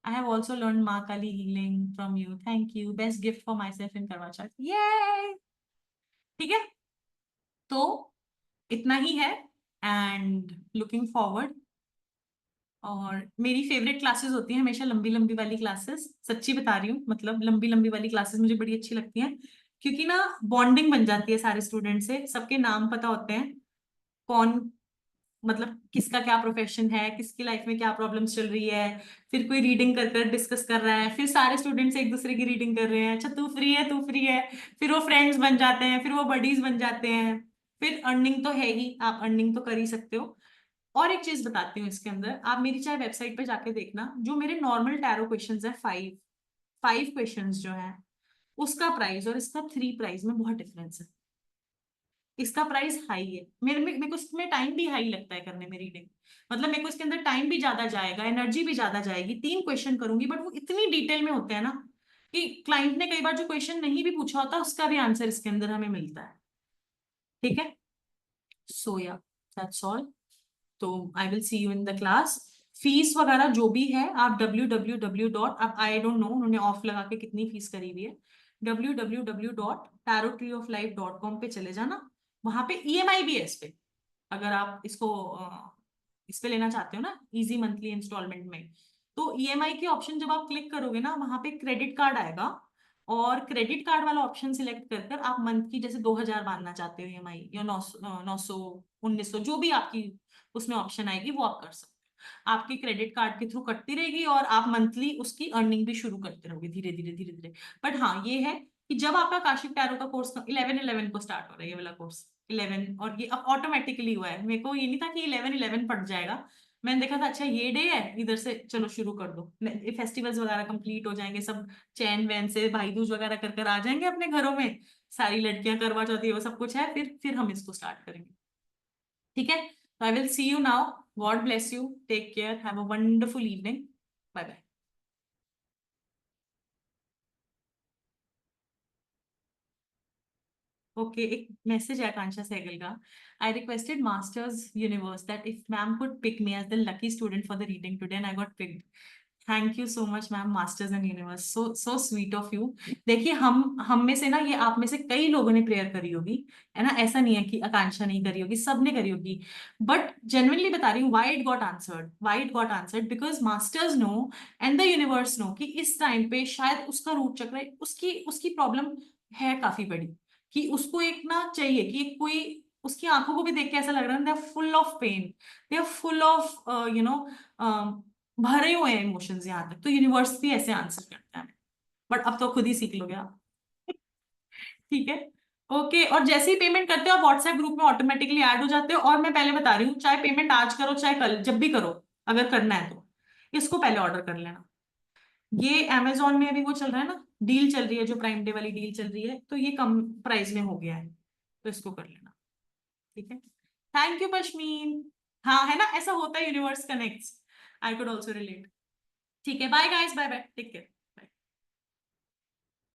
I have also learned माँ काली healing from you. Thank you. Best gift for myself in करवा चौथ। Yay! ठीक है, तो इतना ही है। And looking forward. और मेरी फेवरेट क्लासेस होती हैं हमेशा लंबी लंबी वाली क्लासेस, सच्ची बता रही हूँ, मतलब लंबी लंबी वाली क्लासेस मुझे बड़ी अच्छी लगती हैं। क्योंकि ना बॉन्डिंग बन जाती है सारे स्टूडेंट से, सबके नाम पता होते हैं, कौन, मतलब किसका क्या प्रोफेशन है, किसकी लाइफ में क्या प्रॉब्लम्स चल रही है। फिर कोई रीडिंग कर कर डिस्कस कर रहा है, फिर सारे स्टूडेंट्स एक दूसरे की रीडिंग कर रहे हैं, अच्छा तू फ्री है, तू फ्री है। फिर वो फ्रेंड्स बन जाते हैं, फिर वो बडीज बन जाते हैं। फिर अर्निंग तो है ही, आप अर्निंग तो कर ही सकते हो। और एक चीज बताती हूँ इसके अंदर, आप मेरी चाहे वेबसाइट पे जाके देखना, जो मेरे नॉर्मल टैरो क्वेश्चंस है, 5 क्वेश्चंस जो है, उसका प्राइस और इसका 3 प्राइस में बहुत डिफरेंस है। इसका प्राइस हाई है, मेरे को इसमें टाइम भी हाई लगता है करने में रीडिंग। मतलब मेरे को इसके अंदर टाइम भी ज्यादा जाएगा, एनर्जी भी ज्यादा जाएगी, 3 क्वेश्चन करूंगी, बट वो इतनी डिटेल में होते हैं ना कि क्लाइंट ने कई बार जो क्वेश्चन नहीं भी पूछा होता उसका भी आंसर इसके अंदर हमें मिलता है। ठीक है, सो या दैट्स ऑल। तो I will see you in the class. Fees वगैरह जो भी है आप www. अब आई डोंट नो उन्होंने ऑफ लगा के कितनी फीस करी हुई है, www.tarotreeoflife.com पे चले जाना। वहां पे ईएमआई भी है इस पे, अगर आप इसको इस पे लेना चाहते हो ना इजी मंथली इंस्टॉलमेंट में, तो ईएमआई के ऑप्शन जब आप क्लिक करोगे ना, वहां पे क्रेडिट कार्ड आएगा, और क्रेडिट कार्ड वाला ऑप्शन सिलेक्ट कर कर आप मंथ की जैसे 2000 बांधना चाहते हो ईएमआई, या 900 1900 जो भी आपकी उसमें ऑप्शन आएगी वो आप कर सकते हो। आपके क्रेडिट कार्ड के थ्रू कटती रहेगी और आप मंथली उसकी अर्निंग भी शुरू करते रहोगे धीरे धीरे धीरे धीरे। बट हाँ ये है कि जब आपका काशिक टैरो का कोर्स 11/11 को स्टार्ट हो रहा है, ये वाला कोर्स 11, और ये अब ऑटोमेटिकली हुआ है, मेरे को ये नहीं था कि 11/11 पड़ जाएगा। मैंने देखा था अच्छा ये डे है, इधर से चलो शुरू कर दो, फेस्टिवल्स वगैरह कंप्लीट हो जाएंगे सब, चैन वैन से भाई दूज वगैरह कर कर आ जाएंगे अपने घरों में, सारी लड़कियां करवा चौथी वो सब कुछ है, फिर हम इसको स्टार्ट करेंगे। ठीक है, तो I will see you now. God bless you, take care, have a wonderful evening, bye bye. Okay, एक मैसेज है आकांक्षा सहगल का। I requested masters universe that if ma'am could pick me as the lucky student for the reading today, and I got picked. Thank you so much ma'am, masters and universe, so so sweet of you. देखिए हम में से ना, ये आप में से कई लोगों ने प्रेयर करी होगी, है ना, ऐसा नहीं है कि आकांक्षा नहीं करी होगी, सबने करी होगी। बट जेन्युइनली बता रही हूँ, why it got answered, why it got answered, because masters know and the universe know कि इस टाइम पे शायद उसका रूट चक्र, उसकी उसकी प्रॉब्लम है काफी बड़ी, कि उसको एक ना चाहिए कि कोई, उसकी आंखों को भी देख के ऐसा लग रहा है they are full of pain, they are full of you know भरे हुए हैं इमोशंस यहाँ तक, तो यूनिवर्स भी ऐसे आंसर करता है। बट अब तो खुद ही सीख लोगे आप। ठीक है। ओके, और जैसे ही पेमेंट करते हो आप व्हाट्सएप ग्रुप में ऑटोमेटिकली ऐड हो जाते हो, और मैं पहले बता रही हूँ, चाहे पेमेंट आज करो चाहे कल, जब भी करो, अगर करना है तो इसको पहले ऑर्डर कर लेना। ये अमेजोन में अभी वो चल रहा है ना, डील चल रही है, जो प्राइम डे वाली डील चल रही है, तो ये कम प्राइस में हो गया है, तो इसको कर लेना। ठीक है। Thank you Pashmeen. हाँ है ना, ऐसा होता है, universe connects. I could also relate. ठीक है, bye guys, bye bye, take care.